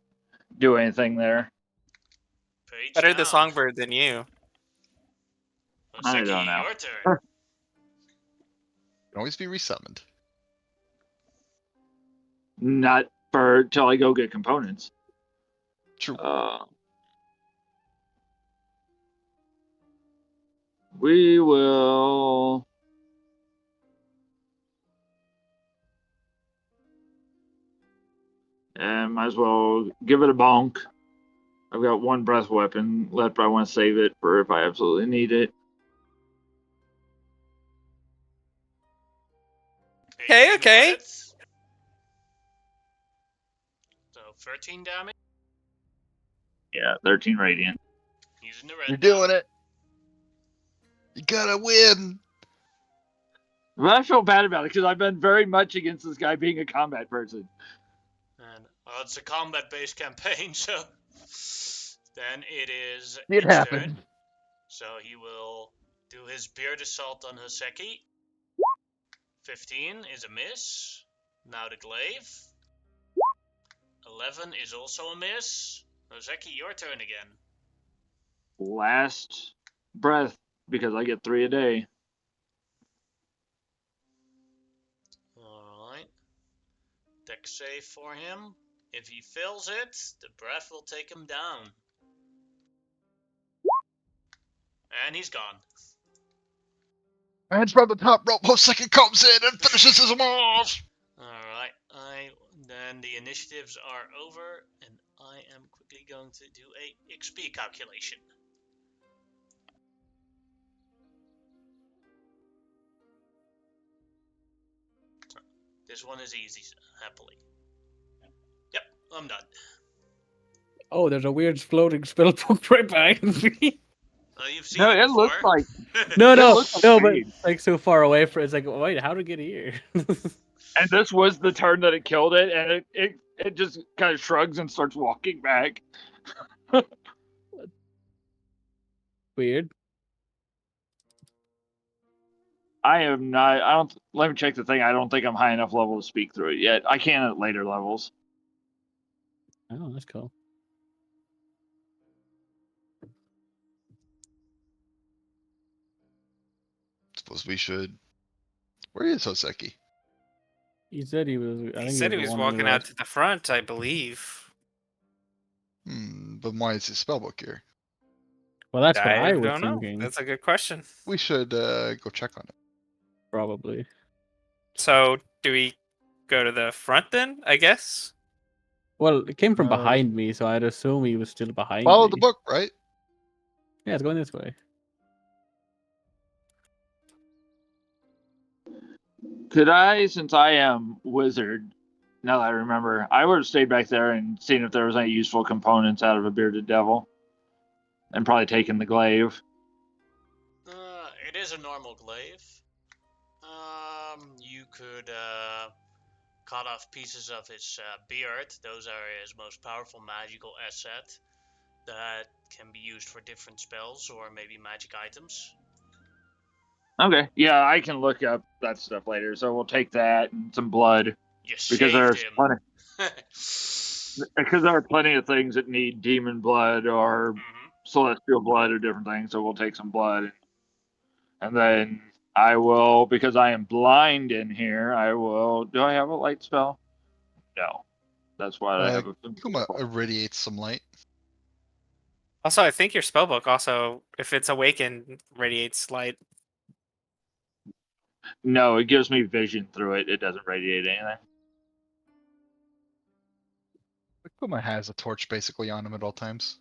do anything there. Page Better down. the songbird than you. I Oseki, don't know. your turn. Can always be resummoned. Not for till I go get components. True. We will. And might as well give it a bonk. I've got one breath weapon left, but I want to save it for if I absolutely need it. Okay, 18 okay. bullets. So 13 damage. Yeah, 13 radiant. He's in the red. You're doing it. You gotta win. But I feel bad about it because I've been very much against this guy being a combat person. And it's a combat-based campaign, so then it is It its happened. turn. So he will do his beard assault on Hoseki. 15 is a miss. Now the glaive. 11 is also a miss. Hoseki, your turn again. Last breath because I get 3 a day. Alright. Dex save for him. If he fails it, the breath will take him down. And he's gone. And from the top rope, second comes in and finishes him off. Alright, then the initiatives are over, and I am quickly going to do a XP calculation. This one is easy, happily. Yep, I'm done. Oh, there's a weird floating spell book right behind me. You've seen No, it it before. looks like No, It no, looks like no, but speed. like so far away from it's like, wait, how did it get here? And this was the turn that it killed it, and it just kind of shrugs and starts walking back. Weird. I am not. I don't. Let me check the thing. I don't think I'm high enough level to speak through it yet. I can at later levels. Oh, that's cool. Suppose we should. Where is Hoseki? He said he was. I He think said he the was one on the walking out right. to the front, I believe. But why is his spellbook here? Well, that's what I I was don't know. thinking. That's a good question. We should go check on it. Probably. So, do we go to the front then? I guess. Well, it came from Uh, behind me, so I'd assume he was still behind Follow me. the book, right? Yeah, it's going this way. Could I, since I am wizard, now that I remember, I would have stayed back there and seen if there was any useful components out of a bearded devil, and probably taken the glaive. It is a normal glaive. You could cut off pieces of his beard. Those are his most powerful magical asset that can be used for different spells or maybe magic items. Okay, yeah, I can look up that stuff later. So we'll take that and some blood You because saved there's him. plenty. Because there are plenty of things that need demon blood or celestial blood or different things. So we'll take some blood, and then I will, because I am blind in here. I will. Do I have a light spell? No, that's why I have a. Kuma irradiates some light. Also, I think your spellbook also, if it's awakened, radiates light. No, it gives me vision through it. It doesn't radiate anything. Kuma has a torch basically on him at all times.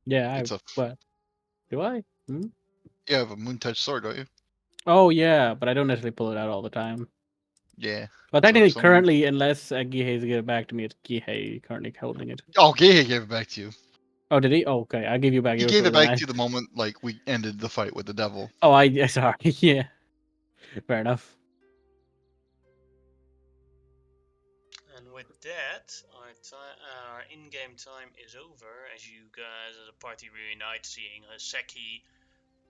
Yeah, It's a. what? Do I? Hmm? You have a moon touch sword, don't you? Oh yeah, but I don't necessarily pull it out all the time. Yeah. But So technically, someone- currently, unless Gihei's give it back to me, it's Gihei currently holding it. Oh, Gehe gave it back to you. Oh, did he? Oh, okay, I give you back He your gave sword. it back then to you the moment like we ended the fight with the devil. Oh, sorry. Yeah, fair enough. And with that, our in-game time is over. As you guys, as a party, reunite, seeing Hoseki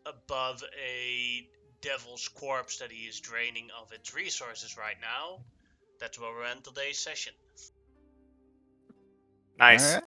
above a devil's corpse that he is draining of its resources right now. That's where we'll end today's session. Nice. Alright.